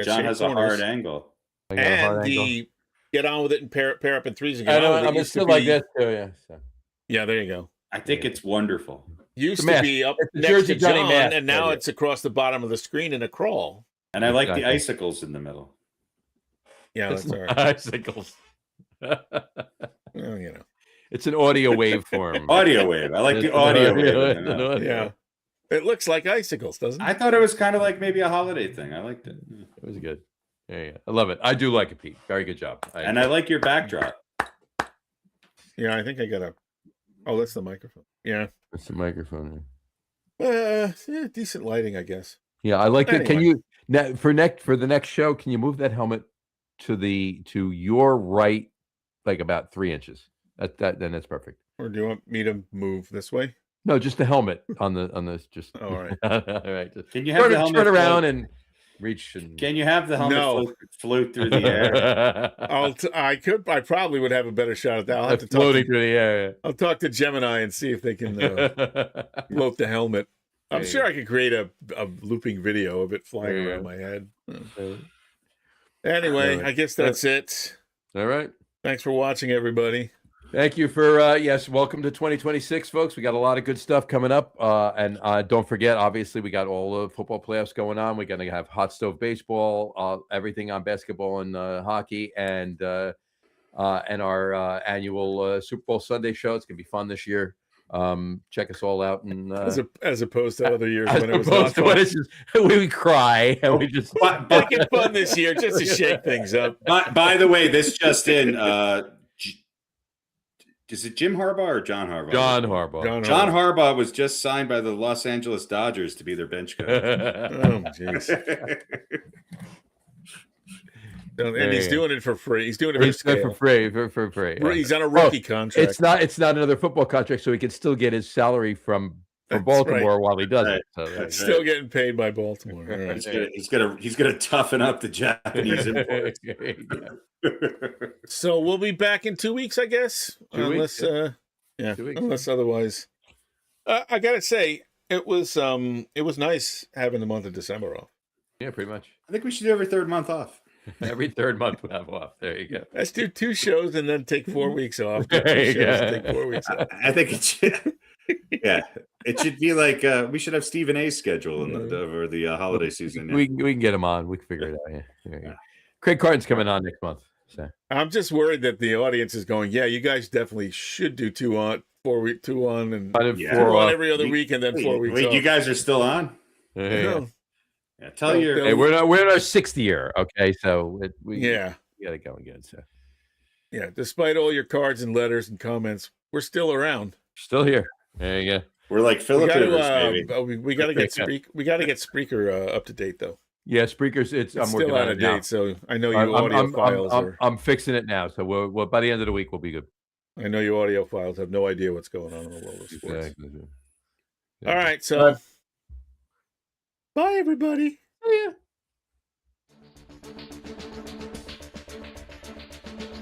John has a hard angle. And the get on with it and pair up in threes. I'm still like this too. Yeah, there you go. I think it's wonderful. Used to be up next to John, and now it's across the bottom of the screen in a crawl. And I like the icicles in the middle. Yeah, that's all right. Icicles. Well, you know. It's an audio waveform. Audio wave. I like the audio wave. Yeah. It looks like icicles, doesn't it? I thought it was kind of like maybe a holiday thing. I liked it. It was good. Yeah. I love it. I do like it, Pete. Very good job. I like your backdrop. Yeah, I think I got a... Oh, that's the microphone. Yeah. That's the microphone. Decent lighting, I guess. Yeah, I like it. Can you for the next show, can you move that helmet to your right, like about 3 inches? Then that's perfect. Or do you want me to move this way? No, just the helmet on this. Just all right. All right. Can you have the helmet turn around and reach? Can you have the helmet float through the air? I probably would have a better shot at that. I'll have to floating through the air. I'll talk to Gemini and see if they can float the helmet. I'm sure I could create a looping video of it flying around my head. Anyway, I guess that's it. All right. Thanks for watching, everybody. Thank you for welcome to 2026, folks. We got a lot of good stuff coming up, and don't forget, obviously, we got all the football playoffs going on. We're going to have hot stove baseball, everything on basketball and hockey, and our annual Super Bowl Sunday show. It's going to be fun this year. Check us all out, and as opposed to other years when it was not fun. We would cry and we just make it fun this year just to shake things up. By the way, this just in. Is it Jim Harbaugh or John Harbaugh? John Harbaugh. John Harbaugh was just signed by the Los Angeles Dodgers to be their bench coach. Oh, jeez. And he's doing it for free. He's doing it for free. For free. He's on a rookie contract. It's not another football contract, so he can still get his salary from for That's Baltimore right. while he does Right. it. So that's Still getting paid by Baltimore. All right. He's gonna toughen up the Japanese imports. So we'll be back in 2 weeks, I guess. 2 weeks, Yeah, 2 weeks, unless otherwise. I gotta say, it was nice having the month of December off. yeah, pretty much. I think we should do every third month off. Every third month we'll have off. There you go. Let's do 2 shows and then take 4 weeks off. There Two you shows, go. take 4 weeks off. I think it should. Yeah, it should be like we should have Stephen A's schedule over the holiday season. Yeah. We can get him on. We can figure it out. Yeah. There you go. Craig Carton's coming on next month. So I'm just worried that the audience is going, yeah, you guys definitely should do 2 on, 4 week, 2 on, and Yeah. 4 on off. every other week, and then 4 weeks Wait, off. you guys are still on? There you go. Yeah, tell your. Hey, we're in our 6th year. Okay, so we got to go again. So Yeah, despite all your cards and letters and comments, we're still around. still here. There you go. We're like Philip Rivers, baby. We got to get Spreaker up to date though. Yeah, Spreakers. It's I'm working still out on of it now. date, so I know you audio files are. I'm fixing it now. So we're by the end of the week we'll be good. I know you audio files have no idea what's going on in the world of sports. Exactly. All right, so bye everybody.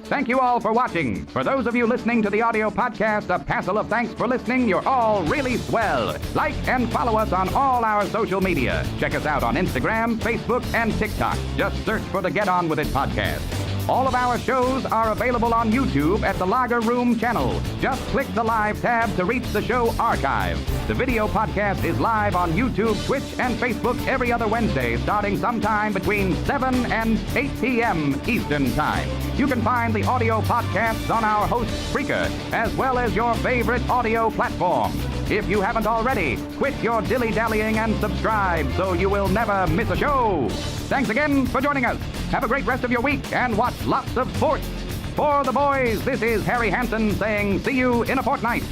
Thank you all for watching. For those of you listening to the audio podcast, a passel of thanks for listening. You're all really swell. Like and follow us on all our social media. Check us out on Instagram, Facebook, and TikTok. Just search for the Get On With It podcast. All of our shows are available on YouTube at the Lager Room channel. Just click the live tab to reach the show archive. The video podcast is live on YouTube, Twitch, and Facebook every other Wednesday, starting sometime between 7 and 8 p.m. Eastern Time. You can find the audio podcasts on our host, Spreaker, as well as your favorite audio platform. If you haven't already, quit your dilly-dallying and subscribe so you will never miss a show. Thanks again for joining us. Have a great rest of your week and watch lots of sports. For the boys, this is Harry Hansen saying see you in a fortnight.